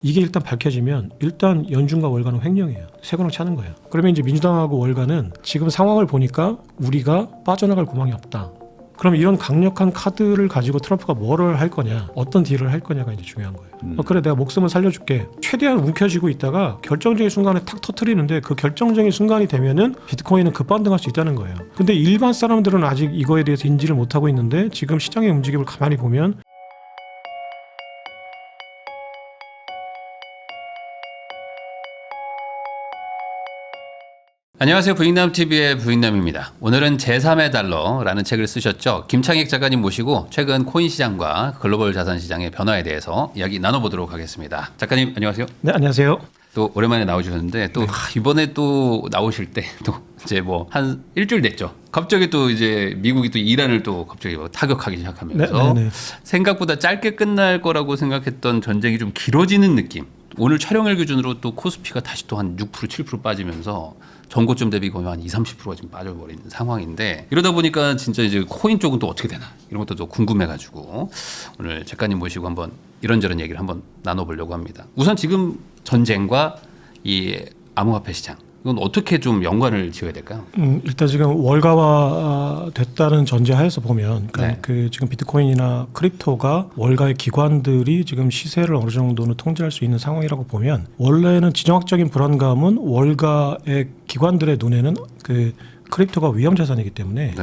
이게 일단 밝혀지면 일단 연준과 월가는 횡령이에요. 세금을 차는 거예요. 그러면 이제 민주당하고 월가는 지금 상황을 보니까 우리가 빠져나갈 구멍이 없다. 그럼 이런 강력한 카드를 가지고 트럼프가 뭐를 할 거냐, 어떤 딜을 할 거냐가 이제 중요한 거예요. 그래, 내가 목숨을 살려줄게. 최대한 움켜쥐고 있다가 결정적인 순간에 탁 터트리는데 그 결정적인 순간이 되면은 비트코인은 급반등할 수 있다는 거예요. 근데 일반 사람들은 아직 이거에 대해서 인지를 못하고 있는데 지금 시장의 움직임을 가만히 보면 안녕하세요. 부익남TV의 부익남입니다. 오늘은 제3의 달러라는 책을 쓰셨죠. 김창익 작가님 모시고 최근 코인 시장과 글로벌 자산 시장의 변화에 대해서 이야기 나눠보도록 하겠습니다. 작가님 안녕하세요. 네, 안녕하세요. 또 오랜만에 나오셨는데 또 이번에 또 나오실 때 또 이제 뭐 한 일주일 됐죠. 갑자기 또 이제 미국이 또 이란을 또 갑자기 타격하기 시작하면서 생각보다 짧게 끝날 거라고 생각했던 전쟁이 좀 길어지는 느낌. 오늘 촬영일 기준으로 또 코스피가 다시 또 한 6% 7% 빠지면서 전고점 대비 거의 한 20-30%가 지금 빠져버린 상황인데, 이러다 보니까 진짜 이제 코인 쪽은 또 어떻게 되나 이런 것도 또 궁금해가지고 오늘 작가님 모시고 한번 이런저런 얘기를 한번 나눠보려고 합니다. 우선 지금 전쟁과 이 암호화폐 시장, 이건 어떻게 좀 연관을 지어야 될까요? 일단 지금 월가화 됐다는 전제하에서 보면, 그러니까 그 지금 비트코인이나 크립토가 월가의 기관들이 지금 시세를 어느 정도는 통제할 수 있는 상황이라고 보면, 원래는 지정학적인 불안감은 월가의 기관들의 눈에는 그 크립토가 위험 자산이기 때문에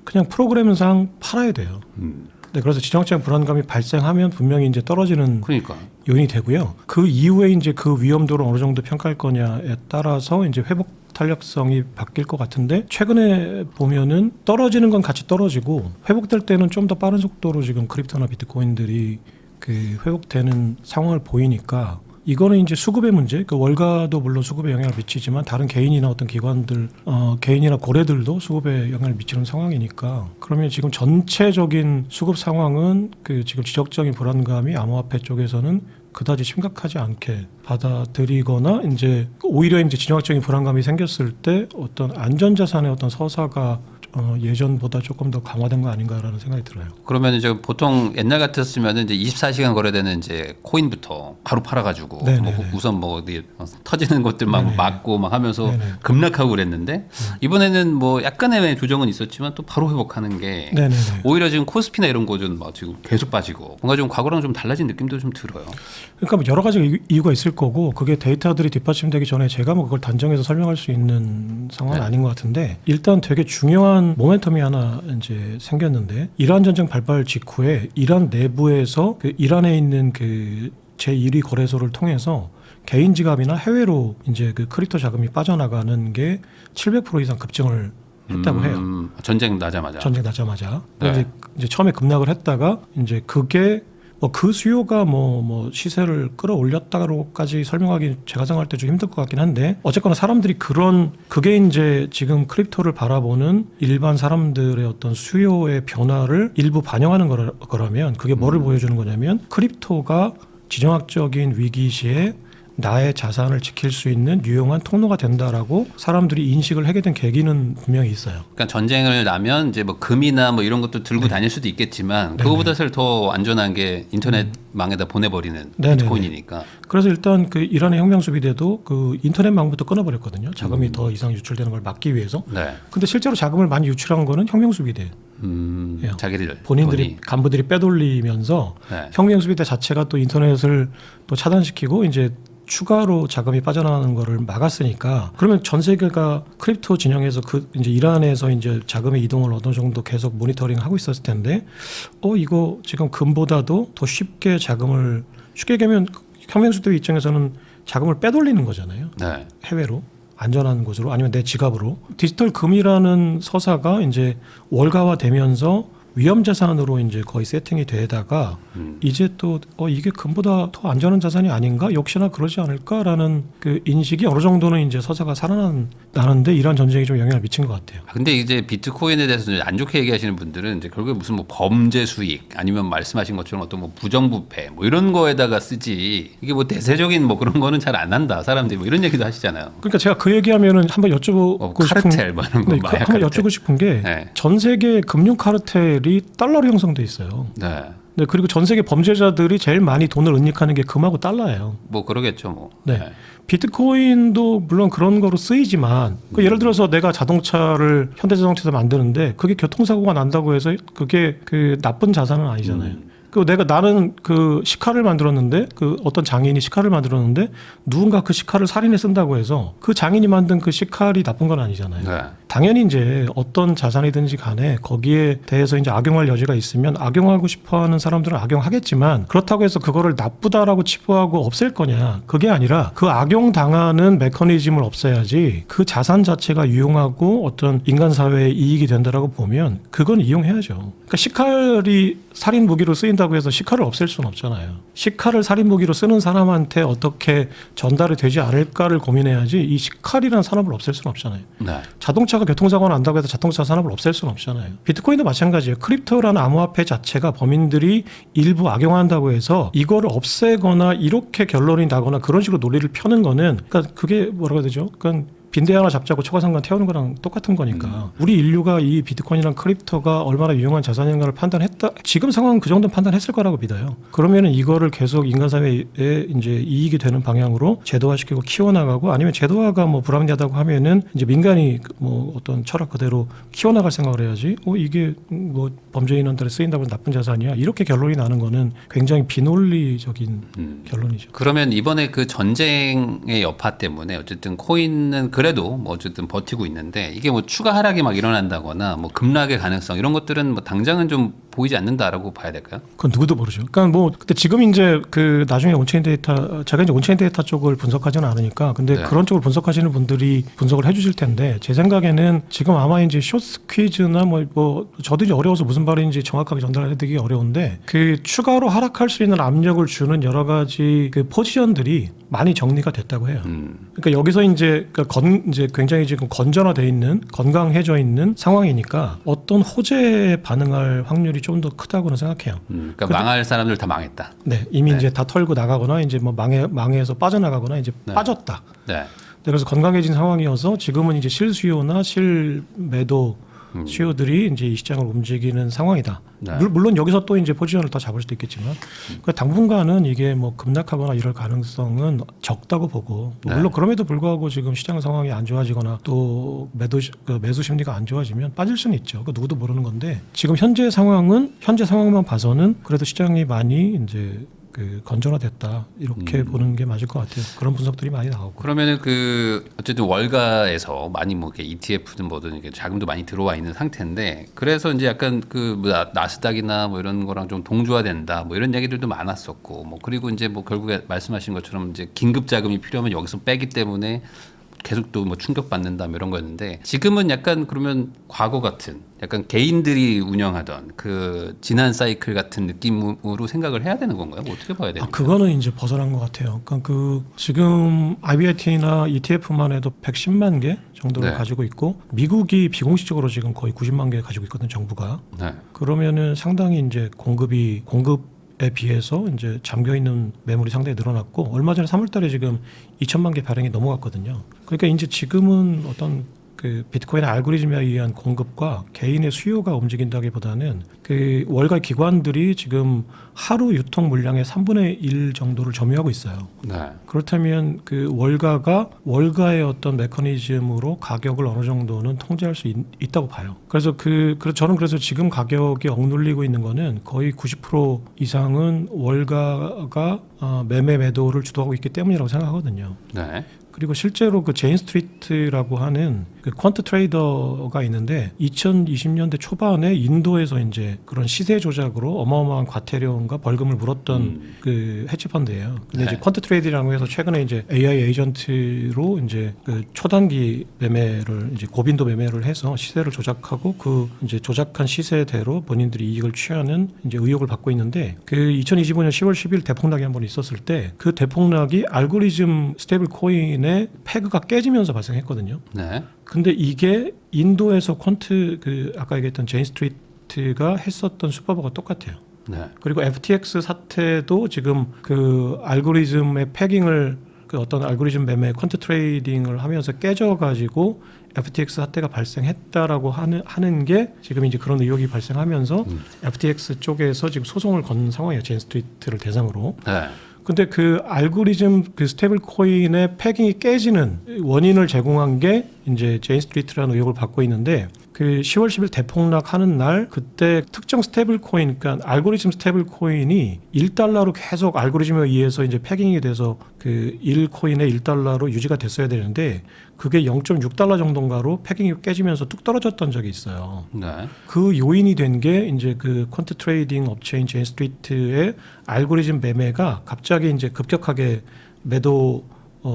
그냥 프로그램상 팔아야 돼요. 네, 그래서 지정학적인 불안감이 발생하면 분명히 이제 떨어지는 요인이 되고요. 그 이후에 이제 그 위험도를 어느 정도 평가할 거냐에 따라서 이제 회복 탄력성이 바뀔 것 같은데, 최근에 보면은 떨어지는 건 같이 떨어지고 회복될 때는 좀 더 빠른 속도로 지금 크립토나 비트코인들이 그 회복되는 상황을 보이니까, 이거는 이제 수급의 문제, 그 월가도 물론 수급에 영향을 미치지만 다른 개인이나 어떤 기관들, 개인이나 고래들도 수급에 영향을 미치는 상황이니까, 그러면 지금 전체적인 수급 상황은 그 지금 지적적인 불안감이 암호화폐 쪽에서는 그다지 심각하지 않게 받아들이거나, 이제 오히려 이제 진영학적인 불안감이 생겼을 때 어떤 안전자산의 어떤 서사가 예전보다 조금 더 강화된 거 아닌가라는 생각이 들어요. 그러면 이제 보통 옛날 같았으면 이제 24시간 거래되는 이제 코인부터 바로 팔아가지고 뭐 우선 뭐 어디 터지는 것들 막 막고 막 하면서 급락하고 그랬는데, 이번에는 뭐 약간의 조정은 있었지만 또 바로 회복하는 게 오히려 지금 코스피나 이런 거 좀 막 지금 계속 빠지고 뭔가 좀 과거랑 좀 달라진 느낌도 좀 들어요. 그러니까 뭐 여러 가지 이유가 있을 거고, 그게 데이터들이 뒷받침되기 전에 제가 뭐 그걸 단정해서 설명할 수 있는 상황은 아닌 것 같은데, 일단 되게 중요한 모멘텀이 하나 이제 생겼는데, 이란 전쟁 발발 직후에 이란 내부에서 그 이란에 있는 그 제1위 거래소를 통해서 개인 지갑이나 해외로 이제 그 크립토 자금이 빠져나가는 게 700% 이상 급증을 했다고 해요. 전쟁 나자마자. 이제 처음에 급락을 했다가 이제 그게 그 수요가 뭐 시세를 끌어올렸다고까지 설명하기 제가 생각할 때 좀 힘들 것 같긴 한데, 어쨌거나 사람들이 그게 이제 지금 크립토를 바라보는 일반 사람들의 어떤 수요의 변화를 일부 반영하는 거라면, 그게 뭐를 보여주는 거냐면, 크립토가 지정학적인 위기 시에 나의 자산을 지킬 수 있는 유용한 통로가 된다라고 사람들이 인식을 하게 된 계기는 분명히 있어요. 그러니까 전쟁을 나면 이제 뭐 금이나 뭐 이런 것도 들고 다닐 수도 있겠지만, 그거보다 사실 더 안전한 게 인터넷망에다 보내버리는 비트코인이니까. 그래서 일단 그 이란의 혁명수비대도 그 인터넷망부터 끊어버렸거든요. 자금이 더 이상 유출되는 걸 막기 위해서. 근데 실제로 자금을 많이 유출한 거는 혁명수비대. 자기들 본인들이 간부들이 빼돌리면서 혁명수비대 자체가 또 인터넷을 또 차단시키고 이제 추가로 자금이 빠져나가는 거를 막았으니까, 그러면 전 세계가 크립토 진영에서 그 이제 이란에서 이제 자금의 이동을 어느 정도 계속 모니터링하고 있었을 텐데, 이거 지금 금보다도 더 쉽게 얘기하면 혁명수비대 입장에서는 자금을 빼돌리는 거잖아요. 해외로. 안전한 곳으로, 아니면 내 지갑으로. 디지털 금이라는 서사가 이제 월가화되면서 위험 자산으로 이제 거의 세팅이 되다가 이제 또 이게 금보다 더 안전한 자산이 아닌가? 역시나 그러지 않을까라는 그 인식이 어느 정도는 이제 서사가 살아나는데, 이란 전쟁이 좀 영향을 미친 것 같아요. 근데 이제 비트코인에 대해서 안 좋게 얘기하시는 분들은 이제 결국에 무슨 뭐 범죄 수익, 아니면 말씀하신 것처럼 어떤 뭐 부정부패 뭐 이런 거에다가 쓰지, 이게 뭐 대세적인 뭐 그런 거는 잘 안 한다 사람들이 뭐 이런 얘기도 하시잖아요. 그러니까 제가 그 얘기하면은 한번 여쭤보고 카르텔 뭐 이런 거 한번 여쭈고 싶은 게, 전 세계 금융 카르텔이 달러로 형성돼 있어요. 네, 그리고 전 세계 범죄자들이 제일 많이 돈을 은닉하는 게 금하고 달러예요. 뭐 그러겠죠, 뭐. 네. 비트코인도 물론 그런 거로 쓰이지만 예를 들어서 내가 자동차를 현대자동차에서 만드는데 그게 교통사고가 난다고 해서 그게 그 나쁜 자산은 아니잖아요. 그 나는 그 시카를 만들었는데 그 어떤 장인이 시카를 만들었는데 누군가 그 시카를 살인해 쓴다고 해서 그 장인이 만든 그 시칼이 나쁜 건 아니잖아요. 네. 당연히 이제 어떤 자산이든지 간에 거기에 대해서 이제 악용할 여지가 있으면 악용하고 싶어하는 사람들은 악용하겠지만 그렇다고 해서 그거를 나쁘다라고 치부하고 없앨 거냐 그게 아니라 그 악용 당하는 메커니즘을 없애야지 그 자산 자체가 유용하고 어떤 인간 사회에 이익이 된다라고 보면 그건 이용해야죠. 그러니까 시칼이 살인 무기로 쓰인다고 해서 시칼을 없앨 수는 없잖아요. 시칼을 살인 무기로 쓰는 사람한테 어떻게 전달이 되지 않을까를 고민해야지 이 시칼이라는 산업을 없앨 수는 없잖아요. 네. 자동차가 교통사고가 난다고 해서 자동차 산업을 없앨 수는 없잖아요. 비트코인도 마찬가지예요. 크립토라는 암호화폐 자체가 범인들이 일부 악용한다고 해서 이거를 없애거나 이렇게 결론이 나거나 그런 식으로 논리를 펴는 거는 그러니까 그게 뭐라고 해야 되죠? 그러니까 빈대 하나 잡자고 초가상관 태우는 거랑 똑같은 거니까 우리 인류가 이 비트코인이랑 크립토가 얼마나 유용한 자산인가를 판단했다. 지금 상황은 그 정도는 판단했을 거라고 믿어요. 그러면은 이거를 계속 인간 사회에 이제 이익이 되는 방향으로 제도화시키고 키워나가고 아니면 제도화가 뭐 불합리하다고 하면은 이제 민간이 뭐 어떤 철학 그대로 키워나갈 생각을 해야지. 이게 뭐 범죄인한테 쓰인다고 해서 나쁜 자산이야. 이렇게 결론이 나는 거는 굉장히 비논리적인 결론이죠. 그러면 이번에 그 전쟁의 여파 때문에 어쨌든 코인은 그래도 뭐 어쨌든 버티고 있는데 이게 뭐 추가 하락이 막 일어난다거나 뭐 급락의 가능성 이런 것들은 뭐 당장은 좀 보이지 않는다라고 봐야 될까요? 그건 누구도 모르죠. 그러니까 뭐 근데 지금 이제 그 나중에 온체인 데이터 제가 이제 온체인 데이터 쪽을 분석하지는 않으니까 근데 네. 그런 쪽을 분석하시는 분들이 분석을 해주실 텐데 제 생각에는 지금 아마 이제 쇼스 퀴즈나 뭐 저도 이제 어려워서 무슨 말인지 정확하게 전달해드리기 어려운데 그 추가로 하락할 수 있는 압력을 주는 여러 가지 그 포지션들이 많이 정리가 됐다고 해요. 그러니까 여기서 이제 이제 굉장히 지금 건전화돼 있는 건강해져 있는 상황이니까 어떤 호재에 반응할 확률이 좀 더 크다고는 생각해요. 그러니까 망할 사람들 다 망했다. 네, 이미 이제 다 털고 나가거나 이제 뭐 망해서 빠져나가거나 이제 빠졌다. 네. 그래서 건강해진 상황이어서 지금은 이제 실수요나 실매도 수요들이 이제 이 시장을 움직이는 상황이다. 네. 물론 여기서 또 이제 포지션을 더 잡을 수도 있겠지만 그러니까 당분간은 이게 뭐 급락하거나 이럴 가능성은 적다고 보고 네. 물론 그럼에도 불구하고 지금 시장 상황이 안 좋아지거나 또 매수 심리가 안 좋아지면 빠질 수는 있죠. 그 누구도 모르는 건데 지금 현재 상황만 봐서는 그래도 시장이 많이 이제 그 건전화됐다 이렇게 보는 게 맞을 것 같아요. 그런 분석들이 많이 나오고. 그러면은 그 어쨌든 월가에서 많이 뭐 이렇게 ETF든 뭐든 이렇게 자금도 많이 들어와 있는 상태인데 그래서 이제 약간 그 뭐 나스닥이나 뭐 이런 거랑 좀 동조화된다 뭐 이런 얘기들도 많았었고 뭐 그리고 이제 뭐 결국에 말씀하신 것처럼 이제 긴급 자금이 필요하면 여기서 빼기 때문에 계속 또 뭐 충격받는다 뭐 이런 거였는데 지금은 약간 그러면 과거 같은 약간 개인들이 운영하던 그 지난 사이클 같은 느낌으로 생각을 해야 되는 건가요? 뭐 어떻게 봐야 돼요? 그거는 이제 벗어난 것 같아요. 그러니까 그 지금 IBIT나 ETF만 해도 110만 개 정도를 네. 가지고 있고 미국이 비공식적으로 지금 거의 90만 개 가지고 있거든 정부가. 네. 그러면은 상당히 이제 공급에 비해서 이제 잠겨 있는 매물이 상당히 늘어났고 얼마 전에 3월달에 지금 2천만 개 발행이 넘어갔거든요. 그러니까 이제 지금은 어떤 그 비트코인 알고리즘에 의한 공급과 개인의 수요가 움직인다기보다는 그 월가 기관들이 지금 하루 유통 물량의 3분의 1 정도를 점유하고 있어요. 네. 그렇다면 그 월가의 어떤 메커니즘으로 가격을 어느 정도는 통제할 수 있다고 봐요. 그래서 저는 그래서 지금 가격이 억눌리고 있는 거는 거의 90% 이상은 월가가 매매 매도를 주도하고 있기 때문이라고 생각하거든요. 네. 그리고 실제로 그 제인 스트리트라고 하는 그 퀀트 트레이더가 있는데 2020년대 초반에 인도에서 이제 그런 시세 조작으로 어마어마한 과태료와 벌금을 물었던 그 헤지 펀드예요. 근데 네. 이제 퀀트 트레이드라고 해서 최근에 이제 AI 에이전트로 이제 그 초단기 매매를 이제 고빈도 매매를 해서 시세를 조작하고 그 이제 조작한 시세대로 본인들이 이익을 취하는 이제 의혹을 받고 있는데 그 2025년 10월 10일 대폭락이 한번 있었을 때 그 대폭락이 알고리즘 스테이블 코인의 패그가 깨지면서 발생했거든요. 네. 근데 이게 인도에서 그 아까 얘기했던 제인 스트리트가 했었던 수법과 똑같아요. 네. 그리고 FTX 사태도 지금 그 알고리즘의 패깅을 그 어떤 알고리즘 매매 퀀트 트레이딩을 하면서 깨져가지고 FTX 사태가 발생했다라고 하는 게 지금 이제 그런 의혹이 발생하면서 FTX 쪽에서 지금 소송을 건 상황이에요. 제인 스트리트를 대상으로. 네. 근데 그 알고리즘 그 스테이블 코인의 패깅이 깨지는 원인을 제공한 게 이제 제인 스트리트라는 의혹을 받고 있는데 그 10월 10일 대폭락하는 날 그때 특정 스테이블 코인 그러니까 알고리즘 스테이블 코인이 1달러로 계속 알고리즘에 의해서 이제 패깅이 돼서 그 1코인에 1달러로 유지가 됐어야 되는데 그게 0.6달러 정도인가로 패깅이 깨지면서 뚝 떨어졌던 적이 있어요. 네. 그 요인이 된 게 이제 그 퀀트 트레이딩 업체인 제인 스트리트의 알고리즘 매매가 갑자기 이제 급격하게 매도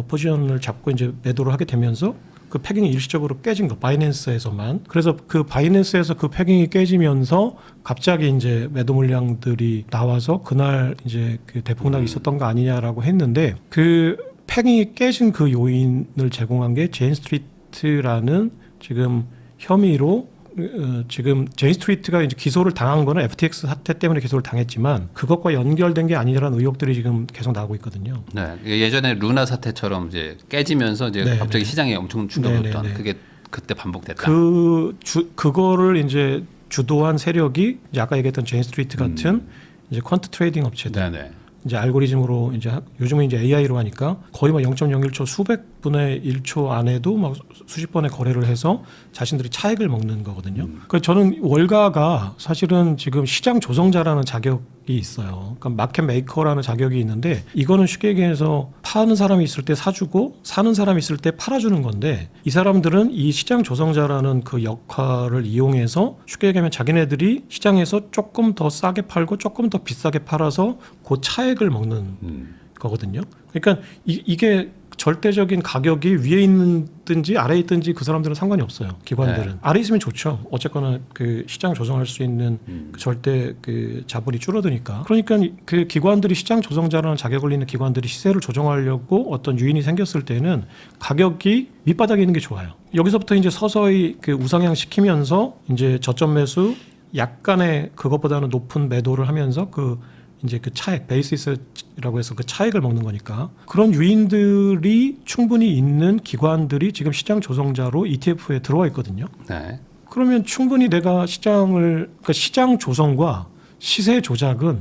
포지션을 잡고 이제 매도를 하게 되면서 그 패깅이 일시적으로 깨진 거 바이낸스에서만. 그래서 그 바이낸스에서 그 패깅이 깨지면서 갑자기 이제 매도 물량들이 나와서 그날 이제 그 대폭락이 있었던 거 아니냐라고 했는데 그 패깅이 깨진 그 요인을 제공한 게 제인 스트리트라는 지금 혐의로 지금 제인 스트리트가 이제 기소를 당한 거는 FTX 사태 때문에 기소를 당했지만 그것과 연결된 게 아니라는 의혹들이 지금 계속 나오고 있거든요. 네. 예전에 루나 사태처럼 이제 깨지면서 이제 네, 갑자기 네. 시장에 엄청 충격을 네, 네, 줬던 네. 그게 그때 반복됐다. 그거를 이제 주도한 세력이 이제 아까 얘기했던 제인 스트리트 같은 이제 퀀트 트레이딩 업체들. 네, 네. 이제 알고리즘으로 이제 요즘은 이제 AI로 하니까 거의 막 0.01초 수백 분의 1초 안에도 막 수십 번의 거래를 해서 자신들이 차익을 먹는 거거든요. 그래서 저는 월가가 사실은 지금 시장 조성자라는 자격이 있어요. 그러니까 마켓 메이커라는 자격이 있는데 이거는 쉽게 얘기해서 파는 사람이 있을 때 사주고 사는 사람이 있을 때 팔아주는 건데 이 사람들은 이 시장 조성자라는 그 역할을 이용해서 쉽게 얘기하면 자기네들이 시장에서 조금 더 싸게 팔고 조금 더 비싸게 팔아서 그 차익을 먹는 거거든요. 그러니까 이게 절대적인 가격이 위에 있든지 아래에 있든지 그 사람들은 상관이 없어요. 기관들은. 네. 아래 있으면 좋죠. 어쨌거나 그 시장 조성할 수 있는 그 절대 그 자본이 줄어드니까. 그러니까 그 기관들이 시장 조성자라는 자격을 있는 기관들이 시세를 조정하려고 어떤 유인이 생겼을 때는 가격이 밑바닥에 있는 게 좋아요. 여기서부터 이제 서서히 그 우상향 시키면서 이제 저점 매수 약간의 그것보다는 높은 매도를 하면서 그 이제 그 차익 베이시스라고 해서 그 차익을 먹는 거니까 그런 유인들이 충분히 있는 기관들이 지금 시장 조성자로 ETF에 들어와 있거든요. 네. 그러면 충분히 내가 그러니까 시장 조성과 시세 조작은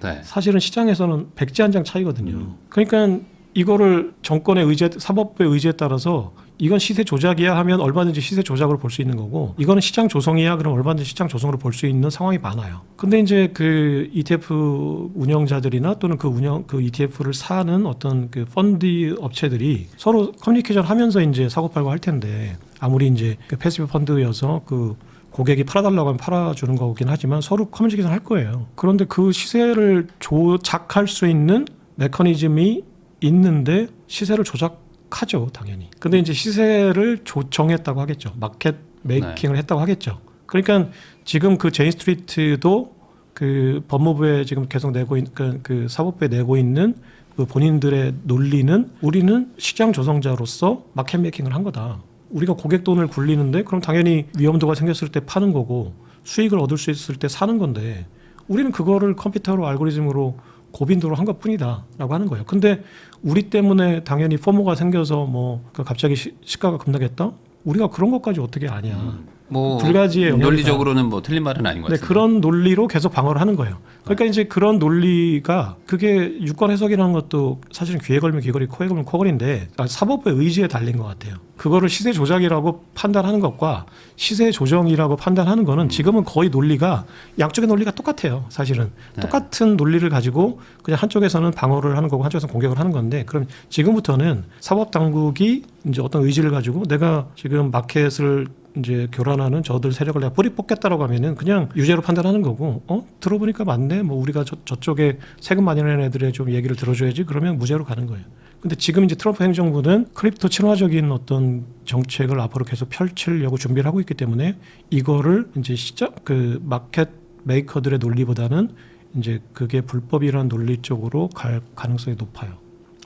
네. 사실은 시장에서는 백지한장 차이거든요. 그러니까 이거를 정권의 의제, 사법부의 의지에 따라서 이건 시세 조작이야 하면 얼마든지 시세 조작으로 볼 수 있는 거고 이거는 시장 조성이야 그럼 얼마든지 시장 조성으로 볼 수 있는 상황이 많아요. 근데 이제 그 ETF 운영자들이나 또는 그 ETF를 사는 어떤 그 펀드 업체들이 서로 커뮤니케이션 하면서 이제 사고팔고 할 텐데 아무리 이제 그 패시브 펀드여서 그 고객이 팔아달라고 하면 팔아주는 거긴 하지만 서로 커뮤니케이션 할 거예요. 그런데 그 시세를 조작할 수 있는 메커니즘이 있는데 시세를 조작하죠, 당연히. 근데 이제 시세를 조정했다고 하겠죠. 마켓 메이킹을 했다고 하겠죠. 그러니까 지금 그 제인 스트리트도 그 법무부에 지금 계속 내고 있는 그 사법부에 내고 있는 그 본인들의 논리는 우리는 시장 조성자로서 마켓 메이킹을 한 거다. 우리가 고객 돈을 굴리는데 그럼 당연히 위험도가 생겼을 때 파는 거고 수익을 얻을 수 있을 때 사는 건데 우리는 그거를 컴퓨터로 알고리즘으로 고빈도로 한 것뿐이다라고 하는 거예요. 근데 우리 때문에 당연히 포모가 생겨서 뭐 갑자기 시가가 급락했다? 우리가 그런 것까지 어떻게 아냐? 뭐 불가지의 논리적으로는 뭐 틀린 말은 아닌 것 네, 같습니다. 그런 논리로 계속 방어를 하는 거예요. 그러니까 이제 그런 논리가 그게 유권 해석이라는 것도 사실은 귀에 걸면 귀걸이, 코에 걸면 코걸이인데 사법부의 의지에 달린 것 같아요. 그거를 시세 조작이라고 판단하는 것과 시세 조정이라고 판단하는 거는 지금은 거의 논리가 양쪽의 논리가 똑같아요. 사실은 네. 똑같은 논리를 가지고 그냥 한쪽에서는 방어를 하는 거고 한쪽에서는 공격을 하는 건데 그럼 지금부터는 사법 당국이 이제 어떤 의지를 가지고 내가 지금 마켓을 이제 교란하는 저들 세력을 내가 뿌리 뽑겠다라고 하면은 그냥 유죄로 판단하는 거고 들어보니까 맞네 뭐 우리가 저쪽에 세금 많이 내는 애들의 좀 얘기를 들어줘야지 그러면 무죄로 가는 거예요. 근데 지금 이제 트럼프 행정부는 크립토 친화적인 어떤 정책을 앞으로 계속 펼치려고 준비를 하고 있기 때문에 이거를 이제 그 마켓 메이커들의 논리보다는 이제 그게 불법이라는 논리 쪽으로 갈 가능성이 높아요.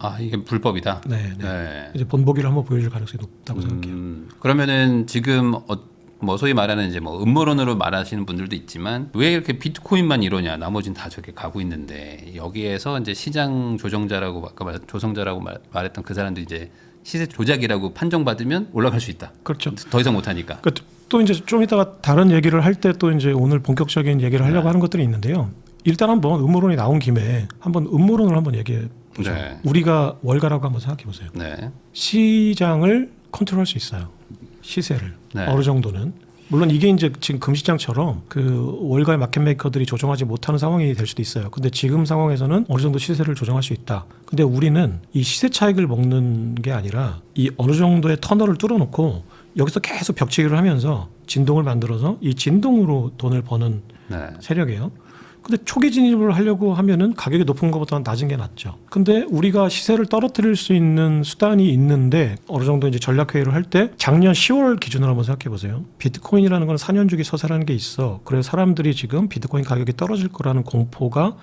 아, 이게 불법이다. 네. 이제 본보기를 한번 보여줄 가능성이 높다고 생각해요. 그러면은 지금 뭐 소위 말하는 이제 뭐 음모론으로 말하시는 분들도 있지만 왜 이렇게 비트코인만 이러냐? 나머지는 다 저렇게 가고 있는데 여기에서 이제 시장 조정자라고 아까 조성자라고 말했던 그 사람도 이제 시세 조작이라고 판정받으면 올라갈 수 있다. 그렇죠. 더 이상 못 하니까. 그러니까 또 이제 좀 이따가 다른 얘기를 할 때 또 이제 오늘 본격적인 얘기를 하려고 하는 것들이 있는데요. 일단 한번 음모론이 나온 김에 한번 음모론을 한번 얘기해 보죠. 네. 우리가 월가라고 한번 생각해 보세요. 네. 시장을 컨트롤할 수 있어요. 시세를 네. 어느 정도는. 물론 이게 이제 지금 금시장처럼 그 월가의 마켓 메이커들이 조정하지 못하는 상황이 될 수도 있어요. 근데 지금 상황에서는 어느 정도 시세를 조정할 수 있다. 근데 우리는 이 시세 차익을 먹는 게 아니라 이 어느 정도의 터널을 뚫어놓고 여기서 계속 벽치기를 하면서 진동을 만들어서 이 진동으로 돈을 버는 네. 세력이에요. 근데 초기 진입을 하려고 하면은 가격이 높은 것보다는 낮은 게 낫죠. 근데 우리가 시세를 떨어뜨릴 수 있는 수단이 있는데 어느 정도 이제 전략 회의를 할 때 작년 10월 기준으로 한번 생각해 보세요. 비트코인이라는 건 4년 주기 서세라는 게 있어. 그래서 사람들이 지금 비트코인 가격이 떨어질 거라는 공포가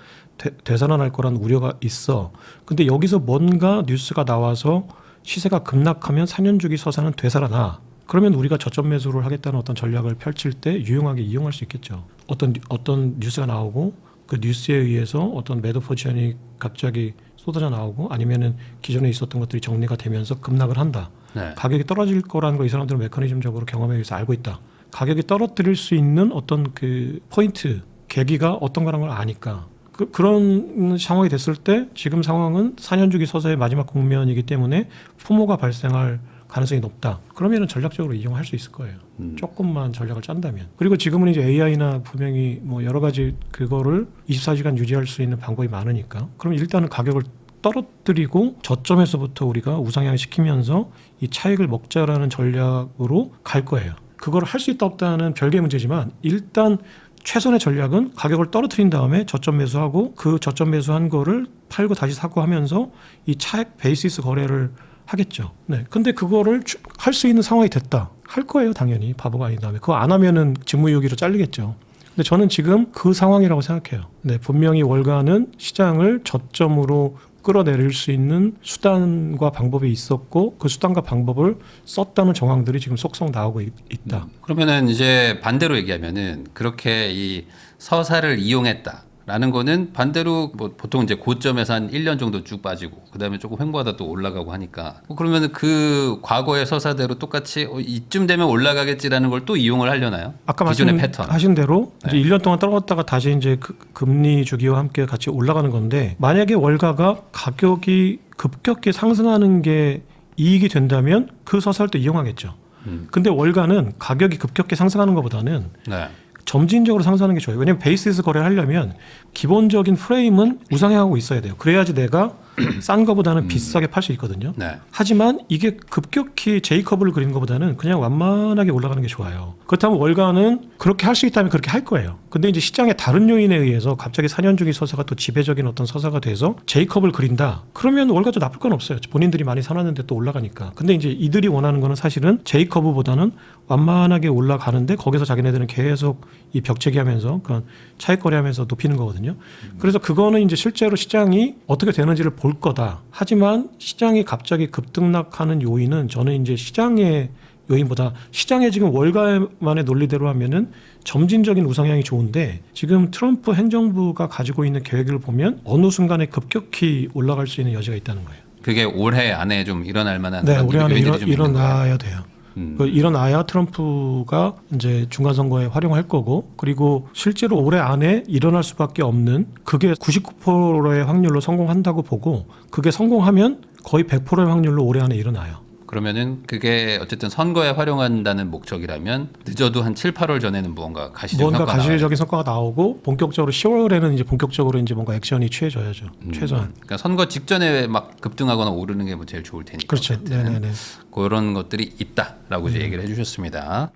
되살아날 거라는 우려가 있어. 근데 여기서 뭔가 뉴스가 나와서 시세가 급락하면 4년 주기 서세는 되살아나. 그러면 우리가 저점 매수를 하겠다는 어떤 전략을 펼칠 때 유용하게 이용할 수 있겠죠. 어떤 뉴스가 나오고 그 뉴스에 의해서 어떤 매도 포지션이 갑자기 쏟아져 나오고 아니면은 기존에 있었던 것들이 정리가 되면서 급락을 한다. 네. 가격이 떨어질 거라는 거 이 사람들은 메커니즘적으로 경험에 의해서 알고 있다. 가격이 떨어뜨릴 수 있는 어떤 그 포인트, 계기가 어떤 거라는 걸 아니까. 그런 상황이 됐을 때 지금 상황은 4년 주기 서세의 마지막 국면이기 때문에 포모가 발생할 가능성이 높다. 그러면은 전략적으로 이용할 수 있을 거예요. 조금만 전략을 짠다면. 그리고 지금은 이제 AI나 분명히 뭐 여러 가지 그거를 24시간 유지할 수 있는 방법이 많으니까. 그럼 일단은 가격을 떨어뜨리고 저점에서부터 우리가 우상향 시키면서 이 차익을 먹자라는 전략으로 갈 거예요. 그걸 할 수 있다 없다는 별개의 문제지만 일단 최선의 전략은 가격을 떨어뜨린 다음에 저점 매수하고 그 저점 매수한 거를 팔고 다시 사고 하면서 이 차익 베이시스 거래를 하겠죠. 네. 근데 그거를 할 수 있는 상황이 됐다. 할 거예요, 당연히. 바보가 아닌 다음에. 그거 안 하면은 직무유기로 잘리겠죠. 근데 저는 지금 그 상황이라고 생각해요. 네. 분명히 월가는 시장을 저점으로 끌어내릴 수 있는 수단과 방법이 있었고 그 수단과 방법을 썼다는 정황들이 지금 속속 나오고 있다. 그러면은 이제 반대로 얘기하면은 그렇게 이 서사를 이용했다라는 거는 반대로 뭐 보통 이제 고점에서 한 1년 정도 쭉 빠지고 그다음에 조금 횡보하다 또 올라가고 하니까 그러면은 그 과거의 서사대로 똑같이 이쯤 되면 올라가겠지라는 걸 또 이용을 하려나요? 아까 기존의 패턴. 말씀하신 대로 네. 이제 1년 동안 떨어졌다가 다시 이제 금리 주기와 함께 같이 올라가는 건데 만약에 월가가 가격이 급격히 상승하는 게 이익이 된다면 그 서사를 또 이용하겠죠. 근데 월가는 가격이 급격히 상승하는 것보다는 네. 점진적으로 상승하는 게 좋아요. 왜냐하면 베이시스 거래를 하려면 기본적인 프레임은 우상향하고 있어야 돼요. 그래야지 내가 싼 거보다는 비싸게 팔 수 있거든요. 네. 하지만 이게 급격히 J커브를 그리는 것보다는 그냥 완만하게 올라가는 게 좋아요. 그렇다면 월가는 그렇게 할 수 있다면 그렇게 할 거예요. 근데 이제 시장의 다른 요인에 의해서 갑자기 4년 주기 서사가 또 지배적인 어떤 서사가 돼서 J커브를 그린다. 그러면 월가도 나쁠 건 없어요. 본인들이 많이 사놨는데 또 올라가니까. 근데 이제 이들이 원하는 거는 사실은 J커브보다는 완만하게 올라가는데 거기서 자기네들은 계속 이 벽체기 하면서 그러니까 차익 거래하면서 높이는 거거든요. 그래서 그거는 이제 실제로 시장이 어떻게 되는지를 볼 거다. 하지만 시장이 갑자기 급등락하는 요인은 저는 이제 시장의 요인보다 시장의 지금 월가만의 논리대로 하면은 점진적인 우상향이 좋은데 지금 트럼프 행정부가 가지고 있는 계획을 보면 어느 순간에 급격히 올라갈 수 있는 여지가 있다는 거예요. 그게 올해 안에 좀 일어날 만한 네, 올해 안에 요인들이 좀 있는 거예요. 일어나야 돼요. 일어나야 트럼프가 이제 중간 선거에 활용할 거고 그리고 실제로 올해 안에 일어날 수밖에 없는 그게 99%의 확률로 성공한다고 보고 그게 성공하면 거의 100%의 확률로 올해 안에 일어나요. 그러면은 그게 어쨌든 선거에 활용한다는 목적이라면 늦어도 한 7, 8월 전에는 무언가 가시적인 뭔가 성과가 가시적인 성과가 나오고 본격적으로 10월에는 이제 본격적으로 이제 뭔가 액션이 취해져야죠. 최소한. 그러니까 선거 직전에 막 급등하거나 오르는 게 뭐 제일 좋을 테니까. 그렇죠. 어쨌든 네네네. 그런 것들이 있다라고 이제 얘기를 해주셨습니다.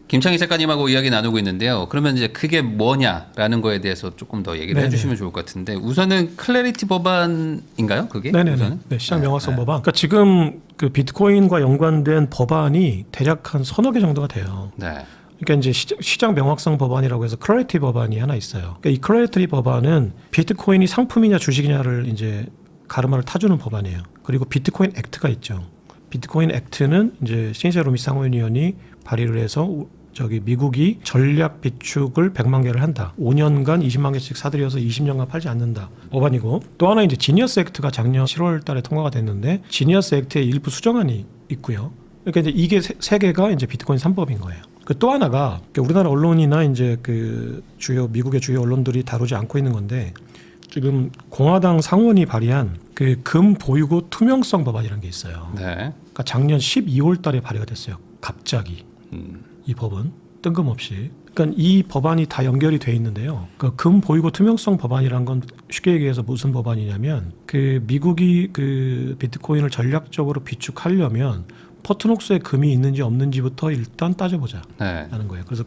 김창희 작가님하고 이야기 나누고 있는데요. 그러면 이제 그게 뭐냐라는 거에 대해서 조금 더 얘기를 네네. 해주시면 좋을 것 같은데 우선은 클래리티 법안인가요? 그게? 네네네. 우선은? 네, 시장 명확성 법안. 그러니까 지금 그 비트코인과 연관된 법안이 대략 한 서너 개 정도가 돼요. 네. 그러니까 이제 시장 명확성 법안이라고 해서 클래리티 법안이 하나 있어요. 그러니까 이 클래리티 법안은 비트코인이 상품이냐 주식이냐를 이제 가르마를 타주는 법안이에요. 그리고 비트코인 액트가 있죠. 비트코인 액트는 이제 시니자 루미 상원의원이 발의를 해서 미국이 전략 비축을 100만 개를 한다. 5년간 20만 개씩 사들여서 20년간 팔지 않는다. 법안이고, 또 하나 이제 지니어스 액트가 작년 7월 달에 통과가 됐는데, 지니어스 액트의 일부 수정안이 있고요. 그러니까 이제 이게 세 개가 이제 비트코인 3법인 거예요. 그 또 하나가 우리나라 언론이나 이제 그 미국의 주요 언론들이 다루지 않고 있는 건데, 지금 공화당 상원이 발의한 그 금 보유고 투명성 법안이라는 게 있어요. 네. 그러니까 작년 12월 달에 발의가 됐어요. 갑자기. 이 법은 뜬금없이. 그러니까 이 법안이 다 연결이 돼 있는데요. 그 금 보유고 투명성 법안이란 건 쉽게 얘기해서 무슨 법안이냐면, 그 미국이 그 비트코인을 전략적으로 비축하려면 포트녹스에 금이 있는지 없는지부터 일단 따져보자 라는 거예요. 그래서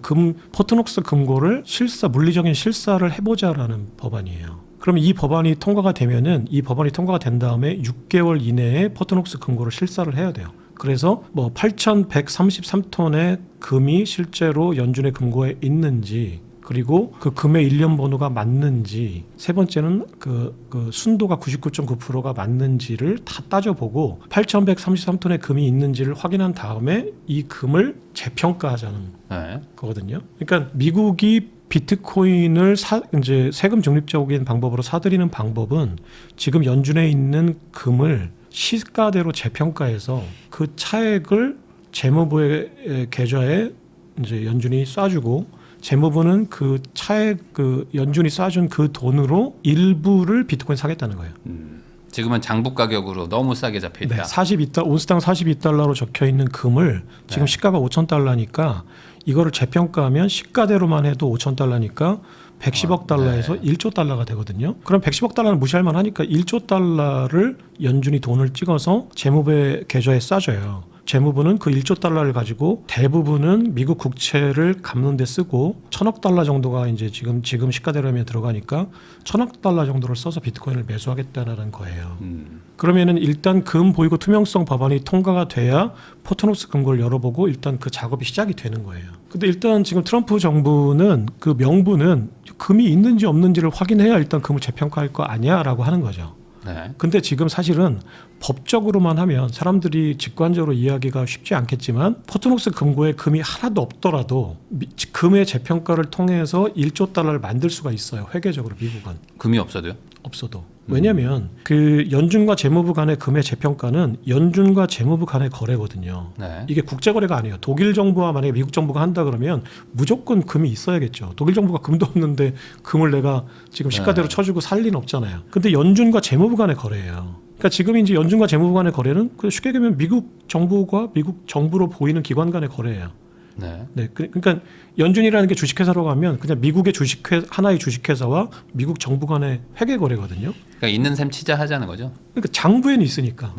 포트녹스 금고를 물리적인 실사를 해보자라는 법안이에요. 그럼 이 법안이 통과가 되면은, 이 법안이 통과가 된 다음에 6개월 이내에 포트녹스 금고를 실사를 해야 돼요. 그래서 뭐 8,133톤의 금이 실제로 연준의 금고에 있는지, 그리고 그 금의 일련 번호가 맞는지, 세 번째는 그 순도가 99.9%가 맞는지를 다 따져보고 8,133톤의 금이 있는지를 확인한 다음에 이 금을 재평가하자는 거거든요. 그러니까 미국이 비트코인을 이제 세금 중립적인 방법으로 사들이는 방법은, 지금 연준에 있는 금을 시가대로 재평가해서 그 차액을 재무부의 계좌에 이제 연준이 쏴주고, 재무부는 그 차액, 그 연준이 쏴준 그 돈으로 일부를 비트코인 사겠다는 거예요. 지금은 장부 가격으로 너무 싸게 잡혀 있다. 네, 온스당 42달러로 적혀 있는 금을 지금 시가가 5,000달러니까 이거를 재평가하면 시가대로만 해도 5,000달러니까 110억 달러에서 1조 달러가 되거든요. 그럼 110억 달러는 무시할 만하니까 1조 달러를 연준이 돈을 찍어서 재무부의 계좌에 쏴줘요. 재무부는 그 1조 달러를 가지고 대부분은 미국 국채를 갚는 데 쓰고, 1,000억 달러 정도가 이제 지금 시가대로면 들어가니까 1,000억 달러 정도를 써서 비트코인을 매수하겠다는 거예요. 그러면은 일단 금 보유고 투명성 법안이 통과가 돼야 포트녹스 금고를 열어보고 일단 그 작업이 시작이 되는 거예요. 근데 일단 지금 트럼프 정부는 그 명분은 금이 있는지 없는지를 확인해야 일단 금을 재평가할 거 아니야라고 하는 거죠. 근데 지금 사실은 법적으로만 하면 사람들이 직관적으로 이해하기가 쉽지 않겠지만, 포트녹스 금고에 금이 하나도 없더라도 금의 재평가를 통해서 1조 달러를 만들 수가 있어요. 회계적으로 미국은. 금이 없어도요? 없어도. 왜냐하면 그 연준과 재무부 간의 금의 재평가는 연준과 재무부 간의 거래거든요. 이게 국제 거래가 아니에요. 독일 정부와 만약에 미국 정부가 한다 그러면 무조건 금이 있어야겠죠. 독일 정부가 금도 없는데 금을 내가 지금 시가대로 쳐주고 살 리는 없잖아요. 근데 연준과 재무부 간의 거래예요. 그러니까 지금 이제 연준과 재무부 간의 거래는 쉽게 얘기하면 미국 정부가 미국 정부로 보이는 기관 간의 거래예요. 그러니까 연준이라는 게 주식회사로 가면 그냥 미국의 하나의 주식회사와 미국 정부 간의 회계 거래거든요. 그러니까 있는 셈 치자 하자는 거죠. 그러니까 장부에는 있으니까.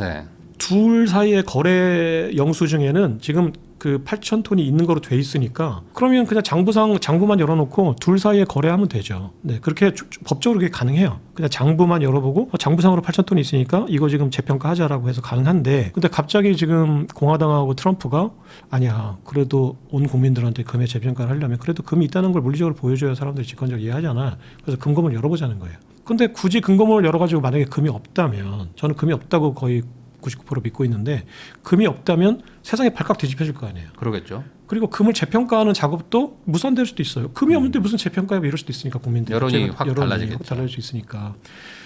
둘 사이의 거래 영수증에는 지금 그 8,000톤이 있는 거로 돼 있으니까, 그러면 그냥 장부만 열어놓고 둘 사이에 거래하면 되죠. 그렇게 법적으로 그게 가능해요. 그냥 장부만 열어보고 장부상으로 8,000톤이 있으니까 이거 지금 재평가하자라고 해서 가능한데, 근데 갑자기 지금 공화당하고 트럼프가 아니야, 그래도 온 국민들한테 금의 재평가를 하려면 그래도 금이 있다는 걸 물리적으로 보여줘야 사람들이 직관적으로 이해하잖아. 그래서 금고문을 열어보자는 거예요. 근데 굳이 금고문을 열어가지고 만약에 금이 없다면, 저는 금이 없다고 거의 99% 믿고 있는데, 금이 없다면 세상에 발칵 뒤집혀질 거 아니에요. 그러겠죠. 그리고 금을 재평가하는 작업도 무산될 수도 있어요. 금이 없는데 무슨 재평가야 이럴 수도 있으니까, 국민들 여론이 확 달라지겠죠. 달라질 수 있으니까.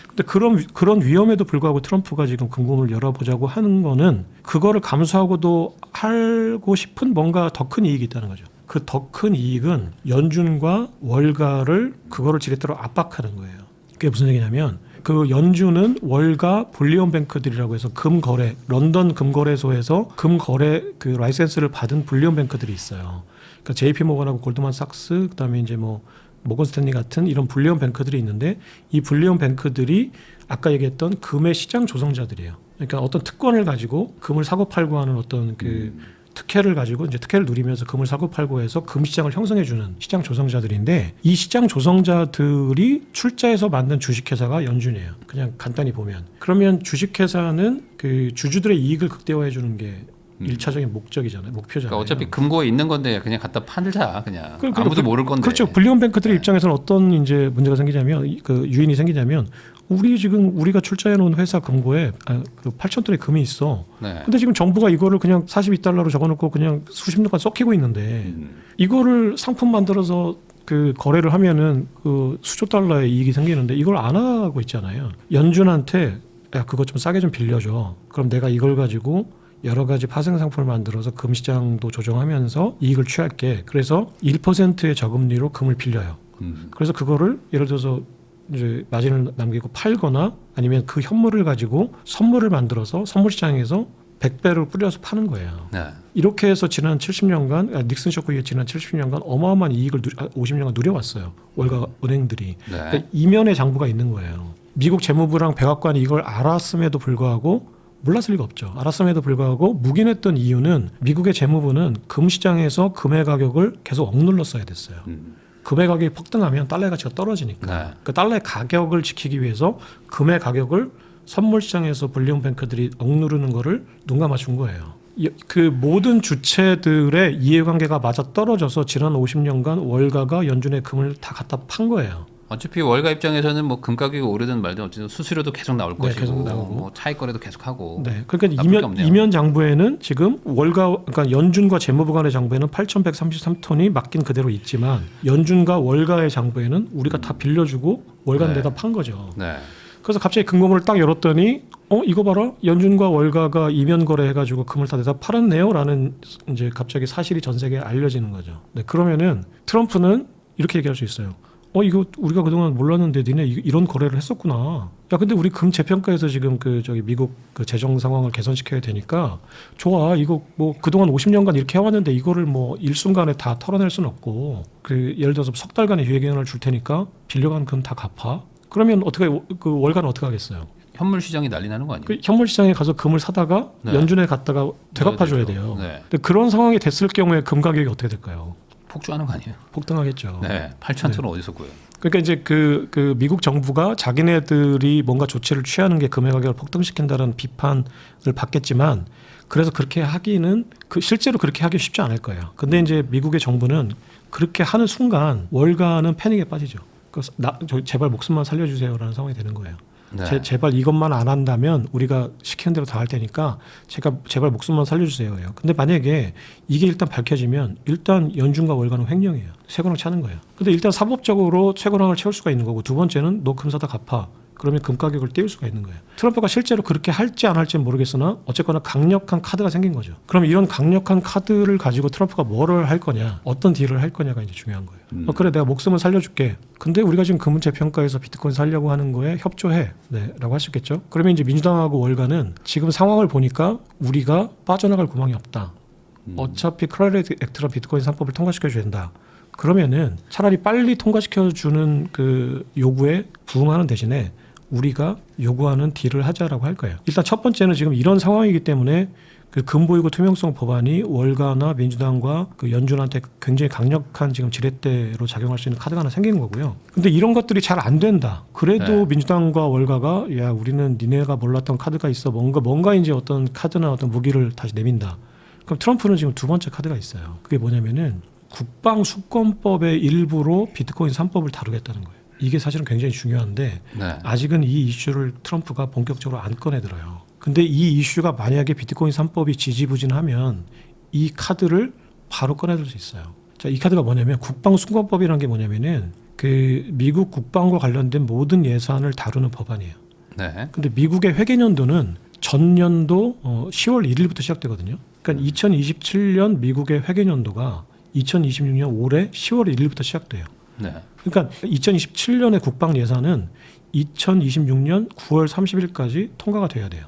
근데 그런 위험에도 불구하고 트럼프가 지금 금고문을 열어보자고 하는 거는, 그거를 감수하고도 하고 싶은 뭔가 더 큰 이익이 있다는 거죠. 그 더 큰 이익은 연준과 월가를 그거를 지렛대로 압박하는 거예요. 그게 무슨 얘기냐면, 그 연준은 월가 불리온 뱅크들이라고 해서 금거래, 런던 금거래소에서 금거래 그 라이센스를 받은 불리온 뱅크들이 있어요. 그러니까 JP 모건하고 골드만삭스, 그다음에 이제 뭐 모건 스탠리 같은 이런 불리온 뱅크들이 있는데, 이 불리온 뱅크들이 아까 얘기했던 금의 시장 조성자들이에요. 그러니까 어떤 특권을 가지고 금을 사고 팔고 하는 어떤 그 특혜를 가지고 이제 특혜를 누리면서 금을 사고 팔고 해서 금 시장을 형성해주는 시장 조성자들인데, 이 시장 조성자들이 출자해서 만든 주식회사가 연준이에요. 그냥 간단히 보면. 그러면 주식회사는 그 주주들의 이익을 극대화해주는 게 일차적인 목적이잖아요. 목표잖아요. 그러니까 어차피 금고에 있는 건데 그냥 갖다 팔자 그냥 아무도 모를 건데. 그렇죠. 불리온 뱅크들의 입장에서는 어떤 이제 문제가 생기냐면 그 유인이 생기냐면 우리가 출자해 놓은 회사 금고에 그 8천 톤의 금이 있어. 네. 근데 지금 정부가 이거를 그냥 42달러로 적어놓고 그냥 수십 년간 썩히고 있는데 이거를 상품 만들어서 그 거래를 하면은 그 수조 달러의 이익이 생기는데 이걸 안 하고 있잖아요. 연준한테 야 그거 좀 싸게 좀 빌려줘. 그럼 내가 이걸 가지고 여러 가지 파생 상품을 만들어서 금 시장도 조정하면서 이익을 취할게. 그래서 1%의 저금리로 금을 빌려요. 그래서 그거를 예를 들어서 이제 마진을 남기고 팔거나 아니면 그 현물을 가지고 선물을 만들어서 선물 시장에서 100배를 뿌려서 파는 거예요. 네. 이렇게 해서 지난 70년간 닉슨 쇼크 이후에 지난 70년간 어마어마한 이익을 50년간 누려왔어요. 월가 은행들이. 네. 그러니까 이면의 장부가 있는 거예요. 미국 재무부랑 백악관이 이걸 알았음에도 불구하고 몰랐을 리가 없죠. 알았음에도 불구하고 묵인했던 이유는 미국의 재무부는 금 시장에서 금의 가격을 계속 억눌렀어야 됐어요. 금의 가격이 폭등하면 달러의 가치가 떨어지니까. 네. 그 달러의 가격을 지키기 위해서 금의 가격을 선물 시장에서 불리온 뱅크들이 억누르는 거를 눈 감아 준 거예요. 그 모든 주체들의 이해관계가 맞아 떨어져서 지난 50년간 월가가 연준의 금을 다 갖다 판 거예요. 어차피 월가 입장에서는 뭐 금 가격이 오르든 말든 어쨌든 수수료도 계속 나올 것이고 계속 나오고. 뭐 차익 거래도 계속 하고. 네, 그러니까 나쁠 게 없네요. 이면 장부에는 지금 그러니까 연준과 재무부 간의 장부에는 8,133톤이 맡긴 그대로 있지만 연준과 월가의 장부에는 우리가 다 빌려주고 월가는 네. 내다 판 거죠. 네. 그래서 갑자기 금고문을 딱 열었더니 이거 봐라 연준과 월가가 이면 거래해가지고 금을 다 내다 팔았네요라는 이제 갑자기 사실이 전 세계에 알려지는 거죠. 네, 그러면은 트럼프는 이렇게 얘기할 수 있어요. 이거 우리가 그동안 몰랐는데 니네 이런 거래를 했었구나. 야, 근데 우리 금 재평가에서 지금 미국 그 재정 상황을 개선시켜야 되니까 좋아. 이거 뭐 그동안 50년간 이렇게 해왔는데 이거를 뭐 일순간에 다 털어낼 수는 없고 그 예를 들어서 석 달간의 유예 기간을 줄 테니까 빌려간 금 다 갚아. 그러면 어떻게 그 월가는 어떻게 하겠어요? 현물 시장이 난리 나는 거 아니에요? 그 현물 시장에 가서 금을 사다가 네. 연준에 갔다가 되갚아줘야 돼요. 네. 근데 그런 상황이 됐을 경우에 금 가격이 어떻게 될까요? 폭주하는 거 아니에요? 폭등하겠죠. 네. 8천 톤은 어디서 구해요? 그러니까 이제 그 미국 정부가 자기네들이 뭔가 조치를 취하는 게 금의 가격을 폭등시킨다는 비판을 받겠지만 그래서 그렇게 하기는 실제로 그렇게 하기 쉽지 않을 거예요. 근데 이제 미국의 정부는 그렇게 하는 순간 월가는 패닉에 빠지죠. 그래서 제발 목숨만 살려주세요라는 상황이 되는 거예요. 네. 제발 이것만 안 한다면 우리가 시키는 대로 다 할 테니까 제발 목숨만 살려주세요예요. 근데 만약에 이게 일단 밝혀지면 일단 연준과 월가는 횡령이에요. 쇠고랑 차는 거예요. 근데 일단 사법적으로 쇠고랑을 채울 수가 있는 거고 두 번째는 너 금 사다 갚아. 그러면 금 가격을 띄울 수가 있는 거예요. 트럼프가 실제로 그렇게 할지 안 할지는 모르겠으나 어쨌거나 강력한 카드가 생긴 거죠. 그럼 이런 강력한 카드를 가지고 트럼프가 뭐를 할 거냐, 어떤 딜을 할 거냐가 이제 중요한 거예요. 그래 내가 목숨은 살려줄게. 근데 우리가 지금 금은 재평가에서 비트코인 살려고 하는 거에 협조해. 네, 라고 할 수 있겠죠. 그러면 이제 민주당하고 월가는 지금 상황을 보니까 우리가 빠져나갈 구멍이 없다. 어차피 크레딧 액트라 비트코인 3법을 통과시켜줘야 된다. 그러면은 차라리 빨리 통과시켜주는 그 요구에 부응하는 대신에 우리가 요구하는 딜을 하자라고 할 거예요. 일단 첫 번째는 지금 이런 상황이기 때문에 그 금보이고 투명성 법안이 월가나 민주당과 그 연준한테 굉장히 강력한 지금 지렛대로 작용할 수 있는 카드가 하나 생기는 거고요. 근데 이런 것들이 잘 안 된다. 그래도 네. 민주당과 월가가 야 우리는 니네가 몰랐던 카드가 있어. 뭔가 이제 어떤 카드나 어떤 무기를 다시 내민다. 그럼 트럼프는 지금 두 번째 카드가 있어요. 그게 뭐냐면은 국방수권법의 일부로 비트코인 3법을 다루겠다는 거예요. 이게 사실은 굉장히 중요한데 네. 아직은 이 이슈를 트럼프가 본격적으로 안 꺼내들어요. 근데 이 이슈가 만약에 비트코인 3법이 지지부진하면 이 카드를 바로 꺼내들 수 있어요. 자, 이 카드가 뭐냐면 국방수권법이라는 게 뭐냐면은 그 미국 국방과 관련된 모든 예산을 다루는 법안이에요. 네. 근데 미국의 회계연도는 전년도 10월 1일부터 시작되거든요. 그러니까 2027년 미국의 회계연도가 2026년 올해 10월 1일부터 시작돼요. 네. 그러니까 2027년의 국방 예산은 2026년 9월 30일까지 통과가 돼야 돼요.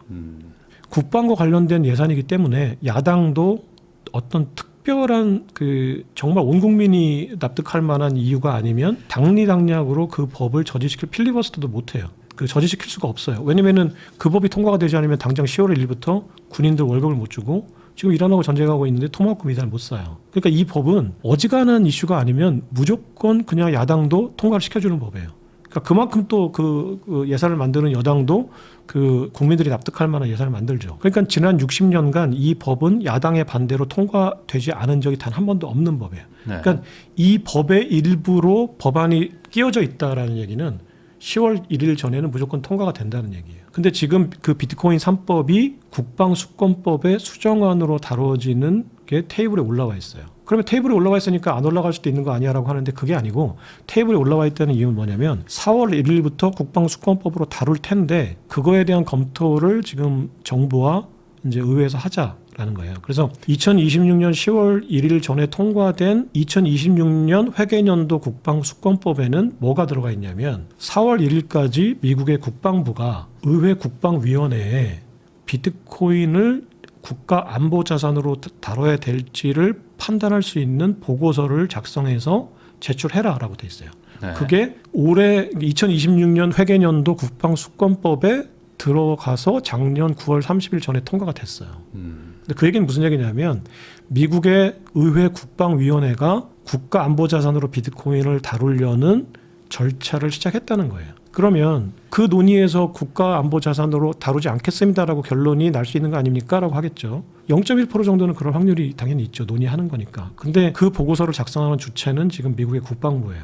국방과 관련된 예산이기 때문에 야당도 어떤 특별한 그 정말 온 국민이 납득할 만한 이유가 아니면 당리당략으로 그 법을 저지시킬 필리버스터도 못 해요. 그 저지시킬 수가 없어요. 왜냐면은 그 법이 통과가 되지 않으면 당장 10월 1일부터 군인들 월급을 못 주고 지금 이란하고 전쟁하고 있는데 토마호크 미사일 못 쏴요. 그러니까 이 법은 어지간한 이슈가 아니면 무조건 그냥 야당도 통과를 시켜주는 법이에요. 그러니까 그만큼 또 그 예산을 만드는 여당도 그 국민들이 납득할 만한 예산을 만들죠. 그러니까 지난 60년간 이 법은 야당의 반대로 통과되지 않은 적이 단 한 번도 없는 법이에요. 네. 그러니까 이 법의 일부로 법안이 끼워져 있다라는 얘기는 10월 1일 전에는 무조건 통과가 된다는 얘기예요. 근데 지금 그 비트코인 3법이 국방수권법의 수정안으로 다뤄지는 게 테이블에 올라와 있어요. 그러면 테이블에 올라와 있으니까 안 올라갈 수도 있는 거 아니야라고 하는데 그게 아니고 테이블에 올라와 있다는 이유는 뭐냐면 4월 1일부터 국방수권법으로 다룰 텐데 그거에 대한 검토를 지금 정부와 이제 의회에서 하자라는 거예요. 그래서 2026년 10월 1일 전에 통과된 2026년 회계년도 국방수권법에는 뭐가 들어가 있냐면 4월 1일까지 미국의 국방부가 의회 국방위원회에 비트코인을 국가 안보 자산으로 다뤄야 될지를 판단할 수 있는 보고서를 작성해서 제출해라라고 돼 있어요. 네. 그게 올해 2026년 회계년도 국방수권법에 들어가서 작년 9월 30일 전에 통과가 됐어요. 근데 그 얘기는 무슨 얘기냐면 미국의 의회 국방위원회가 국가 안보 자산으로 비트코인을 다루려는 절차를 시작했다는 거예요. 그러면 그 논의에서 국가 안보 자산으로 다루지 않겠습니다라고 결론이 날 수 있는 거 아닙니까? 라고 하겠죠. 0.1% 정도는 그럴 확률이 당연히 있죠. 논의하는 거니까. 근데 그 보고서를 작성하는 주체는 지금 미국의 국방부예요.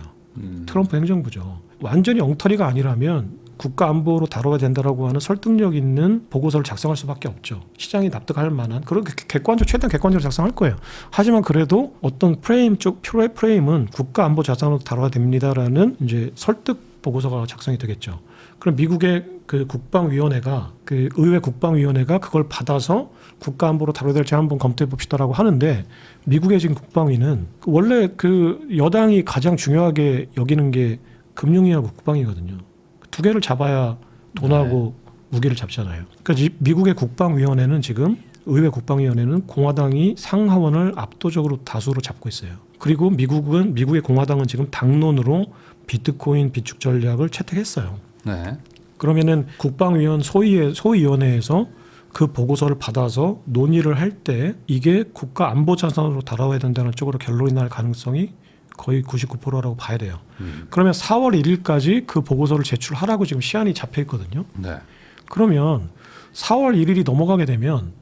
트럼프 행정부죠. 완전히 엉터리가 아니라면 국가 안보로 다뤄야 된다라고 하는 설득력 있는 보고서를 작성할 수밖에 없죠. 시장이 납득할 만한 그런 최대한 객관적으로 작성할 거예요. 하지만 그래도 어떤 프레임은 국가 안보 자산으로 다뤄야 됩니다라는 이제 설득 보고서가 작성이 되겠죠. 그럼 미국의 그 국방위원회가 그 의회 국방위원회가 그걸 받아서 국가 안보로 다뤄야 될지 한번 검토해 봅시다라고 하는데 미국의 지금 국방위는 원래 그 여당이 가장 중요하게 여기는 게 금융위하고 국방이거든요. 두 개를 잡아야 돈하고 무기를 잡잖아요. 그러니까 미국의 국방위원회는 지금 의회 국방위원회는 공화당이 상하원을 압도적으로 다수로 잡고 있어요. 그리고 미국의 공화당은 지금 당론으로 비트코인 비축 전략을 채택했어요. 네. 그러면은 국방위원 소위원회에서 그 보고서를 받아서 논의를 할 때 이게 국가 안보 자산으로 다뤄야 된다는 쪽으로 결론이 날 가능성이 거의 99%라고 봐야 돼요. 그러면 4월 1일까지 그 보고서를 제출하라고 지금 시한이 잡혀 있거든요. 네. 그러면 4월 1일이 넘어가게 되면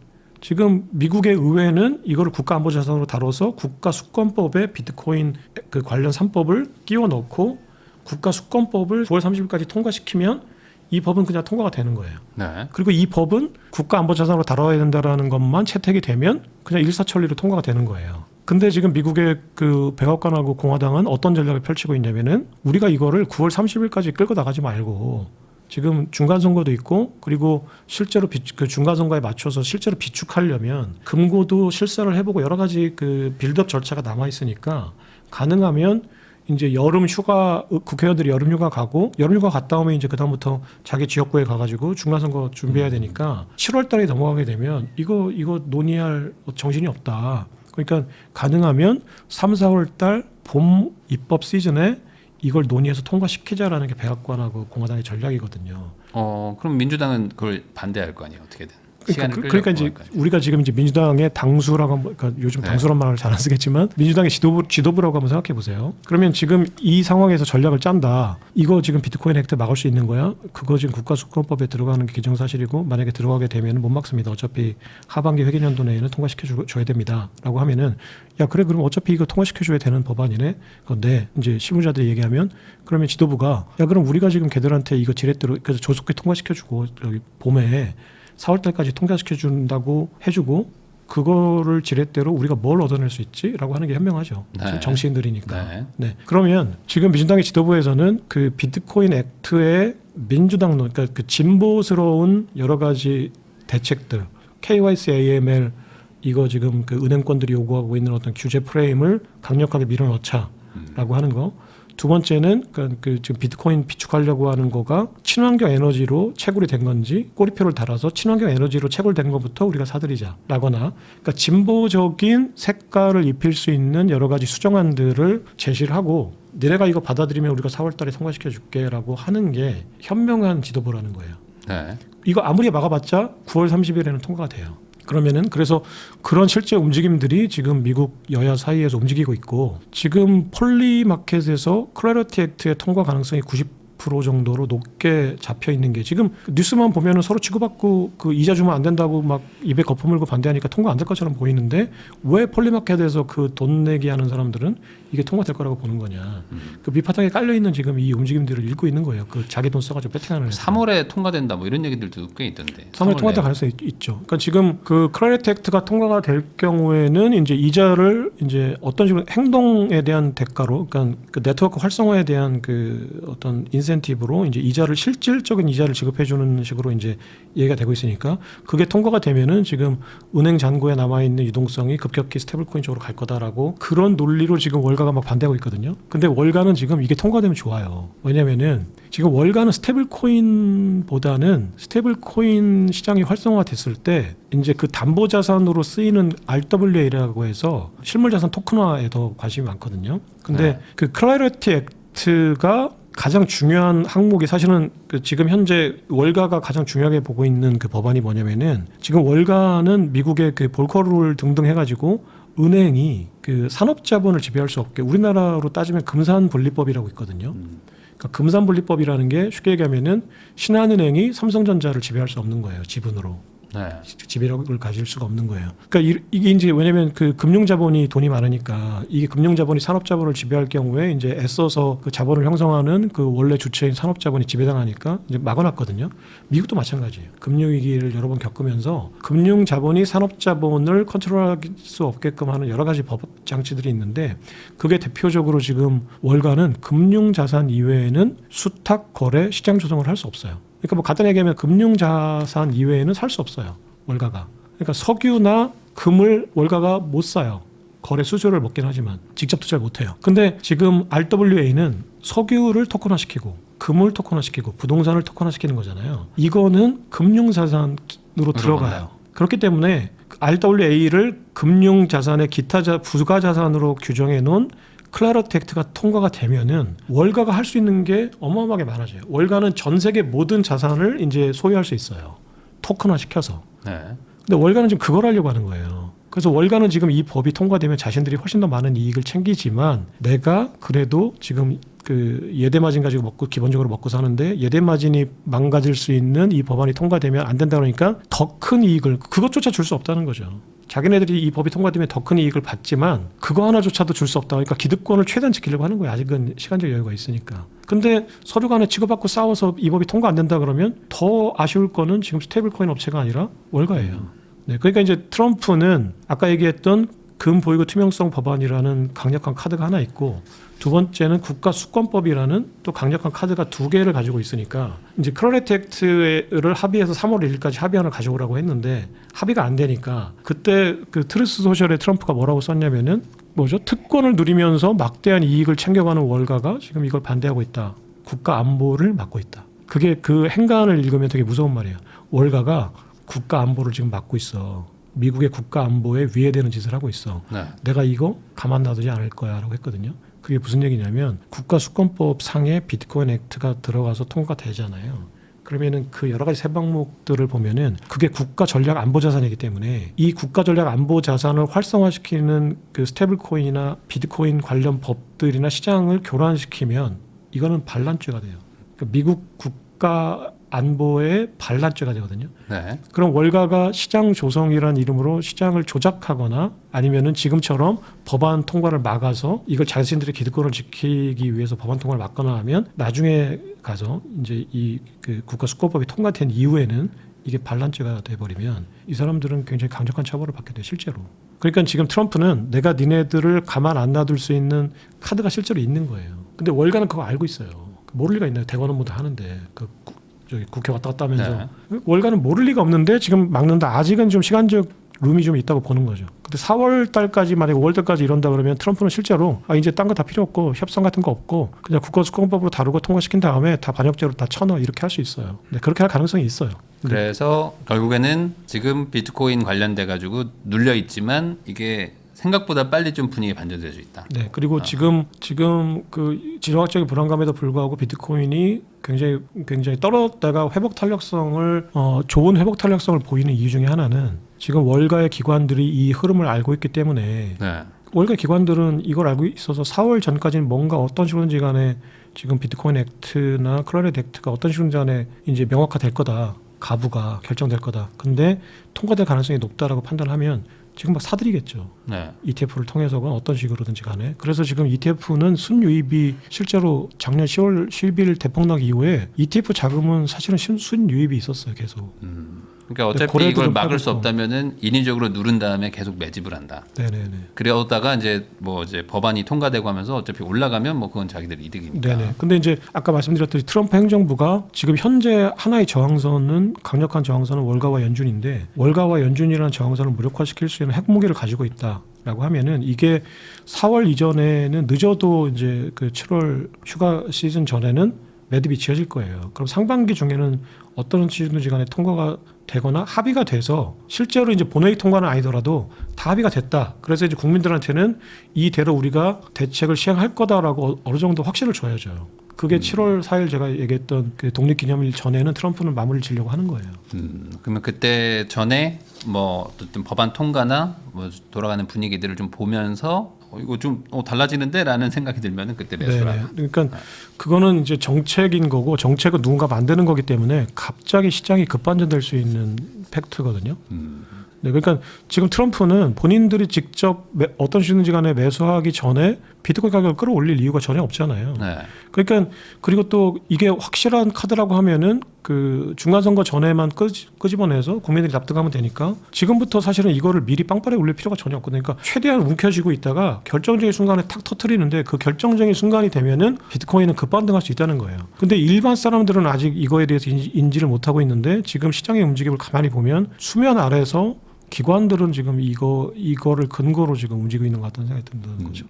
지금 미국의 의회는 이거를 국가 안보 자산으로 다뤄서 국가 수권법에 비트코인 그 관련 3법을 끼워 넣고 국가 수권법을 9월 30일까지 통과시키면 이 법은 그냥 통과가 되는 거예요. 네. 그리고 이 법은 국가 안보 자산으로 다뤄야 된다라는 것만 채택이 되면 그냥 일사천리로 통과가 되는 거예요. 근데 지금 미국의 그 백악관하고 공화당은 어떤 전략을 펼치고 있냐면은 우리가 이거를 9월 30일까지 끌고 나가지 말고 지금 중간 선거도 있고 그리고 실제로 그 중간 선거에 맞춰서 실제로 비축하려면 금고도 실사를 해보고 여러 가지 그 빌드업 절차가 남아 있으니까 가능하면 이제 여름 휴가 국회의원들이 여름 휴가 가고 여름 휴가 갔다 오면 이제 그다음부터 자기 지역구에 가가지고 중간 선거 준비해야 되니까 7월달에 넘어가게 되면 이거 논의할 정신이 없다. 그러니까 가능하면 3, 4월달 봄 입법 시즌에 이걸 논의해서 통과시키자라는 게 백악관하고 공화당의 전략이거든요. 그럼 민주당은 그걸 반대할 거 아니에요, 어떻게든. 그러니까 이제 우리가 지금 이제 민주당의 당수라고 그러니까 요즘 당수란 말을 잘 안 쓰겠지만 민주당의 지도부라고 한번 생각해 보세요. 그러면 지금 이 상황에서 전략을 짠다. 이거 지금 비트코인 액트 막을 수 있는 거야? 그거 지금 국가수권법에 들어가는 게 기정사실이고 만약에 들어가게 되면 못 막습니다. 어차피 하반기 회계년도 내에는 통과시켜 줘야 됩니다.라고 하면은 야 그래 그럼 어차피 이거 통과시켜 줘야 되는 법안이네. 그런데 이제 실무자들이 얘기하면 그러면 지도부가 야 그럼 우리가 지금 걔들한테 이거 지렛대로 그래서 조속히 통과시켜 주고 여기 봄에 4월달까지 통과시켜준다고 해주고 그거를 지렛대로 우리가 뭘 얻어낼 수 있지라고 하는 게 현명하죠. 네. 정치인들이니까. 네. 네. 그러면 지금 민주당의 지도부에서는 그 비트코인 액트의 민주당론, 그러니까 그 진보스러운 여러 가지 대책들, KYC, AML 이거 지금 그 은행권들이 요구하고 있는 어떤 규제 프레임을 강력하게 밀어넣자라고 하는 거. 두 번째는 그 지금 비트코인 비축하려고 하는 거가 친환경 에너지로 채굴이 된 건지 꼬리표를 달아서 친환경 에너지로 채굴된 것부터 우리가 사들이자라거나 그러니까 진보적인 색깔을 입힐 수 있는 여러 가지 수정안들을 제시를 하고 너네가 이거 받아들이면 우리가 4월달에 통과시켜 줄게라고 하는 게 현명한 지도부라는 거예요. 네. 이거 아무리 막아봤자 9월 30일에는 통과가 돼요. 그러면은 그래서 그런 실제 움직임들이 지금 미국 여야 사이에서 움직이고 있고 지금 폴리마켓에서 클래리티 액트의 통과 가능성이 20% 정도로 높게 잡혀 있는 게 지금 뉴스만 보면은 서로 치고받고 그 이자 주면 안 된다고 막 입에 거품물고 반대하니까 통과 안 될 것처럼 보이는데 왜 폴리마켓에서 그 돈 내기 하는 사람들은 이게 통과될 거라고 보는 거냐. 그 밑바닥에 깔려 있는 지금 이 움직임들을 읽고 있는 거예요. 그 자기 돈 써가지고 배팅하는. 3월에 통과된다 뭐 이런 얘기들도 꽤 있던데. 3월에 통과될 가능성이 있죠. 그러니까 지금 그 클래리티 액트가 통과가 될 경우에는 이제 이자를 이제 어떤 식으로 행동에 대한 대가로, 그러니까 그 네트워크 활성화에 대한 그 어떤 인센티브로 이제 이자를 실질적인 이자를 지급해 주는 식으로 이제 얘기가 되고 있으니까 그게 통과가 되면은 지금 은행 잔고에 남아 있는 유동성이 급격히 스테이블코인 쪽으로 갈 거다라고 그런 논리로 지금 월가가 막 반대하고 있거든요. 근데 월가는 지금 이게 통과되면 좋아요. 왜냐면은 지금 월가는 스테이블코인보다는 스테이블코인 시장이 활성화됐을 때 이제 그 담보 자산으로 쓰이는 RWA라고 해서 실물 자산 토큰화에 더 관심이 많거든요. 근데 그 클래리티 액트가 가장 중요한 항목이 사실은 그 지금 현재 월가가 가장 중요하게 보고 있는 그 법안이 뭐냐면은 지금 월가는 미국의 그 볼커룰 등등 해가지고 은행이 그 산업자본을 지배할 수 없게 우리나라로 따지면 금산분리법이라고 있거든요. 그러니까 금산분리법이라는 게 쉽게 얘기하면은 신한은행이 삼성전자를 지배할 수 없는 거예요. 지분으로. 네. 지배력을 가질 수가 없는 거예요. 그러니까 이게 이제 왜냐하면 그 금융자본이 돈이 많으니까 이게 금융자본이 산업자본을 지배할 경우에 이제 애써서 그 자본을 형성하는 그 원래 주체인 산업자본이 지배당하니까 이제 막아놨거든요. 미국도 마찬가지예요. 금융위기를 여러 번 겪으면서 금융자본이 산업자본을 컨트롤할 수 없게끔 하는 여러 가지 법 장치들이 있는데 그게 대표적으로 지금 월가는 금융자산 이외에는 수탁, 거래, 시장 조성을 할 수 없어요. 그러니까 뭐 간단히 얘기하면 금융자산 이외에는 살 수 없어요. 월가가. 그러니까 석유나 금을 월가가 못 사요. 거래 수수료를 먹긴 하지만 직접 투자를 못 해요. 근데 지금 RWA는 석유를 토큰화시키고 금을 토큰화시키고 부동산을 토큰화시키는 거잖아요. 이거는 금융자산으로 들어가요. 그렇기 때문에 RWA를 금융자산의 기타 부가자산으로 규정해 놓은 클래리티 액트가 통과가 되면은 월가가 할 수 있는 게 어마어마하게 많아져요. 월가는 전 세계 모든 자산을 이제 소유할 수 있어요. 토큰화 시켜서. 네. 근데 월가는 지금 그걸 하려고 하는 거예요. 그래서 월가는 지금 이 법이 통과되면 자신들이 훨씬 더 많은 이익을 챙기지만 내가 그래도 지금 그 예대마진 가지고 먹고 기본적으로 먹고 사는데 예대마진이 망가질 수 있는 이 법안이 통과되면 안 된다 그러니까 더 큰 이익을 그것조차 줄 수 없다는 거죠. 자기네들이 이 법이 통과되면 더 큰 이익을 받지만 그거 하나조차도 줄 수 없다. 그러니까 기득권을 최대한 지키려고 하는 거예요. 아직은 시간적 여유가 있으니까. 근데 서류 간에 치고받고 싸워서 이 법이 통과 안 된다 그러면 더 아쉬울 거는 지금 스테이블코인 업체가 아니라 월가예요. 네, 그러니까 이제 트럼프는 아까 얘기했던 금 보이고 투명성 법안이라는 강력한 카드가 하나 있고 두 번째는 국가수권법이라는 또 강력한 카드가 두 개를 가지고 있으니까 이제 클래리티 액트를 합의해서 3월 1일까지 합의안을 가져오라고 했는데 합의가 안 되니까 그때 그 트루스 소셜에 트럼프가 뭐라고 썼냐면은 뭐죠? 특권을 누리면서 막대한 이익을 챙겨가는 월가가 지금 이걸 반대하고 있다. 국가 안보를 막고 있다. 그게 그 행간을 읽으면 되게 무서운 말이에요. 월가가 국가 안보를 지금 막고 있어. 미국의 국가 안보에 위해되는 짓을 하고 있어. 네. 내가 이거 가만 놔두지 않을 거야라고 했거든요. 그게 무슨 얘기냐면 국가수권법 상에 비트코인 액트가 들어가서 통과되잖아요. 그러면은 그 여러 가지 세방목들을 보면은 그게 국가 전략 안보 자산이기 때문에 이 국가 전략 안보 자산을 활성화시키는 그 스테이블코인이나 비트코인 관련 법들이나 시장을 교란시키면 이거는 반란죄가 돼요. 그러니까 미국 국가 안보의 반란죄가 되거든요. 네. 그럼 월가가 시장 조성이라는 이름으로 시장을 조작하거나 아니면은 지금처럼 법안 통과를 막아서 이걸 자신들의 기득권을 지키기 위해서 법안 통과를 막거나 하면 나중에 가서 이제 이 그 국가수권법이 통과된 이후에는 이게 반란죄가 돼버리면 이 사람들은 굉장히 강력한 처벌을 받게 돼요. 실제로. 그러니까 지금 트럼프는 내가 니네들을 가만 안 놔둘 수 있는 카드가 실제로 있는 거예요. 근데 월가는 그거 알고 있어요. 모를 리가 있나요? 대권 업무도 하는데 저기 국회 왔다 갔다 하면서 네. 월가는 모를 리가 없는데 지금 막는다. 아직은 좀 시간적 룸이 좀 있다고 보는 거죠. 근데 4월 달까지 만약에 5월 달까지 이런다 그러면 트럼프는 실제로 이제 딴 거 다 필요 없고 협상 같은 거 없고 그냥 국가수권법으로 다루고 통과시킨 다음에 다 반역죄로 다 쳐넣어 이렇게 할 수 있어요. 네, 그렇게 할 가능성이 있어요. 그래서 결국에는 지금 비트코인 관련돼 가지고 눌려 있지만 이게 생각보다 빨리 좀 분위기가 반전될 수 있다. 네, 그리고 지금 그 지정학적인 불안감에도 불구하고 비트코인이 굉장히 떨어졌다가 회복 탄력성을 좋은 회복 탄력성을 보이는 이유 중에 하나는 지금 월가의 기관들이 이 흐름을 알고 있기 때문에 네. 월가 기관들은 이걸 알고 있어서 4월 전까지는 뭔가 어떤 식으로든지 간에 지금 비트코인 액트나 클라리넷 액트가 어떤 식으로 간에 이제 명확화될 거다. 가부가 결정될 거다. 근데 통과될 가능성이 높다라고 판단하면 지금 막 사들이겠죠. 네. ETF를 통해서건 어떤 식으로든지 간에. 그래서 지금 ETF는 순유입이 실제로 작년 10월 10일 대폭락 이후에 ETF 자금은 사실은 순유입이 있었어요. 계속. 그러니까 어차피 고래들은 이걸 막을 수 팔고. 없다면은 인위적으로 누른 다음에 계속 매집을 한다. 네네네. 그러다가 이제 뭐 이제 법안이 통과되고 하면서 어차피 올라가면 뭐 그건 자기들 이득이니까. 네네. 근데 이제 아까 말씀드렸듯이 트럼프 행정부가 지금 현재 하나의 저항선은 강력한 저항선은 월가와 연준인데 월가와 연준이라는 저항선을 무력화시킬 수 있는 핵무기를 가지고 있다라고 하면은 이게 4월 이전에는 늦어도 이제 그 7월 휴가 시즌 전에는 매듭이 지어질 거예요. 그럼 상반기 중에는 어떤 시즌든지 간에 통과가 되거나 합의가 돼서 실제로 이제 본회의 통과는 아니더라도 다 합의가 됐다. 그래서 이제 국민들한테는 이대로 우리가 대책을 시행할 거다라고 어느 정도 확신을 줘야죠. 그게 7월 4일 제가 얘기했던 그 독립기념일 전에는 트럼프는 마무리를 지려고 하는 거예요. 그러면 그때 전에 뭐 어떤 법안 통과나 뭐 돌아가는 분위기들을 좀 보면서 이거 좀 달라지는데라는 생각이 들면은 그때 매수라. 그러니까 그거는 이제 정책인 거고 정책은 누군가 만드는 거기 때문에 갑자기 시장이 급반전될 수 있는 팩트거든요. 네, 그러니까 지금 트럼프는 본인들이 직접 어떤 식이든지 간에 매수하기 전에 비트코인 가격을 끌어올릴 이유가 전혀 없잖아요. 네. 그러니까 그리고 또 이게 확실한 카드라고 하면은 그 중간선거 전에만 끄집어내서 국민들이 납득하면 되니까 지금부터 사실은 이거를 미리 빵빠레 올릴 필요가 전혀 없거든요. 그러니까 최대한 움켜쥐고 있다가 결정적인 순간에 탁 터트리는데 그 결정적인 순간이 되면은 비트코인은 급반등할 수 있다는 거예요. 근데 일반 사람들은 아직 이거에 대해서 인지를 못하고 있는데 지금 시장의 움직임을 가만히 보면 수면 아래서 기관들은 지금 이거를 근거로 지금 움직이고 있는 것 같다는 생각이 든다는 거죠.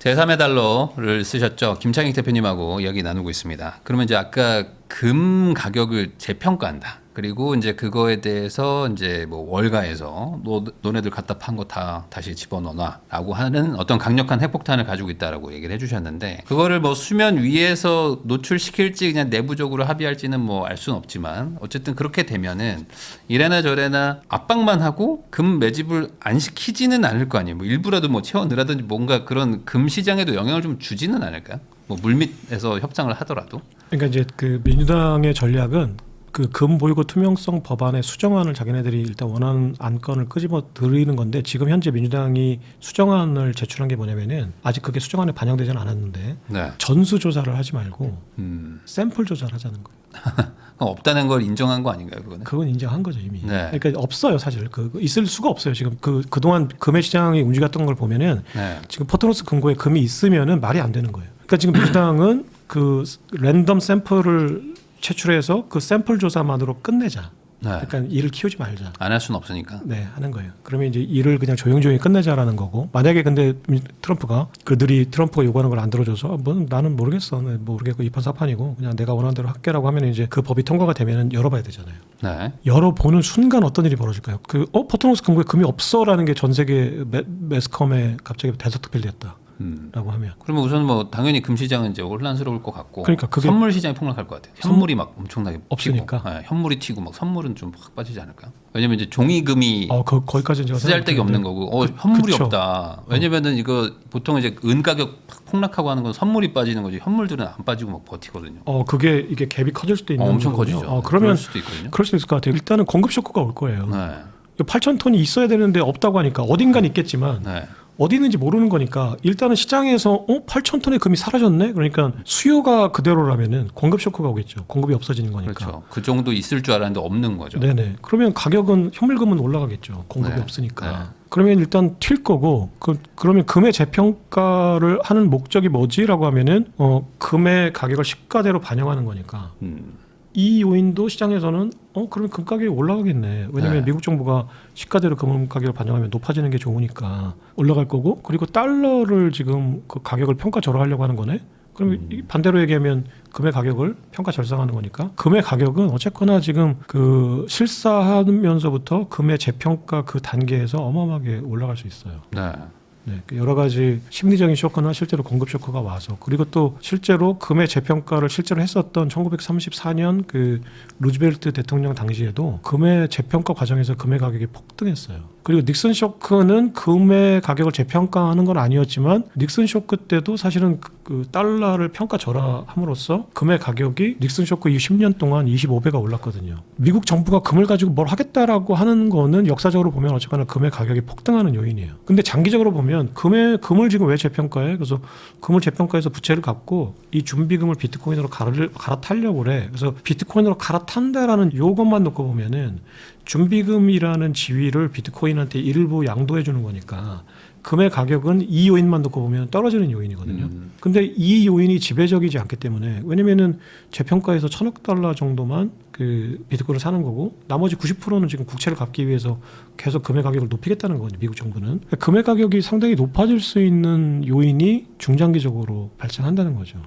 제3의 달러를 쓰셨죠. 김창익 대표님하고 이야기 나누고 있습니다. 그러면 이제 아까 금 가격을 재평가한다. 그리고 이제 그거에 대해서 이제 뭐 월가에서 너네들 갖다 판 거 다 다시 집어넣어놔라고 하는 어떤 강력한 핵폭탄을 가지고 있다라고 얘기를 해주셨는데 그거를 뭐 수면 위에서 노출시킬지 그냥 내부적으로 합의할지는 뭐 알 수는 없지만 어쨌든 그렇게 되면은 이래나 저래나 압박만 하고 금 매집을 안 시키지는 않을 거 아니에요. 뭐 일부라도 뭐 채워 넣으라든지 뭔가 그런 금 시장에도 영향을 좀 주지는 않을까요? 뭐 물밑에서 협상을 하더라도. 그러니까 이제 그 민주당의 전략은 그 금 보이고 투명성 법안의 수정안을 자기네들이 일단 원하는 안건을 끄집어 들이는 건데 지금 현재 민주당이 수정안을 제출한 게 뭐냐면은 아직 그게 수정안에 반영되지는 않았는데 네. 전수 조사를 하지 말고 샘플 조사를 하자는 거예요. 없다는 걸 인정한 거 아닌가요, 그거는? 그건 인정한 거죠 이미. 네. 그러니까 없어요 사실. 있을 수가 없어요 지금. 그동안 금의 시장이 움직였던 걸 보면은 네. 지금 포트노스 금고에 금이 있으면은 말이 안 되는 거예요. 그러니까 지금 민주당은 그 랜덤 샘플을 채출해서 그 샘플 조사만으로 끝내자. 네. 그러니까 일을 키우지 말자. 안 할 수는 없으니까. 네, 하는 거예요. 그러면 이제 일을 그냥 조용조용히 끝내자라는 거고. 만약에 근데 트럼프가 그들이 트럼프가 요구하는 걸 안 들어줘서 뭐 나는 모르겠어, 모르겠고 이판사판이고 그냥 내가 원하는 대로 할게라고 하면 이제 그 법이 통과가 되면은 열어봐야 되잖아요. 네. 열어보는 순간 어떤 일이 벌어질까요? 포트노스 금고에 금이 없어라는 게 전 세계 매스컴에 갑자기 대서특필됐다. 라고 하면 그러면 우선 뭐 당연히 금 시장은 이제 혼란스러울 것 같고 그러니까 그게 선물 시장이 폭락할 것 같아요. 현물이 막 엄청나게 없으니까. 튀고, 네, 현물이 튀고 막 선물은 좀 확 빠지지 않을까요? 왜냐면 이제 종이금이 거기까지는 제가 쓰잘데기 없는 거고 현물이 그쵸. 없다. 왜냐면은 이거 보통 이제 은 가격 확 폭락하고 하는 건 선물이 빠지는 거지 현물들은 안 빠지고 막 버티거든요. 이게 갭이 커질 수도 있는 엄청 거군요. 커지죠. 그러면 그럴 수도 있거든요. 그럴 수 있을 것 같아요. 일단은 공급 쇼크가 올 거예요. 네. 8,000톤이 있어야 되는데 없다고 하니까 어딘간 있겠지만 네. 어디 있는지 모르는 거니까 일단은 시장에서 8,000톤의 금이 사라졌네. 그러니까 수요가 그대로라면은 공급 쇼크가 오겠죠. 공급이 없어지는 거니까. 그렇죠. 그 정도 있을 줄 알았는데 없는 거죠. 네네. 그러면 가격은 현물금은 올라가겠죠. 공급이 네. 없으니까. 네. 그러면 일단 튈 거고 그러면 금의 재평가를 하는 목적이 뭐지라고 하면은 금의 가격을 시가대로 반영하는 거니까. 이 요인도 시장에서는 그러면 금 가격이 올라가겠네. 왜냐하면 네. 미국 정부가 시가대로 금 가격을 반영하면 높아지는 게 좋으니까 올라갈 거고 그리고 달러를 지금 그 가격을 평가 절하하려고 하는 거네. 그러면 반대로 얘기하면 금의 가격을 평가 절상하는 거니까 금의 가격은 어쨌거나 지금 그 실사하면서부터 금의 재평가 그 단계에서 어마어마하게 올라갈 수 있어요. 네. 네, 여러 가지 심리적인 쇼크나 실제로 공급 쇼크가 와서 그리고 또 실제로 금의 재평가를 실제로 했었던 1934년 그 루즈벨트 대통령 당시에도 금의 재평가 과정에서 금의 가격이 폭등했어요. 그리고 닉슨 쇼크는 금의 가격을 재평가하는 건 아니었지만 닉슨 쇼크 때도 사실은 그 달러를 평가절하함으로써 금의 가격이 닉슨 쇼크 이후 10년 동안 25배가 올랐거든요. 미국 정부가 금을 가지고 뭘 하겠다라고 하는 거는 역사적으로 보면 어쨌거나 금의 가격이 폭등하는 요인이에요. 근데 장기적으로 보면 금을 지금 왜 재평가해? 그래서 금을 재평가해서 부채를 갚고 이 준비금을 비트코인으로 갈아타려고 그래. 그래서 비트코인으로 갈아탄다라는 요것만 놓고 보면은 준비금이라는 지위를 비트코인한테 일부 양도해 주는 거니까 금의 가격은 이 요인만 놓고 보면 떨어지는 요인이거든요. 근데 이 요인이 지배적이지 않기 때문에, 왜냐면은 재평가에서 1,000억 달러 정도만 그 비트코인을 사는 거고 나머지 90%는 지금 국채를 갚기 위해서 계속 금의 가격을 높이겠다는 거거든요. 미국 정부는. 금의 가격이 상당히 높아질 수 있는 요인이 중장기적으로 발생한다는 거죠.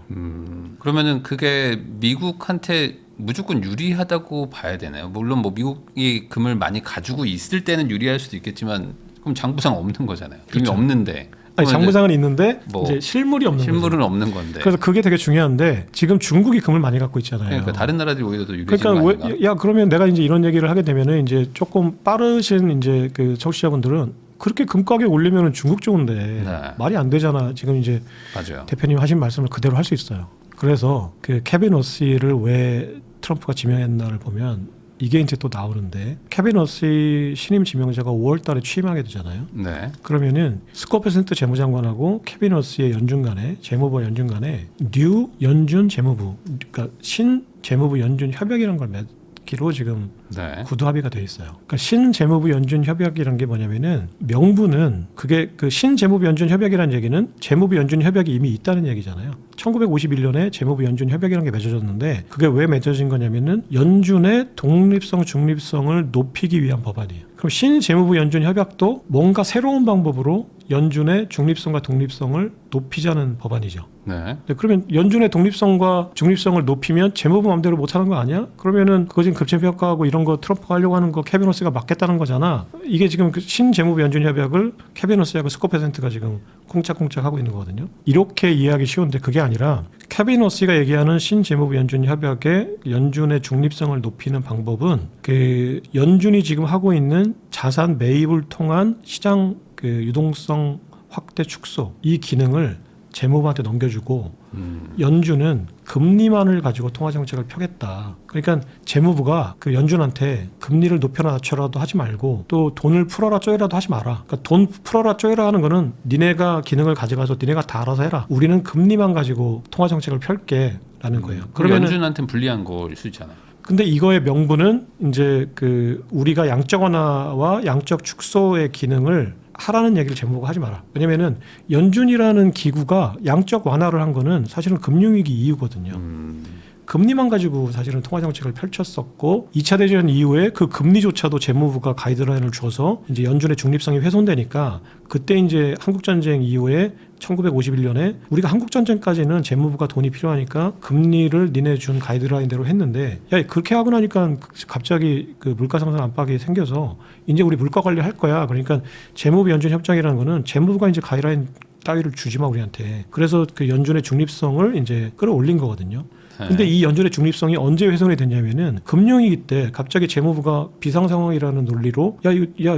그러면은 그게 미국한테 무조건 유리하다고 봐야 되나요? 물론 뭐 미국이 금을 많이 가지고 있을 때는 유리할 수도 있겠지만 그럼 장부상 없는 거잖아요. 이미 그렇죠. 없는데. 아니, 장부상은 있는데 뭐 이제 실물이 없는 실물은 거죠. 없는 건데. 그래서 그게 되게 중요한데 지금 중국이 금을 많이 갖고 있잖아요. 그러니까 다른 나라들이 오히려 더 유리해지는 그러니까 거 아닌가? 야 그러면 내가 이제 이런 얘기를 하게 되면은 이제 조금 빠르신 이제 그 청취자분들은 그렇게 금 가격 올리면은 중국 좋은데 네. 말이 안 되잖아. 지금 이제 맞아요. 대표님 하신 말씀을 그대로 할 수 있어요. 그래서 그 케빈 어시를 왜 트럼프가 지명했나를 보면 이게 이제 또 나오는데, 케빈 어시 신임 지명자가 5월 달에 취임하게 되잖아요. 네. 그러면은 스콧 베센트 재무장관하고 케빈 어시의 연준 간에, 재무부 연준 간에 뉴 연준 재무부, 그러니까 신 재무부 연준 협약이라는 걸 맺기로 지금 네. 구두 합의가 돼 있어요. 그러니까 신재무부 연준 협약이라는 게 뭐냐면은 명분은 그게 그 신재무부 연준 협약이라는 얘기는 재무부 연준 협약이 이미 있다는 얘기잖아요. 1951년에 재무부 연준 협약이라는 게 맺어졌는데 그게 왜 맺어진 거냐면은 연준의 독립성, 중립성을 높이기 위한 법안이에요. 그럼 신재무부 연준 협약도 뭔가 새로운 방법으로 연준의 중립성과 독립성을 높이자는 법안이죠. 네. 네, 그러면 연준의 독립성과 중립성을 높이면 재무부 마음대로 못하는 거 아니야? 그러면은 그거 지금 급제평가하고 이런 거 트럼프가 하려고 하는 거 케빈 어시가 막겠다는 거잖아. 이게 지금 그 신재무부 연준 협약을 케빈 어시하고 스콧 베센트가 지금 콩짝콩짝 하고 있는 거거든요. 이렇게 이해하기 쉬운데 그게 아니라 케빈 어시가 얘기하는 신재무부 연준 협약의 연준의 중립성을 높이는 방법은 그 연준이 지금 하고 있는 자산 매입을 통한 시장 그 유동성 확대 축소, 이 기능을 재무부한테 넘겨주고 연준은 금리만을 가지고 통화정책을 펴겠다. 그러니까 재무부가 그 연준한테 금리를 높여라 낮춰라도 하지 말고 또 돈을 풀어라 쪼여라도 하지 마라. 그러니까 돈 풀어라 쪼여라 하는 거는 니네가 기능을 가져가서 니네가 다 알아서 해라. 우리는 금리만 가지고 통화정책을 펼게 라는 거예요. 그러면 연준한테는 불리한 거일 수 있잖아요. 근데 이거의 명분은 이제 그 우리가 양적 완화와 양적 축소의 기능을 하라는 얘기를 재무부가 하지 마라. 왜냐면은 연준이라는 기구가 양적 완화를 한 거는 사실은 금융위기 이후거든요. 금리만 가지고 사실은 통화정책을 펼쳤었고 2차 대전 이후에 그 금리조차도 재무부가 가이드라인을 줘서 이제 연준의 중립성이 훼손되니까 그때 이제 한국전쟁 이후에 1951년에 우리가 한국전쟁까지는 재무부가 돈이 필요하니까 금리를 니네 준 가이드라인대로 했는데 야 그렇게 하고 나니까 갑자기 그 물가 상승 압박이 생겨서 이제 우리 물가 관리할 거야. 그러니까 재무부 연준 협정이라는 거는 재무부가 이제 가이드라인 따위를 주지 마 우리한테. 그래서 그 연준의 중립성을 이제 끌어올린 거거든요. 근데 이 연준의 중립성이 언제 훼손이 됐냐면은 금융위기 때 갑자기 재무부가 비상 상황이라는 논리로 야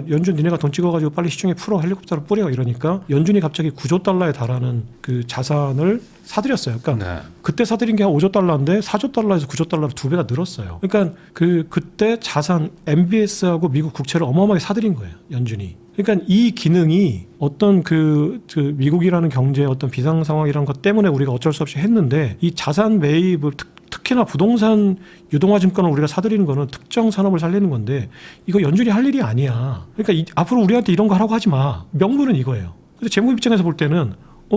연준 니네가 돈 찍어가지고 빨리 시중에 풀어 헬리콥터로 뿌려 이러니까 연준이 갑자기 9조 달러에 달하는 그 자산을 사들였어요. 그러니까 네. 그때 사들인 게 한 5조 달러인데 4조 달러에서 9조 달러로 2배가 늘었어요. 그러니까 그때 자산 MBS하고 미국 국채를 어마어마하게 사들인 거예요. 연준이. 그러니까 이 기능이 어떤 그 미국이라는 경제의 어떤 비상 상황이라는 것 때문에 우리가 어쩔 수 없이 했는데 이 자산 매입을 특히나 부동산 유동화 증권을 우리가 사들이는 거는 특정 산업을 살리는 건데 이거 연준이 할 일이 아니야. 그러니까 앞으로 우리한테 이런 거 하라고 하지 마. 명분은 이거예요. 근데 재무 입장에서 볼 때는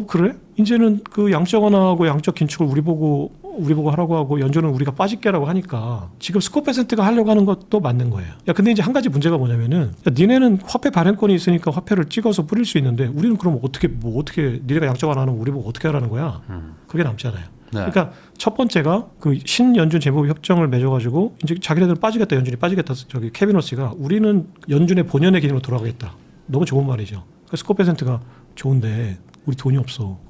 그래? 이제는 그 양적 완화하고 양적 긴축을 우리 보고 하라고 하고 연준은 우리가 빠질게라고 하니까 지금 스콧 베센트가 하려고 하는 것도 맞는 거예요. 야 근데 이제 한 가지 문제가 뭐냐면은 야, 니네는 화폐 발행권이 있으니까 화폐를 찍어서 뿌릴 수 있는데 우리는 그럼 어떻게 니네가 양적 완화하는 우리 보고 어떻게 하라는 거야? 그게 남잖아요. 네. 그러니까 첫 번째가 그 신연준 재무부 협정을 맺어가지고 이제 자기네들은 빠지겠다, 연준이 빠지겠다. 저기 케빈 어시가 우리는 연준의 본연의 기능으로 돌아가겠다. 너무 좋은 말이죠. 그러니까 스콧 베센트가 좋은데 우리 돈이 없어.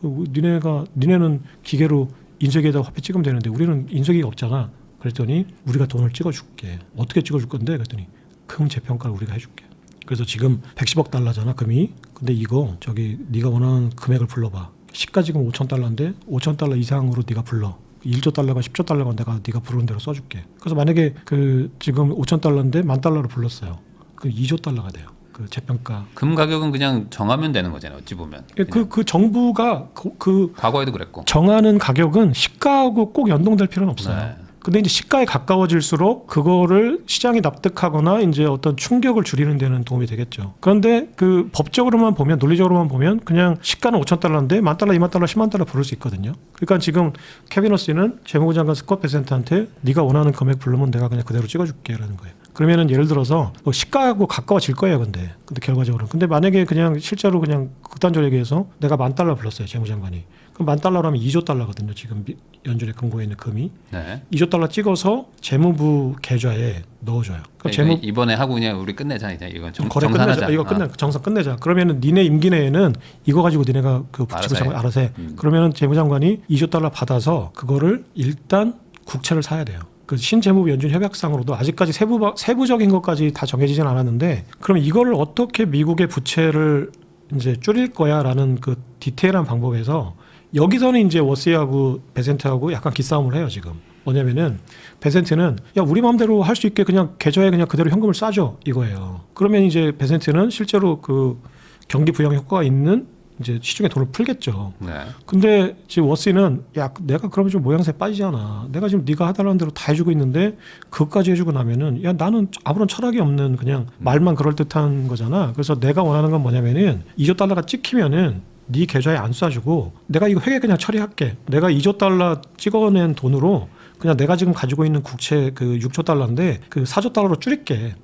니네는 기계로 인쇄기에다 화폐 찍으면 되는데 우리는 인쇄기가 없잖아. 그랬더니 우리가 돈을 찍어줄게. 어떻게 찍어줄 건데? 그랬더니 금 재평가를 우리가 해줄게. 그래서 지금 110억 달러잖아 금이. 근데 이거 저기 네가 원하는 금액을 불러봐. 시가 지금 5천 달러인데 5천 달러 이상으로 네가 불러. 1조 달러가 10조 달러가 네가 부르는 대로 써줄게. 그래서 만약에 그 지금 5천 달러인데 10,000달러로 불렀어요. 그 2조 달러가 돼요. 그 재평가. 금 가격은 그냥 정하면 되는 거잖아요. 어찌 보면. 그 정부가 그 과거에도 그랬고. 정하는 가격은 시가하고 꼭 연동될 필요는 없어요. 네. 근데 이제 시가에 가까워질수록 그거를 시장이 납득하거나 이제 어떤 충격을 줄이는 데는 도움이 되겠죠. 그런데 그 법적으로만 보면 논리적으로만 보면 그냥 시가는 5천 달러인데 10,000달러, 20,000달러, 10만 달러 부를 수 있거든요. 그러니까 지금 케빈 허스는 재무부 장관 스콧 베센트한테 네가 원하는 금액 부르면 내가 그냥 그대로 찍어줄게라는 거예요. 그러면은 예를 들어서 시가하고 가까워질 거예요, 근데 결과적으로는. 근데 만약에 그냥 실제로 그냥 극단적으로 얘기해서 내가 10,000달러 불렀어요, 재무장관이. 그럼 10,000달러로 하면 2조 달러거든요, 지금 연준에 금고에 있는 금이. 네. 2조 달러 찍어서 재무부 계좌에 넣어줘요. 그러니까 이번에 하고 그냥 우리 끝내자 이제 이건 거래 끝내자. 이거 정상 끝내자. 그러면은 니네 임기 내에는 이거 가지고 니네가 그 부채를 알아서 해. 그러면은 재무장관이 2조 달러 받아서 그거를 일단 국채를 사야 돼요. 그 신재무부 연준 협약상으로도 아직까지 세부적인 것까지 다 정해지진 않았는데, 그럼 이거를 어떻게 미국의 부채를 이제 줄일 거야라는 그 디테일한 방법에서 여기서는 이제 워시하고 베센트하고 약간 기싸움을 해요 지금. 뭐냐면은 베센트는 야 우리 마음대로 할 수 있게 그냥 계좌에 그냥 그대로 현금을 싸줘 이거예요. 그러면 이제 베센트는 실제로 그 경기 부양 효과가 있는 이제 시중에 돈을 풀겠죠. 네. 근데 지금 워시는 야 내가 그러면 좀 모양새 빠지잖아. 내가 지금 네가 하달라는 대로 다 해주고 있는데 그것까지 해주고 나면은 야 나는 아무런 철학이 없는 그냥 말만 그럴듯한 거잖아. 그래서 내가 원하는 건 뭐냐면은 2조 달러가 찍히면은 네 계좌에 안 쏴주고 내가 이거 회계 그냥 처리할게. 내가 2조 달러 찍어낸 돈으로 그냥 내가 지금 가지고 있는 국채 그 6조 달러인데 그 4조 달러로 줄일게.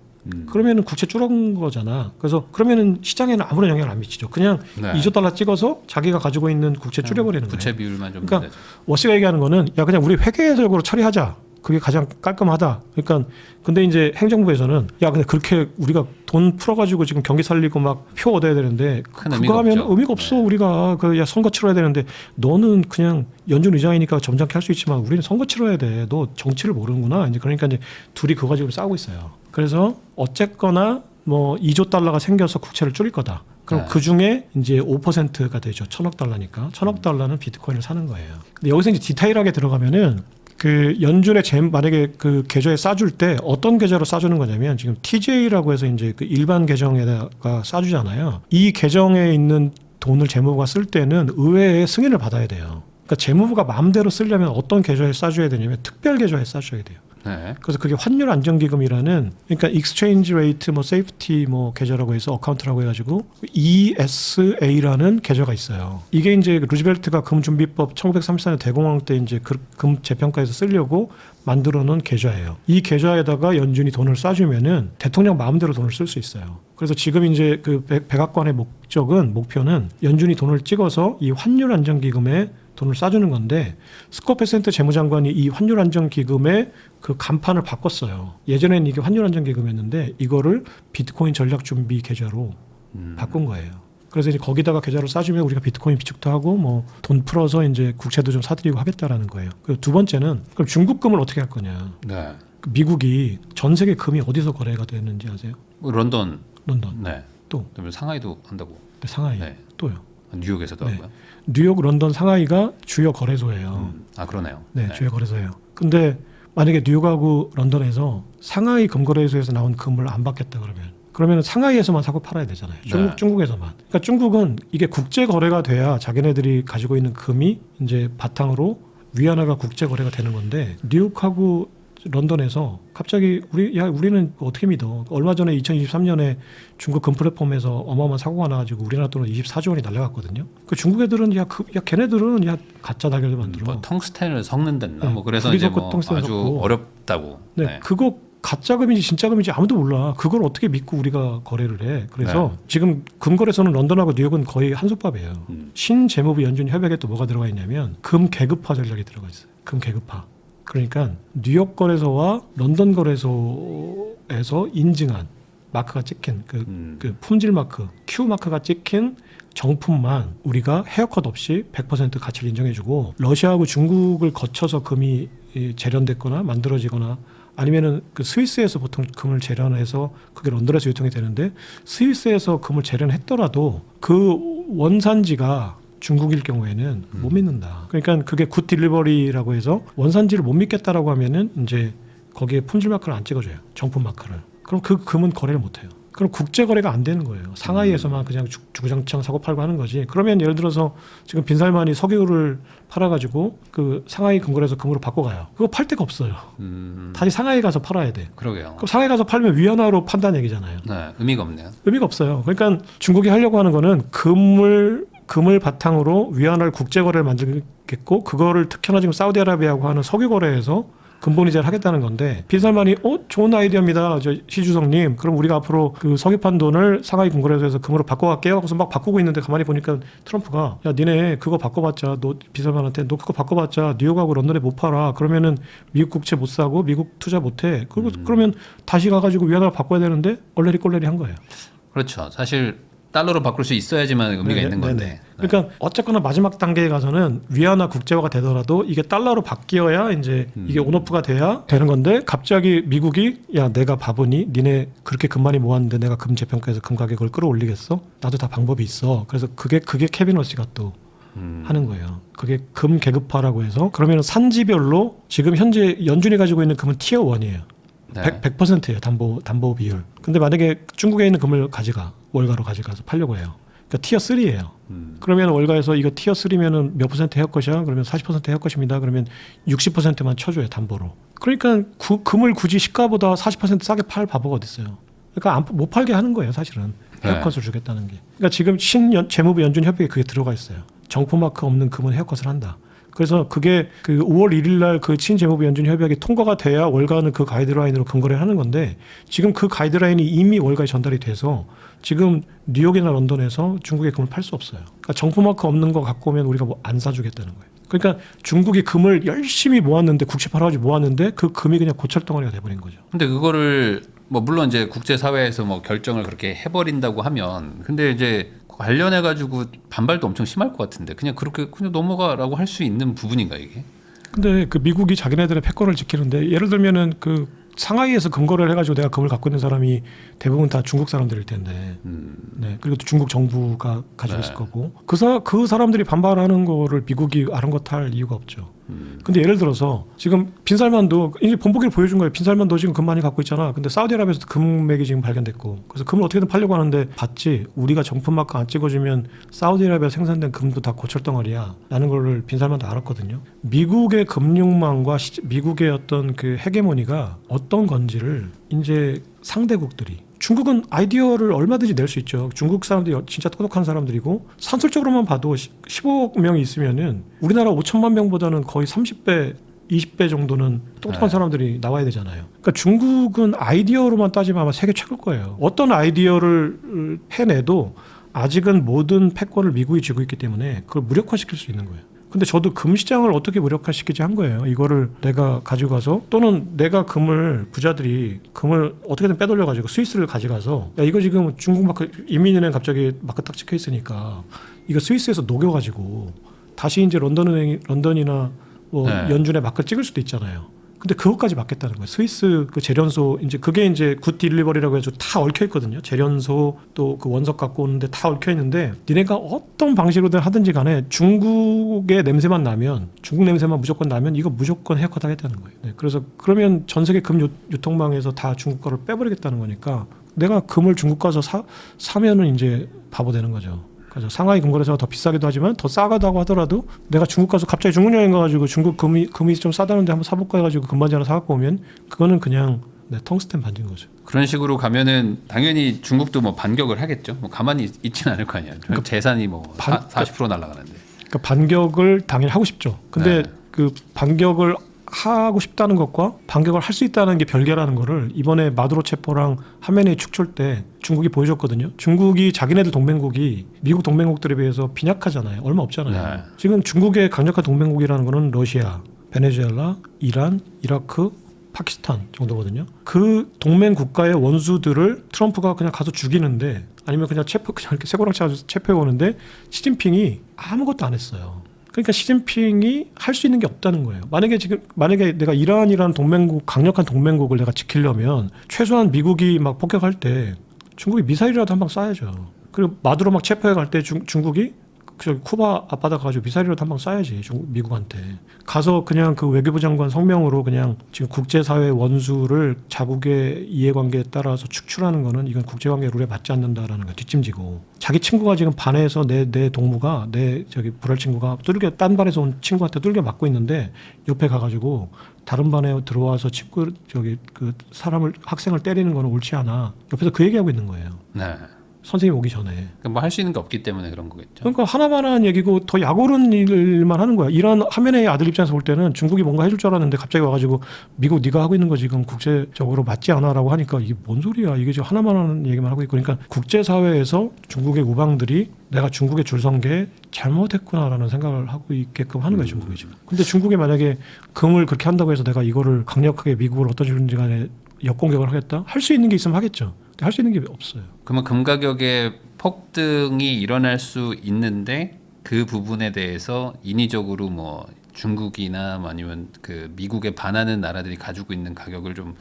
그러면은 국채 줄은 거잖아. 그래서 그러면은 시장에는 아무런 영향을 안 미치죠. 그냥 네. 2조 달러 찍어서 자기가 가지고 있는 국채 줄여버리는 거예요. 부채 비율만 좀. 그러니까 워시가 얘기하는 거는 야 그냥 우리 회계적으로 처리하자. 그게 가장 깔끔하다. 그러니까 근데 이제 행정부에서는 야 근데 그렇게 우리가 돈 풀어가지고 지금 경기 살리고 막 표 얻어야 되는데 그거 하면 의미가 없어. 네. 우리가 그 야 선거 치러야 되는데 너는 그냥 연준 의장이니까 점잖게 할 수 있지만 우리는 선거 치러야 돼. 너 정치를 모르는구나. 이제 그러니까 이제 둘이 그거 가지고 싸우고 있어요. 그래서 어쨌거나 뭐 2조 달러가 생겨서 국채를 줄일 거다. 그럼 그 중에 이제 5%가 되죠. 1,000억 달러니까 1,000억 달러는 비트코인을 사는 거예요. 근데 여기서 이제 디테일하게 들어가면은 그 연준의 만약에 그 계좌에 싸줄 때 어떤 계좌로 싸주는 거냐면 지금 TJ라고 해서 이제 그 일반 계정에다가 싸주잖아요. 이 계정에 있는 돈을 재무부가 쓸 때는 의회의 승인을 받아야 돼요. 그러니까 재무부가 마음대로 쓰려면 어떤 계좌에 싸줘야 되냐면 특별 계좌에 싸줘야 돼요. 네. 그래서 그게 환율 안정기금이라는 그러니까 익스체인지 레이트 뭐 세이프티 뭐 계좌라고 해서 어카운트라고 해가지고 ESA라는 계좌가 있어요. 이게 이제 루즈벨트가 금준비법 1934년 대공황 때 이제 금 재평가에서 쓰려고 만들어 놓은 계좌예요. 이 계좌에다가 연준이 돈을 쏴주면은 대통령 마음대로 돈을 쓸 수 있어요. 그래서 지금 이제 그 백악관의 목표는 연준이 돈을 찍어서 이 환율 안정기금에 돈을 쏴주는 건데 스콧 베센트 재무장관이 이 환율 안정기금의 그 간판을 바꿨어요. 예전에는 이게 환율 안정기금이었는데 이거를 비트코인 전략준비 계좌로 바꾼 거예요. 그래서 이제 거기다가 계좌를 쏴주면 우리가 비트코인 비축도 하고 뭐 돈 풀어서 이제 국채도 좀 사들이고 하겠다라는 거예요. 그리고 두 번째는 그럼 중국금을 어떻게 할 거냐? 네. 미국이 전 세계 금이 어디서 거래가 되는지 아세요? 런던. 네. 또 그다음에 상하이도 한다고. 네, 상하이. 네. 또요. 뉴욕에서도 네. 하고요. 뉴욕, 런던, 상하이가 주요 거래소예요. 아 그러네요. 네, 주요 거래소예요. 근데 만약에 뉴욕하고 런던에서 상하이 금거래소에서 나온 금을 안 받겠다 그러면 상하이에서만 사고 팔아야 되잖아요. 중국에서만. 그러니까 중국은 이게 국제 거래가 돼야 자기네들이 가지고 있는 금이 이제 바탕으로 위안화가 국제 거래가 되는 건데 뉴욕하고 런던에서 갑자기 우리는 어떻게 믿어? 얼마 전에 2023년에 중국 금 플랫폼에서 어마어마한 사고가 나가지고 우리나라 돈은 24조 원이 날라갔거든요. 그 중국 애들은 걔네들은 가짜 달걀을 만들어. 뭐 텅스텐을 섞는다나 네. 뭐 그래서 이제 뭐 아주 섞고. 어렵다고. 네. 네. 그거 가짜 금인지 진짜 금인지 아무도 몰라. 그걸 어떻게 믿고 우리가 거래를 해. 그래서 지금 금거래소는 런던하고 뉴욕은 거의 한솥밥이에요. 신재무부 연준 협약에 또 뭐가 들어가 있냐면 금 계급화 전략이 들어가 있어요. 금 계급화. 그러니까 뉴욕 거래소와 런던 거래소에서 인증한 마크가 찍힌 그 품질 마크, Q 마크가 찍힌 정품만 우리가 헤어컷 없이 100% 가치를 인정해주고 러시아하고 중국을 거쳐서 금이 재련됐거나 만들어지거나 아니면은 그 스위스에서 보통 금을 재련해서 그게 런던에서 유통이 되는데 스위스에서 금을 재련했더라도 그 원산지가 중국일 경우에는 못 믿는다. 그러니까 그게 굿 딜리버리라고 해서 원산지를 못 믿겠다라고 하면은 이제 거기에 품질 마크를 안 찍어줘요. 정품 마크를. 그럼 그 금은 거래를 못 해요. 그럼 국제 거래가 안 되는 거예요. 상하이에서만 그냥 주구장창 사고 팔고 하는 거지. 그러면 예를 들어서 지금 빈살만이 석유를 팔아가지고 그 상하이 금고에서 금으로 바꿔가요. 그거 팔 데가 없어요. 다시 상하이 가서 팔아야 돼. 그러게요. 그럼 상하이 가서 팔면 위안화로 판다는 얘기잖아요. 네, 의미가 없네요. 의미가 없어요. 그러니까 중국이 하려고 하는 거는 금을 바탕으로 위안화를 국제 거래를 만들겠고 그거를 특히나 지금 사우디아라비아하고 하는 석유 거래에서 근본 이자를 하겠다는 건데 빈살만이 좋은 아이디어입니다. 시 주석님. 그럼 우리가 앞으로 그 석유판 돈을 상하이 금거래소에서 금으로 바꿔갈게요. 그래서 막 바꾸고 있는데 가만히 보니까 트럼프가 야 니네 그거 바꿔봤자 너 빈살만한테 너 그거 바꿔봤자 뉴욕하고 런던에 못 팔아. 그러면은 미국 국채 못 사고 미국 투자 못해. 그러면 다시 가가지고 위안화를 바꿔야 되는데 얼레리 꼴레리 한 거예요. 그렇죠. 사실 달러로 바꿀 수 있어야지만 의미가 있는 건데. 그러니까 어쨌거나 마지막 단계에 가서는 위안화 국제화가 되더라도 이게 달러로 바뀌어야 이제 이게 온오프가 돼야 되는 건데 갑자기 미국이 야 내가 바보니 니네 그렇게 금 많이 모았는데 내가 금 재평가해서 금 가격을 끌어올리겠어? 나도 다 방법이 있어. 그래서 그게 케빈 러시가 또 하는 거예요. 그게 금 계급화라고 해서 그러면 산지별로 지금 현재 연준이 가지고 있는 금은 티어 1이에요. 네. 100%예요. 담보 비율. 근데 만약에 중국에 있는 금을 가져가 월가로 가져가서 팔려고 해요. 그러니까 티어 3예요. 그러면 월가에서 이거 티어 3면은 몇 퍼센트 헤어컷이야? 그러면 40% 헤어컷입니다. 그러면 60%만 쳐줘요 담보로. 그러니까 금을 굳이 시가보다 40% 싸게 팔 바보가 어디 있어요? 그러니까 못 팔게 하는 거예요 사실은. 헤어컷을 주겠다는 게. 그러니까 지금 재무부 연준 협의에 그게 들어가 있어요. 정품 마크 없는 금은 헤어컷을 한다. 그래서 그게 그 5월 1일 날 그 친재무부 연준 협약이 통과가 돼야 월가는 그 가이드라인으로 금거래를 하는 건데 지금 그 가이드라인이 이미 월가에 전달이 돼서 지금 뉴욕이나 런던에서 중국의 금을 팔 수 없어요. 그러니까 정품 마크 없는 거 갖고 오면 우리가 뭐 안 사주겠다는 거예요. 그러니까 중국이 금을 열심히 모았는데 국채 팔아가지고 모았는데 그 금이 그냥 고철덩어리가 돼버린 거죠. 근데 그거를 뭐 물론 이제 국제 사회에서 뭐 결정을 그렇게 해버린다고 하면 근데 이제 관련해 가지고 반발도 엄청 심할 것 같은데 그냥 그렇게 그냥 넘어가라고 할 수 있는 부분인가 이게? 근데 그 미국이 자기네들의 패권을 지키는데 예를 들면은 그 상하이에서 금거래를 해가지고 내가 금을 갖고 있는 사람이 대부분 다 중국 사람들일 텐데, 네 그리고 또 중국 정부가 가지고 있을 거고 그 사람들이 반발하는 거를 미국이 아랑곳할 이유가 없죠. 근데 예를 들어서 지금 빈살만도 이제 본보기를 보여준 거예요. 빈살만도 지금 금 많이 갖고 있잖아. 근데 사우디아라비아에서도 금맥이 지금 발견됐고 그래서 금을 어떻게든 팔려고 하는데 봤지 우리가 정품 마크 안 찍어주면 사우디아라비아 생산된 금도 다 고철덩어리야 라는 거를 빈살만도 알았거든요. 미국의 금융망과 미국의 어떤 그 헤게모니가 어떤 건지를 이제 상대국들이 중국은 아이디어를 얼마든지 낼 수 있죠. 중국 사람들이 진짜 똑똑한 사람들이고 산술적으로만 봐도 15억 명이 있으면은 우리나라 5천만 명보다는 거의 30배 20배 정도는 똑똑한 사람들이 나와야 되잖아요. 그러니까 중국은 아이디어로만 따지면 아마 세계 최고일 거예요. 어떤 아이디어를 해내도 아직은 모든 패권을 미국이 쥐고 있기 때문에 그걸 무력화시킬 수 있는 거예요. 근데 저도 금 시장을 어떻게 무력화시키지 한 거예요. 이거를 내가 가지고 가서 또는 내가 부자들이 금을 어떻게든 빼돌려가지고 스위스를 가져가서 야 이거 지금 중국 마크 인민은행 갑자기 마크 딱 찍혀 있으니까 이거 스위스에서 녹여가지고 다시 이제 런던이나 뭐 연준에 마크를 찍을 수도 있잖아요. 근데 그것까지 막겠다는 거예요. 스위스 그 재련소 이제 그게 이제 굿 딜리버리라고 해서 다 얽혀 있거든요. 재련소 또 그 원석 갖고 오는데 다 얽혀 있는데 니네가 어떤 방식으로든 하든지 간에 중국의 냄새만 나면 중국 냄새만 무조건 나면 이거 무조건 헤어컷 하겠다는 거예요. 네, 그래서 그러면 전 세계 금 유통망에서 다 중국 거를 빼버리겠다는 거니까 내가 금을 중국 가서 사면은 이제 바보 되는 거죠. 그래서 상하이 금거래소가 더 비싸기도 하지만 더 싸가다고 하더라도 내가 중국 가서 갑자기 중국 여행 가가지고 중국 금이 좀 싸다는데 한번 사볼까 해가지고 금반지 하나 사갖고 오면 그거는 그냥 텅스텐 반지인 거죠. 그런 식으로 가면은 당연히 중국도 뭐 반격을 하겠죠. 뭐 가만히 있지는 않을 거 아니에요. 그러니까 재산이 뭐 40% 날아가는데. 그러니까 반격을 당연히 하고 싶죠. 근데 그 반격을 하고 싶다는 것과 반격을 할 수 있다는 게 별개라는 거를 이번에 마두로 체포랑 하메네이 축출 때 중국이 보여줬거든요. 중국이 자기네들 동맹국이 미국 동맹국들에 비해서 빈약하잖아요. 얼마 없잖아요. 지금 중국의 강력한 동맹국이라는 거는 러시아, 베네수엘라, 이란, 이라크, 파키스탄 정도거든요. 그 동맹 국가의 원수들을 트럼프가 그냥 가서 죽이는데 아니면 그냥 이렇게 쇠고랑 쳐가지고 체포해 오는데 시진핑이 아무것도 안 했어요. 그러니까 시진핑이 할 수 있는 게 없다는 거예요. 만약에 내가 이란이라는 동맹국, 강력한 동맹국을 내가 지키려면 최소한 미국이 막 폭격할 때 중국이 미사일이라도 한 방 쏴야죠. 그리고 마두로 막 체포해 갈 때 중국이 저기 쿠바 앞바다 가지고 미사일이라도 한 방 쏴야지 미국한테. 가서 그냥 그 외교부 장관 성명으로 그냥 지금 국제사회 원수를 자국의 이해관계에 따라서 축출하는 거는 이건 국제관계 룰에 맞지 않는다라는 거 뒷짐지고. 자기 친구가 지금 반에서 내 동무가 내 저기 불알 친구가 뚜들겨 딴 반에서 온 친구한테 뚜들겨 맞고 있는데 옆에 가가지고 다른 반에 들어와서 친구 저기 그 사람을 학생을 때리는 거는 옳지 않아. 옆에서 그 얘기하고 있는 거예요. 네. 선생님 오기 전에. 그러니까 뭐 할 수 있는 게 없기 때문에 그런 거겠죠. 그러니까 하나만한 얘기고 더 약오른 일만 하는 거야. 이란 화면의 아들 입장에서 볼 때는 중국이 뭔가 해줄 줄 알았는데 갑자기 와가지고 미국 네가 하고 있는 거 지금 국제적으로 맞지 않아라고 하니까 이게 뭔 소리야. 이게 지금 하나만한 얘기만 하고 있고. 그러니까 국제사회에서 중국의 우방들이 내가 중국에 줄 선 게 잘못했구나라는 생각을 하고 있게끔 하는 거예요. 중국이 지금. 근데 중국이 만약에 금을 그렇게 한다고 해서 내가 이거를 강력하게 미국을 어떤 식으로든지 간에 역공격을 하겠다? 할 수 있는 게 있으면 하겠죠. 할 수 있는 게 없어요. 그러면 금 가격의 폭등이 일어날 수 있는데 그 부분에 대해서 인위적으로 뭐 중국이나 뭐 아니면 그 미국에 반하는 나라들이 가지고 있는 가격을 좀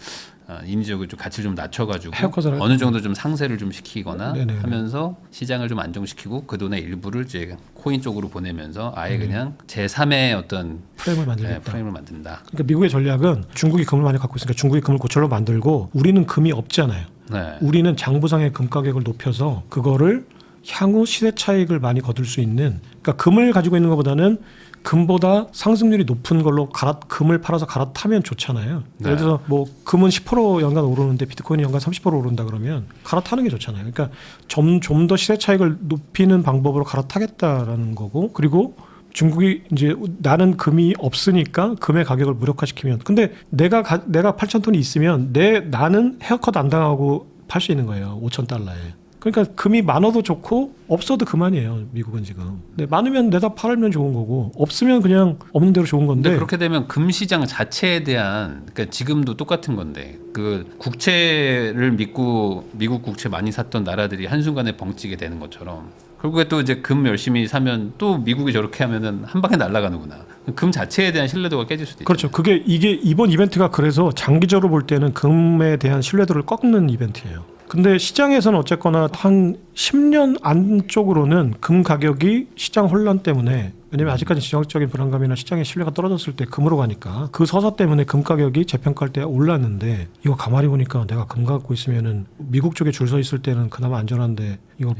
인위적으로 좀 가치를 좀 낮춰가지고 어느 정도 좀 상세를 좀 시키거나 네네네. 하면서 시장을 좀 안정시키고 그 돈의 일부를 이제 코인 쪽으로 보내면서 아예 그냥 제3의 어떤 프레임을 만들겠다. 프레임을 만든다. 그러니까 미국의 전략은 중국이 금을 많이 갖고 있으니까 중국이 금을 고철로 만들고 우리는 금이 없잖아요. 네. 우리는 장부상의 금 가격을 높여서 그거를 향후 시세 차익을 많이 거둘 수 있는, 그러니까 금을 가지고 있는 것보다는 금보다 상승률이 높은 걸로 금을 팔아서 갈아타면 좋잖아요. 네. 예를 들어서 뭐 금은 10% 연간 오르는데 비트코인이 연간 30% 오른다 그러면 갈아타는 게 좋잖아요. 그러니까 좀 더 시세 차익을 높이는 방법으로 갈아타겠다라는 거고, 그리고 중국이 이제 나는 금이 없으니까 금의 가격을 무력화시키면, 근데 내가 8,000톤이 있으면 나는 헤어컷 안 당하고 팔 수 있는 거예요. 5,000달러에. 그러니까 금이 많아도 좋고 없어도 그만이에요. 미국은 지금. 네, 많으면 내다 팔면 좋은 거고 없으면 그냥 없는 대로 좋은 건데. 근데 그렇게 되면 금 시장 자체에 대한, 그러니까 지금도 똑같은 건데 그 국채를 믿고 미국 국채 많이 샀던 나라들이 한순간에 벙찌게 되는 것처럼 결국에 또 이제 금 열심히 사면 또 미국이 저렇게 하면은 한 방에 날아가는구나. 금 자체에 대한 신뢰도가 깨질 수도 있죠. 그렇죠. 이게 이번 이벤트가 그래서 장기적으로 볼 때는 금에 대한 신뢰도를 꺾는 이벤트예요. 근데 시장에서는 어쨌거나 한 10년 안쪽으로는 금 가격이 시장 혼란 때문에, 왜냐면 아직까지 지정학적인 불안감이나 시장의 신뢰가 떨어졌을 때 금으로 가니까 그 서사 때문에 금 가격이 재평가할 때 올랐는데, 이거 가만히 보니까 내가 금 갖고 있으면은 미국 쪽에 줄 서 있을 때는 그나마 안전한데 이거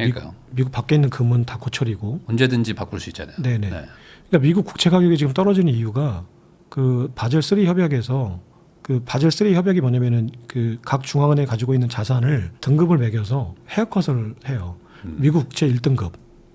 미국 밖에 있는 금은 다 고철이고 언제든지 바꿀 수 있잖아요. 네네. 네. 그러니까 미국 국채 가격이 지금 떨어지는 이유가 그 바젤 3 협약에서, 그 바젤 3 협약이 뭐냐면은 그 각 중앙은행이 가지고 있는 자산을 등급을 매겨서 헤어컷을 해요. 미국 국채 1등급.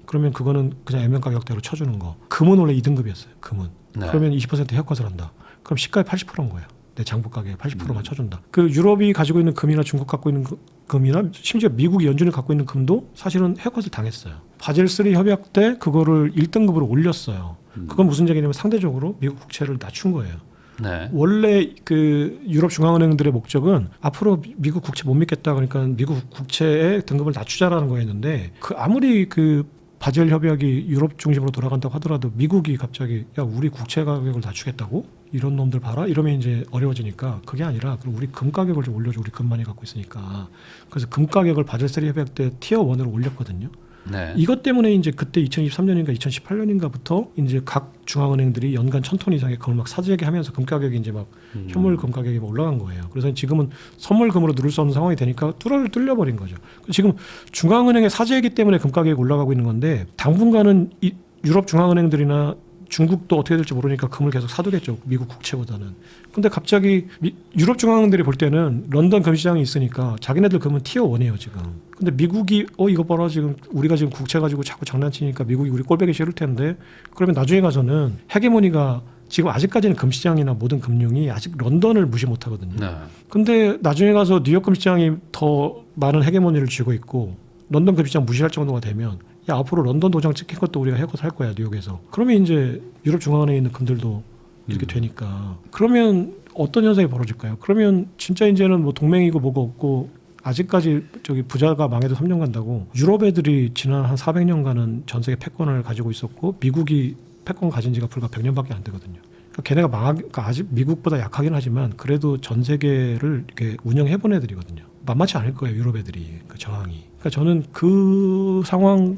그러면 그거는 그냥 액면 가격대로 쳐주는 거. 금은 원래 2등급이었어요. 금은. 네. 그러면 20% 헤어컷을 한다. 그럼 시가의 80%인 거예요. 내 장부 가격의 80%만 쳐준다. 그 유럽이 가지고 있는 금이나 중국 갖고 있는 금이나 심지어 미국이 연준이 갖고 있는 금도 사실은 헤어컷을 당했어요. 바젤 3 협약 때 그거를 1등급으로 올렸어요. 그건 무슨 얘기냐면 상대적으로 미국 국채를 낮춘 거예요. 네. 원래 그 유럽 중앙은행들의 목적은 앞으로 미국 국채 못 믿겠다, 그러니까 미국 국채의 등급을 낮추자라는 거였는데, 그 아무리 그 바젤 협약이 유럽 중심으로 돌아간다고 하더라도 미국이 갑자기 야 우리 국채 가격을 낮추겠다고? 이런 놈들 봐라? 이러면 이제 어려워지니까, 그게 아니라 그럼 우리 금 가격을 좀 올려줘. 우리 금 많이 갖고 있으니까. 그래서 금 가격을 바젤 3 협약 때 티어 1으로 올렸거든요. 네. 이것 때문에 이제 그때 2023년인가 2018년인가부터 이제 각 중앙은행들이 연간 1,000톤 이상의 금을 막 사재기 하면서 금 가격이 이제 막 현물 금 가격이 막 올라간 거예요. 그래서 지금은 선물 금으로 누를 수 없는 상황이 되니까 뚫어를 뚫려버린 거죠. 지금 중앙은행의 사재기 때문에 금 가격이 올라가고 있는 건데, 당분간은 이 유럽 중앙은행들이나 중국도 어떻게 될지 모르니까 금을 계속 사두겠죠. 미국 국채보다는. 근데 갑자기 유럽 중앙은행들이 볼 때는 런던 금시장이 있으니까 자기네들 금은 티어 1이에요 지금. 근데 미국이 이거 봐라, 지금 우리가 지금 국채 가지고 자꾸 장난치니까 미국이 우리 꼴배기 싫을 텐데, 그러면 나중에 가서는 헤게모니가, 지금 아직까지는 금시장이나 모든 금융이 아직 런던을 무시 못하거든요. 네. 근데 나중에 가서 뉴욕 금시장이 더 많은 헤게모니를 쥐고 있고 런던 금시장 무시할 정도가 되면, 야 앞으로 런던 도장 찍힌 것도 우리가 헤어컷 할 거야 뉴욕에서. 그러면 이제 유럽 중앙은행에 있는 금들도 이렇게 되니까, 그러면 어떤 현상이 벌어질까요? 그러면 진짜 이제는 뭐 동맹이고 뭐가 없고, 아직까지 저기 부자가 망해도 3년 간다고, 유럽 애들이 지난 한 400년간은 전 세계 패권을 가지고 있었고 미국이 패권 가진 지가 불과 100년밖에 안 되거든요. 그러니까 걔네가 그러니까 아직 미국보다 약하긴 하지만 그래도 전 세계를 이렇게 운영해본 애들이거든요. 만만치 않을 거예요, 유럽 애들이 그 저항이. 그러니까 저는 그 상황이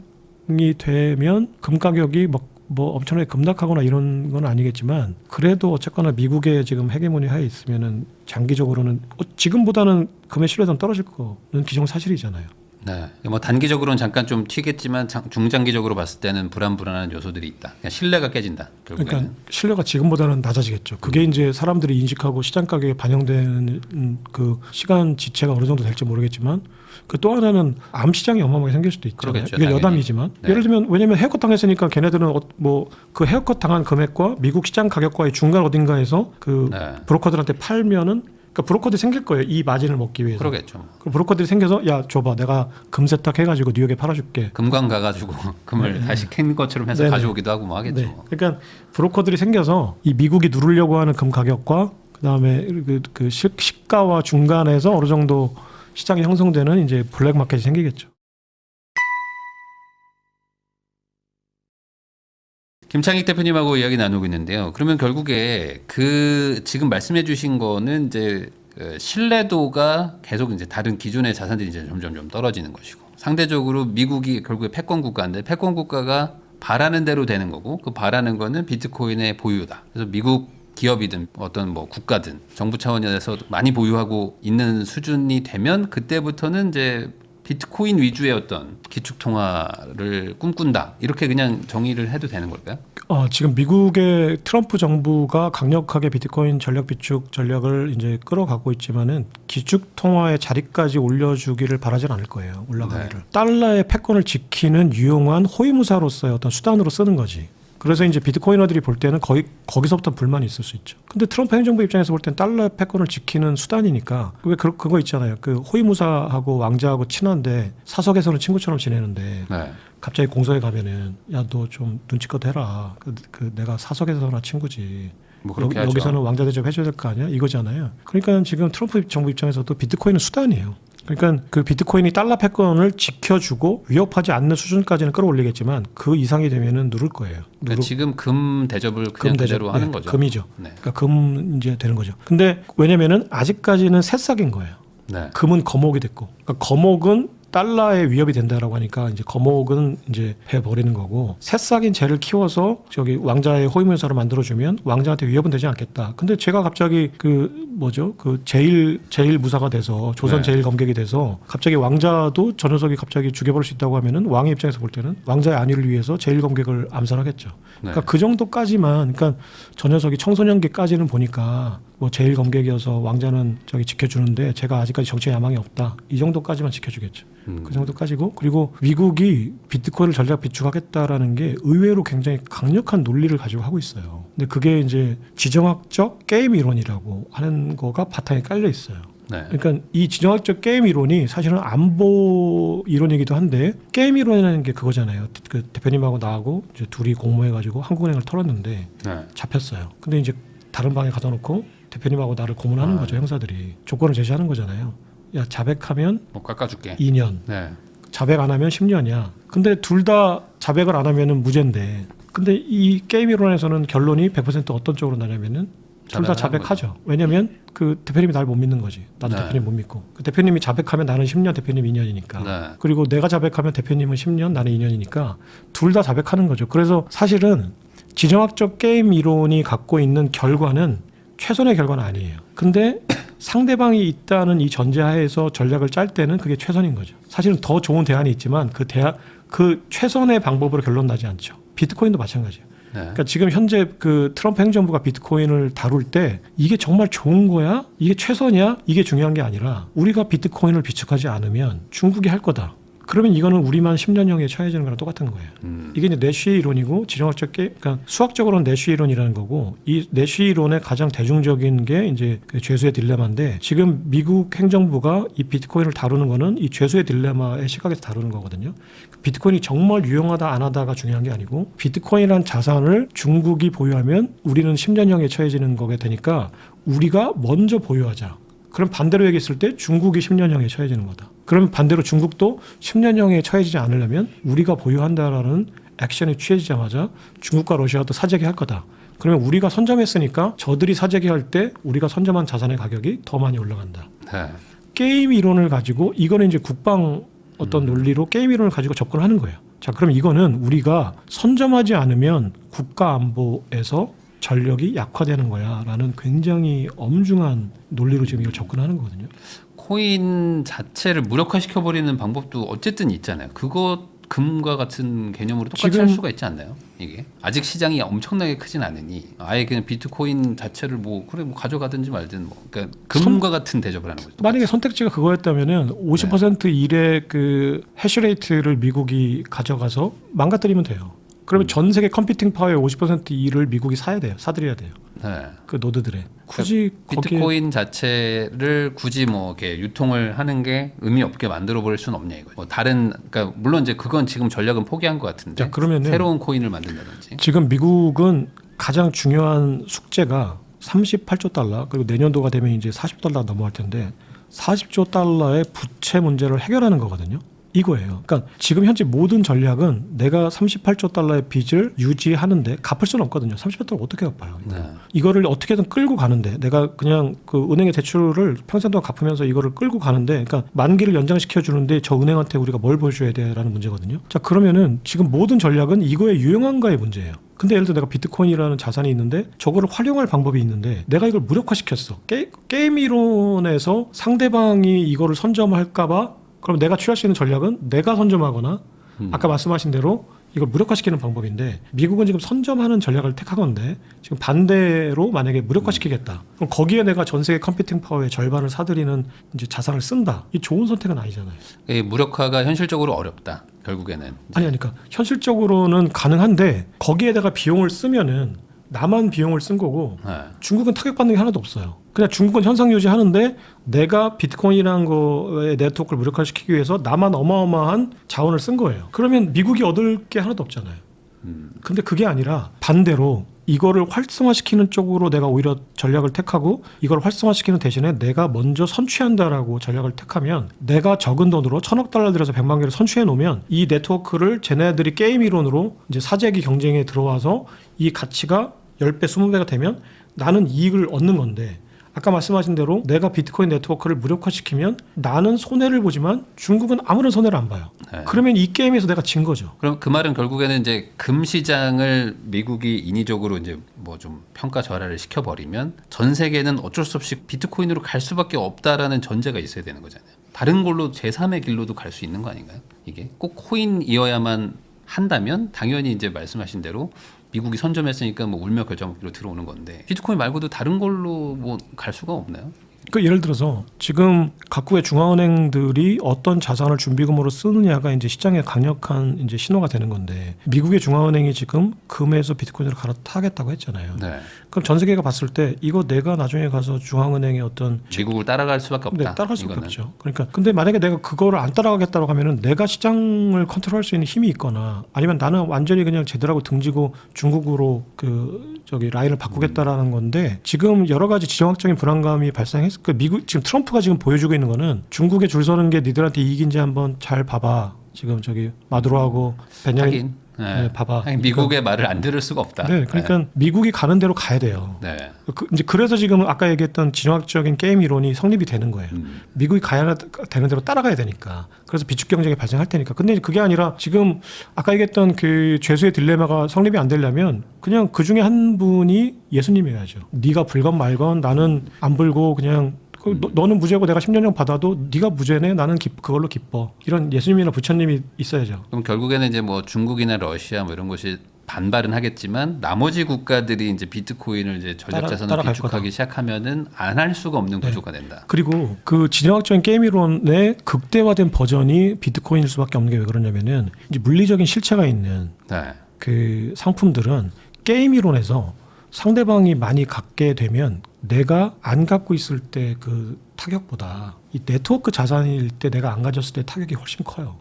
되면 금 가격이 뭐 엄청나게 급락하거나 이런 건 아니겠지만 그래도 어쨌거나 미국의 지금 헤게모니 하에 있으면은 장기적으로는 지금보다는 금의 신뢰도는 떨어질 거는 기정사실이잖아요. 네, 뭐 단기적으로는 잠깐 좀 튀겠지만 중장기적으로 봤을 때는 불안한 요소들이 있다. 그냥 신뢰가 깨진다. 결국에는. 그러니까 신뢰가 지금보다는 낮아지겠죠. 그게 이제 사람들이 인식하고 시장 가격에 반영되는 그 시간 지체가 어느 정도 될지 모르겠지만 그 또 하나는 암 시장이 어마어마하게 생길 수도 있잖아요. 그러겠죠, 이게 당연히. 여담이지만 네. 예를 들면 왜냐하면 헤어컷 당했으니까 걔네들은 뭐 그 헤어컷 당한 금액과 미국 시장 가격과의 중간 어딘가에서 그 네. 브로커들한테 팔면은 그러니까 브로커들이 생길 거예요. 이 마진을 먹기 위해서. 그러겠죠. 그럼 브로커들이 생겨서 야 줘봐 내가 금 세탁 해가지고 뉴욕에 팔아줄게. 금광 가가지고 금을 다시 캔 것처럼 해서 네네. 가져오기도 하고 뭐 하겠죠. 네. 그러니까 브로커들이 생겨서 이 미국이 누르려고 하는 금 가격과 그다음에 그 시가와 중간에서 어느 정도 시장이 형성되는 이제 블랙 마켓이 생기겠죠. 김창익 대표님하고 이야기 나누고 있는데요. 그러면 결국에 그 지금 말씀해주신 거는 이제 신뢰도가 계속 이제 다른 기존의 자산들이 이제 점점 좀 떨어지는 것이고 상대적으로 미국이 결국에 패권 국가인데 패권 국가가 바라는 대로 되는 거고 그 바라는 거는 비트코인의 보유다. 그래서 미국 기업이든 어떤 뭐 국가든 정부 차원에서 많이 보유하고 있는 수준이 되면 그때부터는 이제 비트코인 위주의 어떤 기축 통화를 꿈꾼다 이렇게 그냥 정의를 해도 되는 걸까요? 지금 미국의 트럼프 정부가 강력하게 비트코인 전략 비축 전략을 이제 끌어가고 있지만은 기축 통화의 자리까지 올려주기를 바라진 않을 거예요. 올라가기를. 네. 달러의 패권을 지키는 유용한 호위무사로서의 어떤 수단으로 쓰는 거지. 그래서 이제 비트코이너들이 볼 때는 거기서부터 불만이 있을 수 있죠. 근데 트럼프 행정부 입장에서 볼 때는 달러 패권을 지키는 수단이니까 왜 그거 있잖아요. 그 호위무사하고 왕자하고 친한데 사석에서는 친구처럼 지내는데 네. 갑자기 공서에 가면은 야 너 좀 눈치껏 해라. 그 내가 사석에서나 친구지. 뭐 그렇게 하죠. 여기서는 왕자 대접 해줘야 될 거 아니야? 이거잖아요. 그러니까 지금 트럼프 정부 입장에서도 비트코인은 수단이에요. 그러니까 그 비트코인이 달러 패권을 지켜주고 위협하지 않는 수준까지는 끌어올리겠지만 그 이상이 되면은 누를 거예요. 그러니까 지금 금 대접을 그냥 그대로 하는 거죠. 금이죠. 네. 그러니까 금 이제 되는 거죠. 근데 왜냐면은 아직까지는 새싹인 거예요. 네. 금은 거목이 됐고, 그러니까 거목은 달러에 위협이 된다라고 하니까 이제 거목은 이제 해버리는 거고 새싹인 쟤를 키워서 저기 왕자의 호위무사로 만들어주면 왕자한테 위협은 되지 않겠다. 근데 제가 갑자기 그 제일 무사가 돼서 조선 네. 제일 검객이 돼서 갑자기 왕자도 저 녀석이 갑자기 죽여버릴 수 있다고 하면은 왕의 입장에서 볼 때는 왕자의 안위를 위해서 제일 검객을 암살하겠죠. 네. 그러니까 그 정도까지만 그러니까 저 녀석이 청소년기까지는 보니까 뭐 제일 검객이어서 왕자는 저기 지켜주는데 제가 아직까지 정치에 야망이 없다. 이 정도까지만 지켜주겠죠. 그 정도까지고 그리고 미국이 비트코인을 전략 비축하겠다라는 게 의외로 굉장히 강력한 논리를 가지고 하고 있어요. 근데 그게 이제 지정학적 게임 이론이라고 하는 거가 바탕에 깔려 있어요. 네. 그러니까 이 지정학적 게임 이론이 사실은 안보 이론이기도 한데 게임 이론이라는 게 그거잖아요. 그 대표님하고 나하고 이제 둘이 공모해가지고 한국은행을 털었는데 네. 잡혔어요. 근데 이제 다른 방에 가둬 놓고 대표님하고 나를 고문하는 거죠. 형사들이 조건을 제시하는 거잖아요. 야 자백하면 뭐 깎아줄게. 2년, 네. 자백 안 하면 10년이야. 근데 둘 다 자백을 안 하면은 무죄인데. 근데 이 게임 이론에서는 결론이 100% 어떤 쪽으로 나냐면은 둘 다 자백하는 자백하죠. 왜냐면 그 대표님이 날 못 믿는 거지. 나도 네. 대표님 못 믿고. 그 대표님이 자백하면 나는 10년, 대표님 2년이니까. 네. 그리고 내가 자백하면 대표님은 10년, 나는 2년이니까 둘 다 자백하는 거죠. 그래서 사실은 지정학적 게임 이론이 갖고 있는 결과는 최선의 결과는 아니에요. 근데 상대방이 있다는 이 전제하에서 전략을 짤 때는 그게 최선인 거죠. 사실은 더 좋은 대안이 있지만 그 최선의 방법으로 결론 나지 않죠. 비트코인도 마찬가지예요. 네. 그러니까 지금 현재 그 트럼프 행정부가 비트코인을 다룰 때 이게 정말 좋은 거야? 이게 최선이야? 이게 중요한 게 아니라 우리가 비트코인을 비축하지 않으면 중국이 할 거다. 그러면 이거는 우리만 10년형에 처해지는 거랑 똑같은 거예요. 이게 이제 내쉬의 이론이고 지정학적 그러니까 수학적으로는 내쉬의 이론이라는 거고 이 내쉬의 이론의 가장 대중적인 게 이제 그 죄수의 딜레마인데 지금 미국 행정부가 이 비트코인을 다루는 거는 이 죄수의 딜레마의 시각에서 다루는 거거든요. 비트코인이 정말 유용하다 안 하다가 중요한 게 아니고 비트코인이란 자산을 중국이 보유하면 우리는 10년형에 처해지는 거게 되니까 우리가 먼저 보유하자. 그럼 반대로 얘기했을 때 중국이 10년형에 처해지는 거다. 그러면 반대로 중국도 10년형에 처해지지 않으려면 우리가 보유한다라는 액션이 취해지자마자 중국과 러시아도 사재기 할 거다. 그러면 우리가 선점했으니까 저들이 사재기할 때 우리가 선점한 자산의 가격이 더 많이 올라간다. 네. 게임 이론을 가지고 이거는 이제 국방 어떤 논리로 게임 이론을 가지고 접근하는 거예요. 자, 그럼 이거는 우리가 선점하지 않으면 국가 안보에서 전력이 약화되는 거야라는 굉장히 엄중한 논리로 지금 이걸 접근하는 거거든요. 코인 자체를 무력화시켜 버리는 방법도 어쨌든 있잖아요. 그거 금과 같은 개념으로 똑같이 지금 할 수가 있지 않나요? 이게 아직 시장이 엄청나게 크진 않으니 아예 그냥 비트코인 자체를 뭐 그래 뭐 가져가든지 말든 뭐 그러니까 금과 같은 대접을 하는 거죠. 만약에 선택지가 그거였다면은 50% 일의 그 해시레이트를 미국이 가져가서 망가뜨리면 돼요. 그러면 전 세계 컴퓨팅 파워의 50% 일을 미국이 사야 돼요. 사들여야 돼요. 네. 그 노드들에. 굳이 거기에 비트코인 자체를 굳이 뭐 이렇게 유통을 하는 게 의미 없게 만들어 버릴 수는 없냐 이거죠. 뭐 다른 그러니까 물론 이제 그건 지금 전략은 포기한 것 같은데 자, 그러면은 새로운 코인을 만든다든지. 지금 미국은 가장 중요한 숙제가 38조 달러 그리고 내년도가 되면 이제 40달러 넘어갈 텐데 40조 달러의 부채 문제를 해결하는 거거든요. 이거예요. 그러니까 지금 현재 모든 전략은 내가 38조 달러의 빚을 유지하는데 갚을 수는 없거든요. 38조 달러 어떻게 갚아요? 네. 이거를 어떻게든 끌고 가는데 내가 그냥 그 은행의 대출을 평생 동안 갚으면서 이거를 끌고 가는데 그러니까 만기를 연장시켜 주는데 저 은행한테 우리가 뭘 보여줘야 돼라는 문제거든요. 자, 그러면은 지금 모든 전략은 이거에 유용한가의 문제예요. 근데 예를 들어 내가 비트코인이라는 자산이 있는데 저거를 활용할 방법이 있는데 내가 이걸 무력화시켰어. 게임 이론에서 상대방이 이거를 선점할까 봐 그럼 내가 취할 수 있는 전략은 내가 선점하거나 아까 말씀하신 대로 이걸 무력화시키는 방법인데 미국은 지금 선점하는 전략을 택한 건데 지금 반대로 만약에 무력화시키겠다. 그럼 거기에 내가 전 세계 컴퓨팅 파워의 절반을 사들이는 이제 자산을 쓴다. 이 좋은 선택은 아니잖아요. 이 무력화가 현실적으로 어렵다. 결국에는. 아니 그러니까 현실적으로는 가능한데 거기에다가 비용을 쓰면은 나만 비용을 쓴 거고 네. 중국은 타격받는 게 하나도 없어요. 그냥 중국은 현상 유지하는데 내가 비트코인이라는 거의 네트워크를 무력화시키기 위해서 나만 어마어마한 자원을 쓴 거예요. 그러면 미국이 얻을 게 하나도 없잖아요. 근데 그게 아니라 반대로 이거를 활성화시키는 쪽으로 내가 오히려 전략을 택하고 이걸 활성화시키는 대신에 내가 먼저 선취한다라고 전략을 택하면 내가 적은 돈으로 1,000억 달러 들여서 100만 개를 선취해 놓으면 이 네트워크를 쟤네들이 게임 이론으로 이제 사재기 경쟁에 들어와서 이 가치가 10배, 20배가 되면 나는 이익을 얻는 건데 아까 말씀하신 대로 내가 비트코인 네트워크를 무력화시키면 나는 손해를 보지만 중국은 아무런 손해를 안 봐요. 네. 그러면 이 게임에서 내가 진 거죠. 그럼 그 말은 결국에는 이제 금 시장을 미국이 인위적으로 이제 뭐 좀 평가 절하를 시켜버리면 전 세계는 어쩔 수 없이 비트코인으로 갈 수밖에 없다라는 전제가 있어야 되는 거잖아요. 다른 걸로 제3의 길로도 갈 수 있는 거 아닌가요? 이게 꼭 코인이어야만 한다면 당연히 이제 말씀하신 대로 미국이 선점했으니까 뭐 울며 겨자 먹기로 들어오는 건데 비트코인 말고도 다른 걸로 뭐 갈 수가 없나요? 그 예를 들어서 지금 각국의 중앙은행들이 어떤 자산을 준비금으로 쓰느냐가 이제 시장에 강력한 이제 신호가 되는 건데 미국의 중앙은행이 지금 금에서 비트코인으로 갈아타겠다고 했잖아요. 네. 그럼 전 세계가 봤을 때 이거 내가 나중에 가서 중앙은행의 어떤 미국을 따라갈 수밖에 없다. 네, 따라갈 수밖에 이거는. 없죠. 그러니까 근데 만약에 내가 그거를 안 따라가겠다고 하면은 내가 시장을 컨트롤할 수 있는 힘이 있거나 아니면 나는 완전히 그냥 제대로 등지고 중국으로 그 저기 라인을 바꾸겠다라는 건데 지금 여러 가지 지정학적인 불안감이 발생했. 그 미국 지금 트럼프가 지금 보여주고 있는 거는 중국에 줄 서는 게 니들한테 이익인지 한번 잘 봐봐. 지금 저기 마두로하고 베냐민 하긴, 네. 네, 봐봐. 하긴 미국의 말을 안 들을 수가 없다. 네, 그러니까 미국이 가는 대로 가야 돼요. 네. 이제 그래서 지금 아까 얘기했던 진화학적인 게임 이론이 성립이 되는 거예요. 미국이 가야 되는 대로 따라가야 되니까. 그래서 비축 경쟁이 발생할 테니까. 근데 그게 아니라 지금 아까 얘기했던 그 죄수의 딜레마가 성립이 안 되려면 그냥 그 중에 한 분이 예수님이어야죠. 네가 불건 말건 나는 안 불고 그냥 너는 무죄고 내가 10년형 받아도 네가 무죄네 나는 그걸로 기뻐. 이런 예수님이나 부처님이 있어야죠. 그럼 결국에는 이제 뭐 중국이나 러시아 뭐 이런 곳이 반발은 하겠지만 나머지 국가들이 이제 비트코인을 이제 전략 자산으로 비축하기 시작하면은 안 할 수가 없는 구조가 된다. 그리고 그 진영학적인 게임 이론의 극대화된 버전이 비트코인일 수밖에 없는 게 왜 그러냐면은 이제 물리적인 실체가 있는 네. 그 상품들은 게임 이론에서 상대방이 많이 갖게 되면 내가 안 갖고 있을 때 그 타격보다 이 네트워크 자산일 때 내가 안 가졌을 때 타격이 훨씬 커요.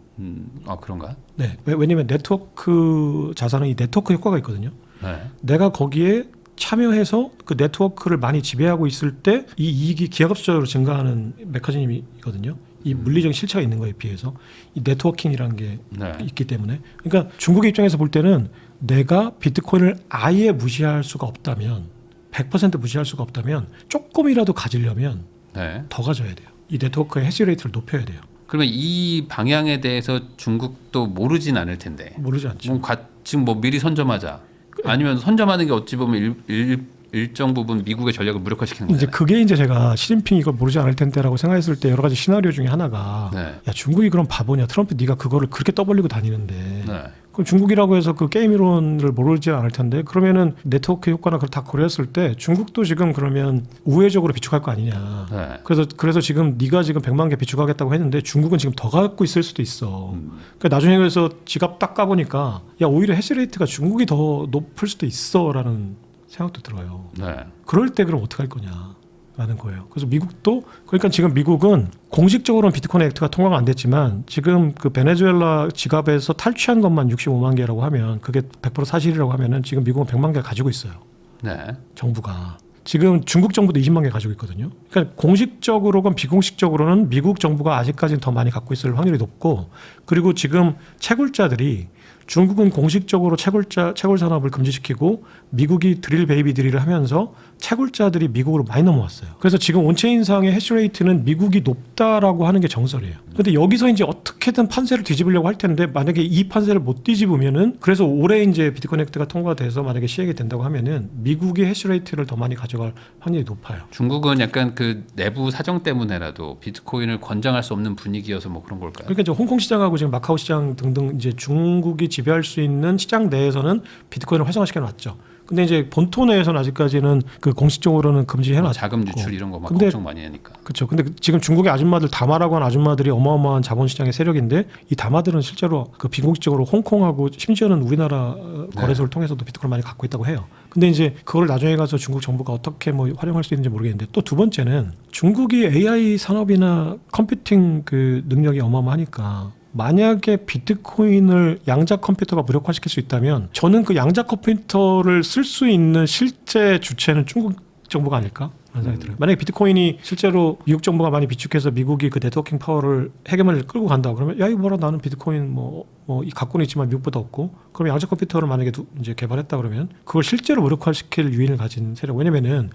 그런가? 네. 왜냐면 네트워크 자산은 이 네트워크 효과가 있거든요. 네. 내가 거기에 참여해서 그 네트워크를 많이 지배하고 있을 때 이 이익이 기하급수적으로 증가하는 메커니즘이거든요. 이 물리적인 실체가 있는 거에 비해서 이 네트워킹이라는 게 네. 있기 때문에 그러니까 중국의 입장에서 볼 때는 내가 비트코인을 아예 무시할 수가 없다면 100% 무시할 수가 없다면 조금이라도 가지려면 네. 더 가져야 돼요. 이 네트워크의 해시레이트를 높여야 돼요. 그러면 이 방향에 대해서 중국도 모르진 않을 텐데. 모르지 않죠. 지금 뭐 미리 선점하자. 아니면 선점하는 게 어찌 보면 일정 부분 미국의 전략을 무력화시키는 거잖아요. 이제 그게 이제 제가 시진핑이 이걸 모르지 않을 텐데라고 생각했을 때 여러 가지 시나리오 중에 하나가 네. 야 중국이 그럼 바보냐 트럼프 네가 그거를 그렇게 떠벌리고 다니는데 네. 그럼 중국이라고 해서 그 게임 이론을 모르지 않을 텐데 그러면은 네트워크 효과나 그걸 다 고려했을 때 중국도 지금 그러면 우회적으로 비축할 거 아니냐. 네. 그래서 지금 네가 지금 100만 개 비축하겠다고 했는데 중국은 지금 더 갖고 있을 수도 있어. 그러니까 나중에 그래서 지갑 딱 까보니까 야 오히려 해시레이트가 중국이 더 높을 수도 있어라는 생각도 들어요. 네. 그럴 때 그럼 어떻게 할 거냐라는 거예요. 그래서 미국도 그러니까 지금 미국은 공식적으로는 비트코인 액트가 통과가 안 됐지만 지금 그 베네수엘라 지갑에서 탈취한 것만 65만 개라고 하면 그게 100% 사실이라고 하면은 지금 미국은 100만 개 가지고 있어요. 네. 정부가. 지금 중국 정부도 20만 개 가지고 있거든요. 그러니까 공식적으로건 비공식적으로는 미국 정부가 아직까지는 더 많이 갖고 있을 확률이 높고 그리고 지금 채굴자들이 중국은 공식적으로 채굴 산업을 금지시키고 미국이 드릴 베이비 드릴을 하면서 채굴자들이 미국으로 많이 넘어왔어요. 그래서 지금 온체인상의 해시레이트는 미국이 높다라고 하는 게 정설이에요. 근데 여기서 이제 어떻게든 판세를 뒤집으려고 할 텐데 만약에 이 판세를 못 뒤집으면은 그래서 올해 이제 비트코인 액트가 통과돼서 만약에 시행이 된다고 하면은 미국이 해시레이트를 더 많이 가져갈 확률이 높아요. 중국은 약간 그 내부 사정 때문에라도 비트코인을 권장할 수 없는 분위기여서 뭐 그런 걸까요? 그러니까 이제 홍콩 시장하고 지금 마카오 시장 등등 이제 중국이 지배할 수 있는 시장 내에서는 비트코인을 활성화시켜 놨죠. 근데 이제 본토 내에서는 아직까지는 그 공식적으로는 금지해 놨고 자금 유출 이런 거 막 근데 걱정 많이 하니까. 그렇죠. 근데 지금 중국의 아줌마들 다마라고 하는 아줌마들이 어마어마한 자본시장의 세력인데 이 다마들은 실제로 그 비공식적으로 홍콩하고 심지어는 우리나라 거래소를 통해서도 비트코인을 많이 갖고 있다고 해요. 근데 이제 그걸 나중에 가서 중국 정부가 어떻게 뭐 활용할 수 있는지 모르겠는데 또 두 번째는 중국이 AI 산업이나 컴퓨팅 그 능력이 어마어마하니까 만약에 비트코인을 양자 컴퓨터가 무력화시킬 수 있다면 저는 그 양자 컴퓨터를 쓸 수 있는 실제 주체는 중국 정부가 아닐까? 라는 생각이 들어요. 만약에 비트코인이 실제로 미국 정부가 많이 비축해서 미국이 그 네트워킹 파워를 헤게모니를 끌고 간다 그러면 야 이거 뭐라 나는 비트코인 뭐 갖고는 있지만 미국보다 없고 그럼 양자 컴퓨터를 만약에 이제 개발했다 그러면 그걸 실제로 무력화시킬 유인을 가진 세력. 왜냐면은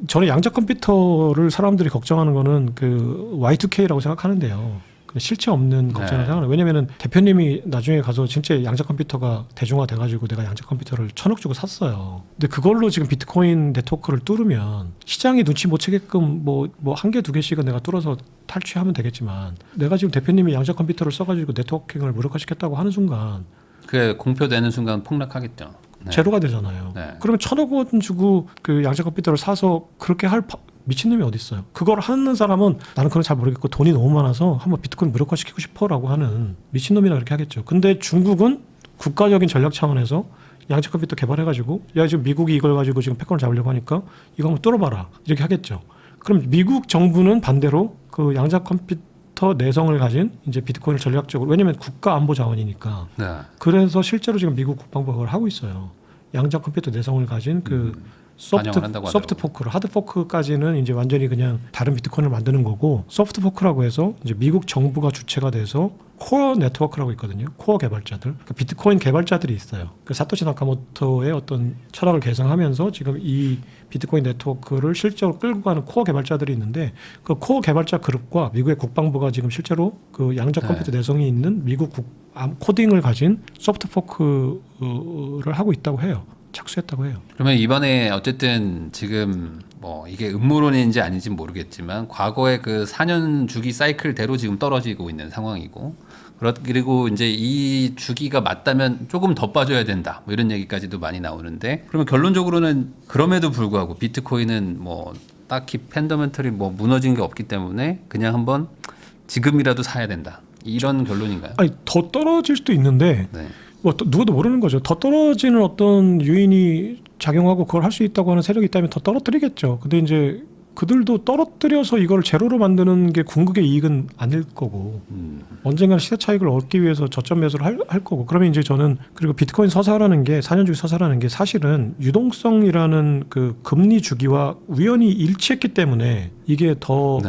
저는 양자 컴퓨터를 사람들이 걱정하는 거는 그 Y2K라고 생각하는데요. 실체 없는 걱정을 생각하는. 왜냐면은 대표님이 나중에 가서 진짜 양자 컴퓨터가 대중화 돼가지고 내가 양자 컴퓨터를 1,000억 주고 샀어요. 근데 그걸로 지금 비트코인 네트워크를 뚫으면 시장이 눈치 못 채게끔 뭐 한 개 두 개씩은 내가 뚫어서 탈취하면 되겠지만 내가 지금 대표님이 양자 컴퓨터를 써가지고 네트워킹을 무력화시켰다고 하는 순간 그게 공표되는 순간 폭락하겠죠. 네. 제로가 되잖아요. 네. 그러면 1,000억 원 주고 그 양자 컴퓨터를 사서 그렇게 할 미친놈이 어디 있어요. 그걸 하는 사람은 나는 그건 잘 모르겠고 돈이 너무 많아서 한번 비트코인 무력화시키고 싶어라고 하는 미친놈이나 그렇게 하겠죠. 근데 중국은 국가적인 전략 차원에서 양자 컴퓨터 개발해가지고 야 지금 미국이 이걸 가지고 지금 패권을 잡으려고 하니까 이거 한번 뚫어봐라 이렇게 하겠죠. 그럼 미국 정부는 반대로 그 양자 컴퓨터 내성을 가진 이제 비트코인을 전략적으로 왜냐하면 국가 안보 자원이니까 네. 그래서 실제로 지금 미국 국방부가 그걸 하고 있어요. 양자 컴퓨터 내성을 가진 그 소프트 포크를 하드 포크까지는 이제 완전히 그냥 다른 비트코인을 만드는 거고 소프트 포크라고 해서 이제 미국 정부가 주체가 돼서 코어 네트워크라고 있거든요. 코어 개발자들, 그러니까 비트코인 개발자들이 있어요. 그 사토시 나카모토의 어떤 철학을 개성하면서 지금 이 비트코인 네트워크를 실제로 끌고 가는 코어 개발자들이 있는데 그 코어 개발자 그룹과 미국의 국방부가 지금 실제로 그 양자 컴퓨터 내성이 있는 미국 코딩을 가진 소프트 포크를 하고 있다고 해요. 착수했다고 해요. 그러면 이번에 어쨌든 지금 뭐 이게 음모론인지 아닌지 모르겠지만 과거의 그 4년 주기 사이클대로 지금 떨어지고 있는 상황이고 그리고 이제 이 주기가 맞다면 조금 더 빠져야 된다 뭐 이런 얘기까지도 많이 나오는데 그러면 결론적으로는 그럼에도 불구하고 비트코인은 뭐 딱히 팬더멘털이 뭐 무너진 게 없기 때문에 그냥 한번 지금이라도 사야 된다 이런 결론인가요? 아니 더 떨어질 수도 있는데 네. 뭐 누구도 모르는 거죠. 더 떨어지는 어떤 요인이 작용하고 그걸 할 수 있다고 하는 세력이 있다면 더 떨어뜨리겠죠. 근데 이제 그들도 떨어뜨려서 이걸 제로로 만드는 게 궁극의 이익은 아닐 거고 언젠가는 시세 차익을 얻기 위해서 저점 매수를 할 거고 그러면 이제 저는 그리고 비트코인 서사라는 게 4년 주기 서사라는 게 사실은 유동성이라는 그 금리 주기와 우연히 일치했기 때문에 이게 더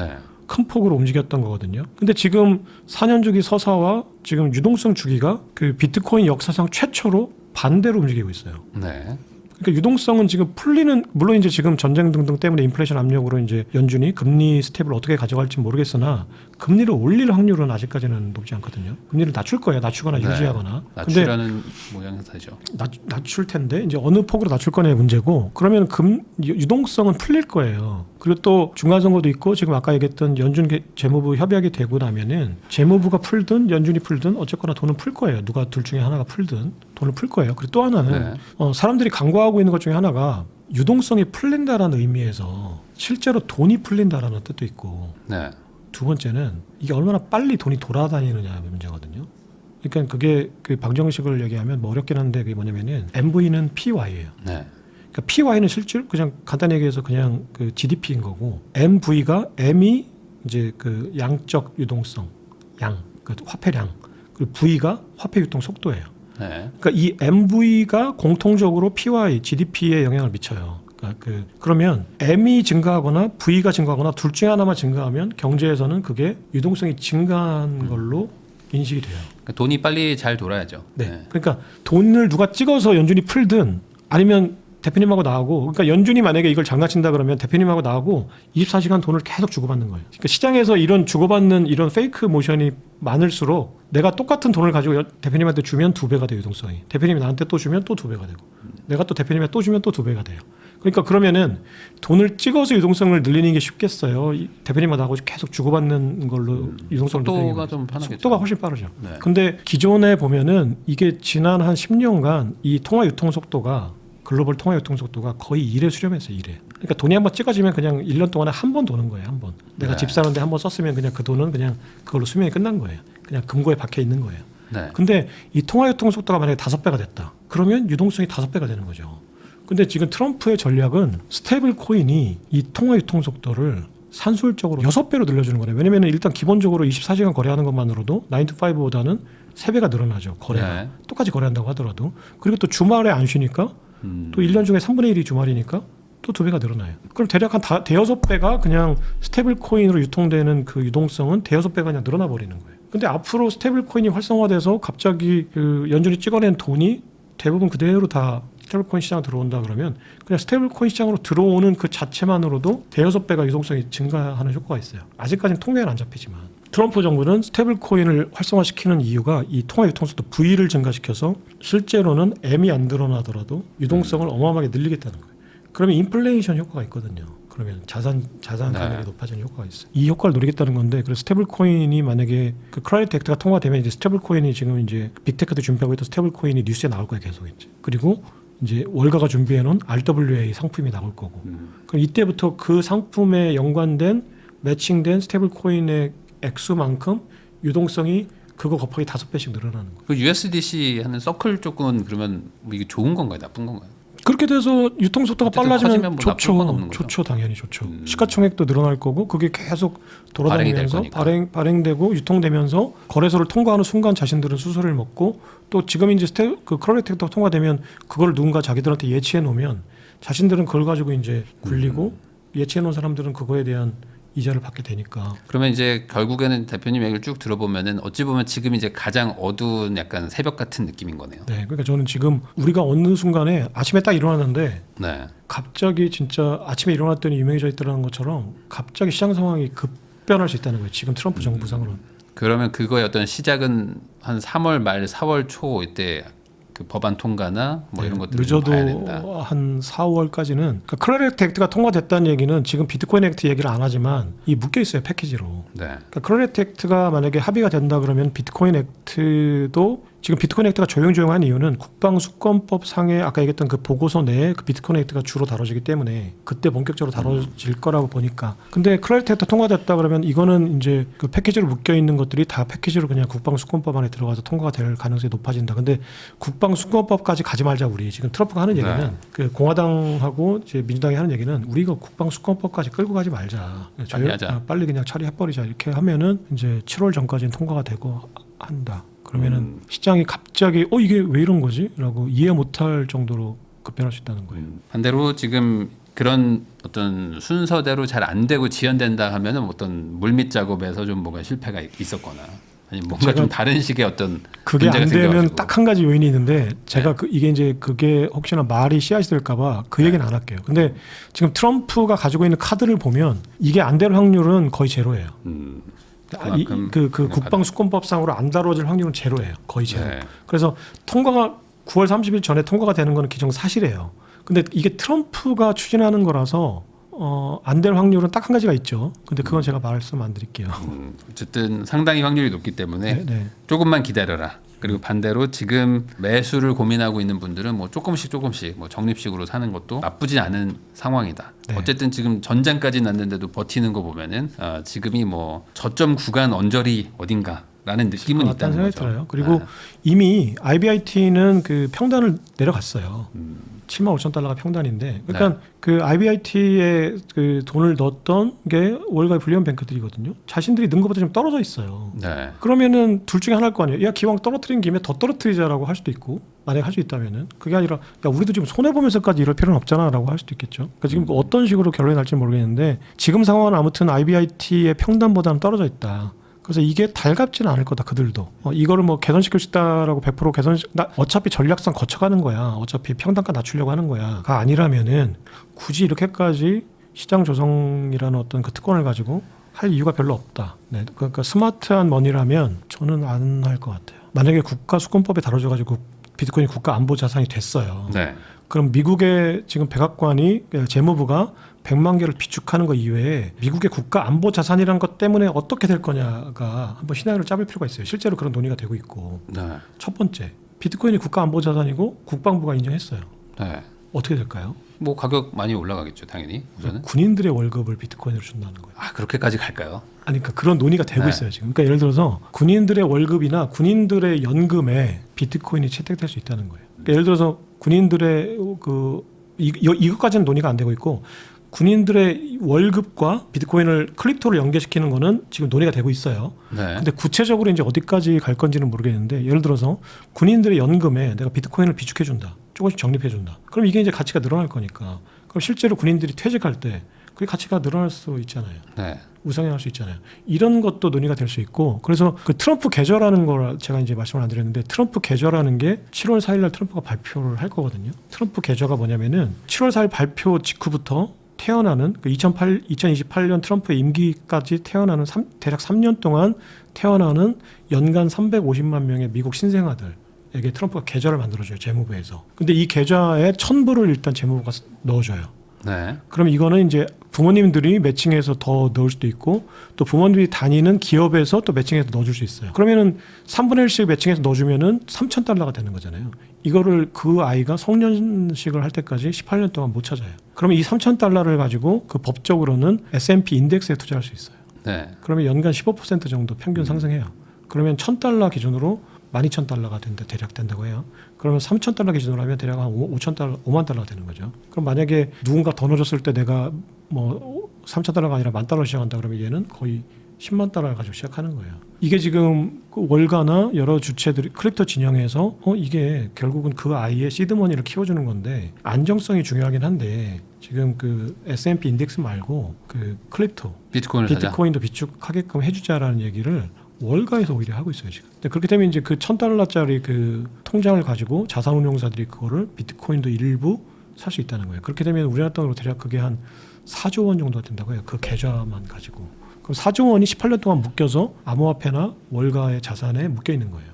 큰 폭으로 움직였던 거거든요. 근데 지금 4년 주기 서사와 지금 유동성 주기가 그 비트코인 역사상 최초로 반대로 움직이고 있어요. 네. 그러니까 유동성은 지금 풀리는, 물론 이제 지금 전쟁 등등 때문에 인플레이션 압력으로 이제 연준이 금리 스텝을 어떻게 가져갈지 모르겠으나 금리를 올릴 확률은 아직까지는 높지 않거든요. 금리를 낮출 거예요. 낮추거나 네. 유지하거나. 낮추려는 모양새죠. 낮출 텐데 이제 어느 폭으로 낮출 거냐의 문제고, 그러면 유동성은 풀릴 거예요. 그리고 또 중간 선거도 있고 지금 아까 얘기했던 연준 재무부 협약이 되고 나면은 재무부가 풀든 연준이 풀든 어쨌거나 돈은 풀 거예요. 누가 둘 중에 하나가 풀든 돈을 풀 거예요. 그리고 또 하나는 사람들이 간과하고 있는 것 중에 하나가 유동성이 풀린다라는 의미에서 실제로 돈이 풀린다라는 뜻도 있고, 네. 두 번째는 이게 얼마나 빨리 돈이 돌아다니느냐 문제거든요. 그러니까 그게 그 방정식을 얘기하면 뭐 어렵긴 한데 그게 뭐냐면은 MV는 PY예요. 네. 그러니까 PY는 실질 그냥 간단히 얘기해서 그냥 그 GDP인 거고, MV가 M이 이제 그 양적 유동성, 그 화폐량, 그리고 V가 화폐 유통 속도예요. 네. 그러니까 이 MV가 공통적으로 PY, GDP에 영향을 미쳐요. 그러면 M이 증가하거나 V가 증가하거나 둘 중에 하나만 증가하면 경제에서는 그게 유동성이 증가한 걸로 인식이 돼요. 그러니까 돈이 빨리 잘 돌아야죠. 네. 그러니까 돈을 누가 찍어서 연준이 풀든 아니면 대표님하고 나하고, 그러니까 연준이 만약에 이걸 장난친다 그러면 대표님하고 나하고 24시간 돈을 계속 주고받는 거예요. 그러니까 시장에서 이런 주고받는 이런 페이크 모션이 많을수록 내가 똑같은 돈을 가지고 대표님한테 주면 2배가 돼요, 유동성이. 대표님이 나한테 또 주면 또 2배가 되고, 내가 또 대표님한테 또 주면 또 2배가 돼요. 그러니까 그러면은 돈을 찍어서 유동성을 늘리는 게 쉽겠어요. 대표님하고 나하고 계속 주고받는 걸로 유동성을 늘리는 속도가 좀 편하겠죠. 속도가 훨씬 빠르죠. 네. 근데 기존에 보면은 이게 지난 한 10년간 이 통화 유통 속도가, 글로벌 통화 유통 속도가 거의 1에 수렴했어요. 1에. 그러니까 돈이 한번 찍어지면 그냥 1년 동안에 한 번 도는 거예요. 한 번. 내가 네. 집 사는데 한 번 썼으면 그냥 그 돈은 그냥 그걸로 수명이 끝난 거예요. 그냥 금고에 박혀 있는 거예요. 네. 근데 이 통화 유통 속도가 만약에 5배가 됐다. 그러면 유동성이 5배가 되는 거죠. 근데 지금 트럼프의 전략은 스테이블 코인이 이 통화 유통 속도를 산술적으로 6배로 늘려주는 거예요. 왜냐면 일단 기본적으로 24시간 거래하는 것만으로도 9 to 5보다는 3배가 늘어나죠. 거래가. 네. 똑같이 거래한다고 하더라도. 그리고 또 주말에 안 쉬니까 또 1년 중에 3분의 1이 주말이니까 또 2배가 늘어나요. 그럼 대략 한 대여섯 배가 그냥 스테이블 코인으로 유통되는 그 유동성은 대여섯 배가 그냥 늘어나 버리는 거예요. 근데 앞으로 스테이블 코인이 활성화돼서 갑자기 그 연준이 찍어낸 돈이 대부분 그대로 다 스테이블 코인 시장에 들어온다 그러면 그냥 스테이블 코인 시장으로 들어오는 그 자체만으로도 대여섯 배가 유동성이 증가하는 효과가 있어요. 아직까지는 통계는 안 잡히지만 트럼프 정부는 스테이블 코인을 활성화시키는 이유가 이 통화 유통속도 V를 증가시켜서 실제로는 M이 안 드러나더라도 유동성을 어마어마하게 늘리겠다는 거예요. 그러면 인플레이션 효과가 있거든요. 그러면 자산 가격이 높아지는 효과가 있어요. 이 효과를 노리겠다는 건데, 그래서 스테이블 코인이 만약에 그 크레딧 액트가 통과되면 이제 스테이블 코인이 지금 이제 빅테크도 준비하고 있던 스테이블 코인이 뉴스에 나올 거예요, 계속 이제. 그리고 이제 월가가 준비해 놓은 RWA 상품이 나올 거고. 그럼 이때부터 그 상품에 연관된 매칭된 스테이블 코인의 액수만큼 유동성이 그거 곱하기 5배씩 늘어나는 거예요. 그 USDC 하는 서클 쪽은 그러면 뭐 이게 좋은 건가요, 나쁜 건가요? 그렇게 돼서 유통 속도가 빨라지면 뭐 좋죠, 당연히 좋죠. 시가총액도 늘어날 거고 그게 계속 돌아다니면서 발행되고 유통되면서 거래소를 통과하는 순간 자신들은 수수료를 먹고, 또 지금 이제 그 크레딧가 통과되면 그걸 누군가 자기들한테 예치해 놓으면 자신들은 그걸 가지고 이제 굴리고 예치해 놓은 사람들은 그거에 대한 이자를 받게 되니까. 그러면 이제 결국에는 대표님 얘기를 쭉 들어보면은 어찌 보면 지금 이제 가장 어두운 약간 새벽 같은 느낌인 거네요. 네, 그러니까 저는 지금 우리가 어느 순간에 아침에 딱 일어났는데 네. 갑자기 진짜 아침에 일어났더니 유명해져 있더라는 것처럼 갑자기 시장 상황이 급변할 수 있다는 거예요. 지금 트럼프 정부상으로는. 그러면 그거의 어떤 시작은 한 3월 말 4월 초 이때 그 법안 통과나 뭐 이런 것들을 좀 봐야 된다. 늦어도 한 4월까지는, 그러니까 크레딧 액트가 통과됐다는 얘기는 지금 비트코인 액트 얘기를 안 하지만 이 묶여 있어요, 패키지로. 네. 그러니까 크레딧 액트가 만약에 합의가 된다 그러면 비트코인 액트도, 지금 비트코인 액트가 조용조용한 이유는 국방수권법 상에 아까 얘기했던 그 보고서 내에 그 비트코인 액트가 주로 다뤄지기 때문에 그때 본격적으로 다뤄질 거라고 보니까. 근데 크레딧 액트 통과됐다 그러면 이거는 이제 그 패키지로 묶여 있는 것들이 다 패키지로 그냥 국방수권법 안에 들어가서 통과가 될 가능성이 높아진다. 근데 국방수권법까지 가지 말자 우리. 지금 트럼프가 하는 얘기는 네. 그 공화당하고 이제 민주당이 하는 얘기는 우리가 국방수권법까지 끌고 가지 말자. 빨리 그냥 처리해버리자. 이렇게 하면은 이제 7월 전까지는 통과가 되고 한다. 그러면은 시장이 갑자기 이게 왜 이런 거지? 라고 이해 못할 정도로 급변할 수 있다는 거예요. 반대로 지금 그런 어떤 순서대로 잘 안 되고 지연된다 하면은 어떤 물밑 작업에서 좀 뭔가 실패가 있었거나 아니면 뭔가 좀 다른 식의 어떤 그게 안 문제가 되면 생겨가지고. 딱 한 가지 요인이 있는데 제가 이게 이제 그게 혹시나 말이 씨앗이 될까봐 그 얘기는 안 할게요. 근데 지금 트럼프가 가지고 있는 카드를 보면 이게 안 될 확률은 거의 제로예요. 그 국방수권법상으로 안 다뤄질 확률은 제로예요. 거의 제로. 네. 그래서 통과가 9월 30일 전에 통과가 되는 거는 기정사실이에요. 근데 이게 트럼프가 추진하는 거라서 안 될 확률은 딱 한 가지가 있죠. 근데 그건 제가 말씀 안 드릴게요. 어쨌든 상당히 확률이 높기 때문에 네. 조금만 기다려라. 그리고 반대로 지금 매수를 고민하고 있는 분들은 뭐 조금씩 뭐 적립식으로 사는 것도 나쁘지 않은 상황이다. 네. 어쨌든 지금 전장까지 났는데도 버티는 거 보면은 지금이 뭐 저점 구간 언저리 어딘가라는 느낌은 있다는 생각이 거죠. 들어요. 그리고 이미 IBIT는 그 평단을 내려갔어요. 7만 5천 달러가 평단인데, 그러니까 그 IBIT에 그 돈을 넣었던 게 월가의 불리한 뱅크들이거든요. 자신들이 는 것보다 좀 떨어져 있어요. 네. 그러면은 둘 중에 하나일 거 아니에요. 야, 기왕 떨어뜨린 김에 더 떨어뜨리자라고 할 수도 있고, 만약에 할 수 있다면은 그게 아니라 야, 우리도 지금 손해 보면서까지 이럴 필요는 없잖아라고 할 수도 있겠죠. 그러니까 지금 어떤 식으로 결론이 날지 모르겠는데 지금 상황은 아무튼 IBIT의 평단보다는 떨어져 있다. 그래서 이게 달갑지는 않을 거다 그들도. 이거를 뭐 개선시킬 수 있다라고 100% 어차피 전략상 거쳐가는 거야. 어차피 평단가 낮추려고 하는 거야가 아니라면은 굳이 이렇게까지 시장 조성이라는 어떤 그 특권을 가지고 할 이유가 별로 없다. 네, 그러니까 스마트한 머니라면 저는 안 할 것 같아요. 만약에 국가수권법에 다뤄져가지고 비트코인이 국가 안보 자산이 됐어요. 네. 그럼 미국의 지금 백악관이 재무부가 100만 개를 비축하는 것 이외에 미국의 국가 안보 자산이라는 것 때문에 어떻게 될 거냐가 한번 시나리오를 짜볼 필요가 있어요. 실제로 그런 논의가 되고 있고. 네. 첫 번째, 비트코인이 국가 안보 자산이고 국방부가 인정했어요. 네. 어떻게 될까요? 뭐 가격 많이 올라가겠죠, 당연히. 우선은. 군인들의 월급을 비트코인으로 준다는 거예요. 그렇게까지 갈까요? 아니, 그러니까 그런 논의가 되고 있어요 지금. 그러니까 예를 들어서 군인들의 월급이나 군인들의 연금에 비트코인이 채택될 수 있다는 거예요. 그러니까 예를 들어서 군인들의 이것까지는 논의가 안 되고 있고, 군인들의 월급과 비트코인을 크립토를 연계시키는 거는 지금 논의가 되고 있어요. 네. 근데 구체적으로 이제 어디까지 갈 건지는 모르겠는데, 예를 들어서 군인들의 연금에 내가 비트코인을 비축해 준다. 조금씩 적립해 준다. 그럼 이게 이제 가치가 늘어날 거니까. 그럼 실제로 군인들이 퇴직할 때 그 가치가 늘어날 수 있잖아요. 네. 우상향할 수 있잖아요. 이런 것도 논의가 될 수 있고, 그래서 그 트럼프 계좌라는 걸 제가 이제 말씀을 안 드렸는데, 트럼프 계좌라는 게 7월 4일 날 트럼프가 발표를 할 거거든요. 트럼프 계좌가 뭐냐면은 7월 4일 발표 직후부터 태어나는 그 2028년 트럼프의 임기까지 태어나는 대략 3년 동안 태어나는 연간 350만 명의 미국 신생아들에게 트럼프가 계좌를 만들어줘요, 재무부에서. 근데 이 계좌에 1,000불을 일단 재무부가 넣어줘요. 네. 그럼 이거는 이제 부모님들이 매칭해서 더 넣을 수도 있고, 또 부모님들이 다니는 기업에서 또 매칭해서 넣어줄 수 있어요. 그러면은 3분의 1씩 매칭해서 넣어주면은 3,000달러가 되는 거잖아요. 이거를 그 아이가 성년식을 할 때까지 18년 동안 못 찾아요. 그러면 이 3,000달러를 가지고 그 법적으로는 S&P 인덱스에 투자할 수 있어요. 네. 그러면 연간 15% 정도 평균 상승해요. 그러면 1,000달러 기준으로 12,000달러가 대략 된다고 해요. 그러면 3,000달러 기준으로 하면 대략 한 5만 달러가 되는 거죠. 그럼 만약에 누군가 더 넣어줬을 때 내가 뭐 3,000달러가 아니라 10,000달러 시작한다 그러면 얘는 거의 10만 달러를 가지고 시작하는 거예요. 이게 지금 그 월가나 여러 주체들이 크립토 진영에서 이게 결국은 그 아이의 시드머니를 키워주는 건데, 안정성이 중요하긴 한데 지금 그 S&P 인덱스 말고 그 크립토 비트코인도 비축하게끔 해주자라는 얘기를 월가에서 오히려 하고 있어요 지금. 근데 그렇게 되면 이제 그 1,000달러짜리 그 통장을 가지고 자산운용사들이 그거를 비트코인도 일부 살 수 있다는 거예요. 그렇게 되면 우리나라 돈으로 대략 그게 한 4조 원 정도가 된다고 해요. 그 계좌만 가지고. 그럼 4조 원이 18년 동안 묶여서 암호화폐나 월가의 자산에 묶여 있는 거예요.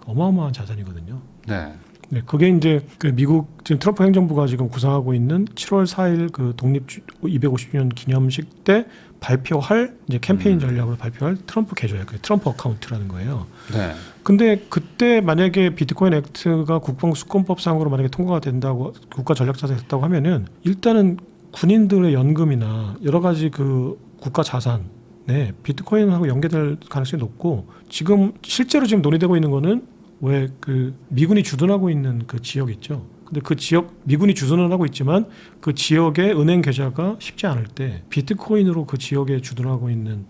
어마어마한 자산이거든요. 네. 네, 그게 이제 그 미국 지금 트럼프 행정부가 지금 구상하고 있는 7월 4일 그 독립 250주년 기념식 때 발표할 이제 캠페인 전략으로 발표할 트럼프 계좌예요. 그 트럼프 어카운트라는 거예요. 네. 근데 그때 만약에 비트코인 액트가 국방수권법상으로 만약에 통과가 된다고, 국가 전략자산이 됐다고 하면은 일단은 군인들의 연금이나 여러 가지 그 국가 자산에 비트코인하고 연계될 가능성이 높고, 지금 실제로 지금 논의되고 있는 거는 왜 그 미군이 주둔하고 있는 그 지역 있죠. 근데 그 지역 미군이 주둔을 하고 있지만 그 지역의 은행 계좌가 쉽지 않을 때 비트코인으로 그 지역에 주둔하고 있는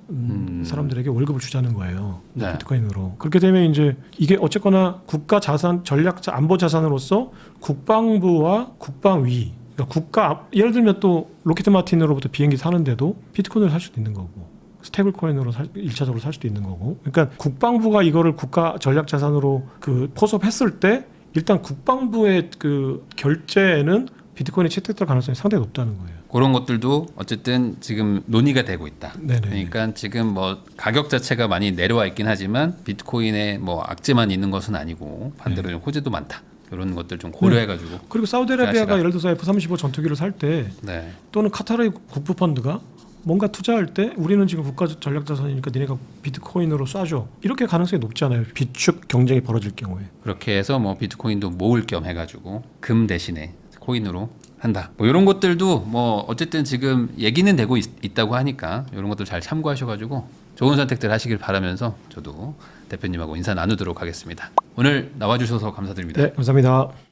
사람들에게 월급을 주자는 거예요. 네. 비트코인으로. 그렇게 되면 이제 이게 어쨌거나 국가 자산 전략 안보 자산으로서 국방부와 국방위, 그러니까 국가 예를 들면 또 로켓 마틴으로부터 비행기 사는데도 비트코인을 살 수도 있는 거고 스테이블 코인으로 1차적으로 살 수도 있는 거고. 그러니까 국방부가 이거를 국가 전략 자산으로 그 포섭했을 때 일단 국방부의 그 결제에는 비트코인이 채택될 가능성이 상당히 높다는 거예요. 그런 것들도 어쨌든 지금 논의가 되고 있다. 네네. 그러니까 지금 뭐 가격 자체가 많이 내려와 있긴 하지만 비트코인에 뭐 악재만 있는 것은 아니고 반대로 좀 호재도 많다. 이런 것들 좀 고려해가지고. 그리고 사우디아라비아가 자시가. 예를 들어서 F-35 전투기를 살 때 네. 또는 카타르의 국부 펀드가 뭔가 투자할 때 우리는 지금 국가 전략 자산이니까 니네가 비트코인으로 쏴줘. 이렇게 가능성이 높잖아요. 비축 경쟁이 벌어질 경우에. 그렇게 해서 뭐 비트코인도 모을 겸 해가지고 금 대신에 코인으로 한다. 뭐 이런 것들도 뭐 어쨌든 지금 얘기는 되고 있다고 하니까 이런 것들 잘 참고하셔가지고 좋은 선택들 하시길 바라면서 저도 대표님하고 인사 나누도록 하겠습니다. 오늘 나와주셔서 감사드립니다. 네, 감사합니다.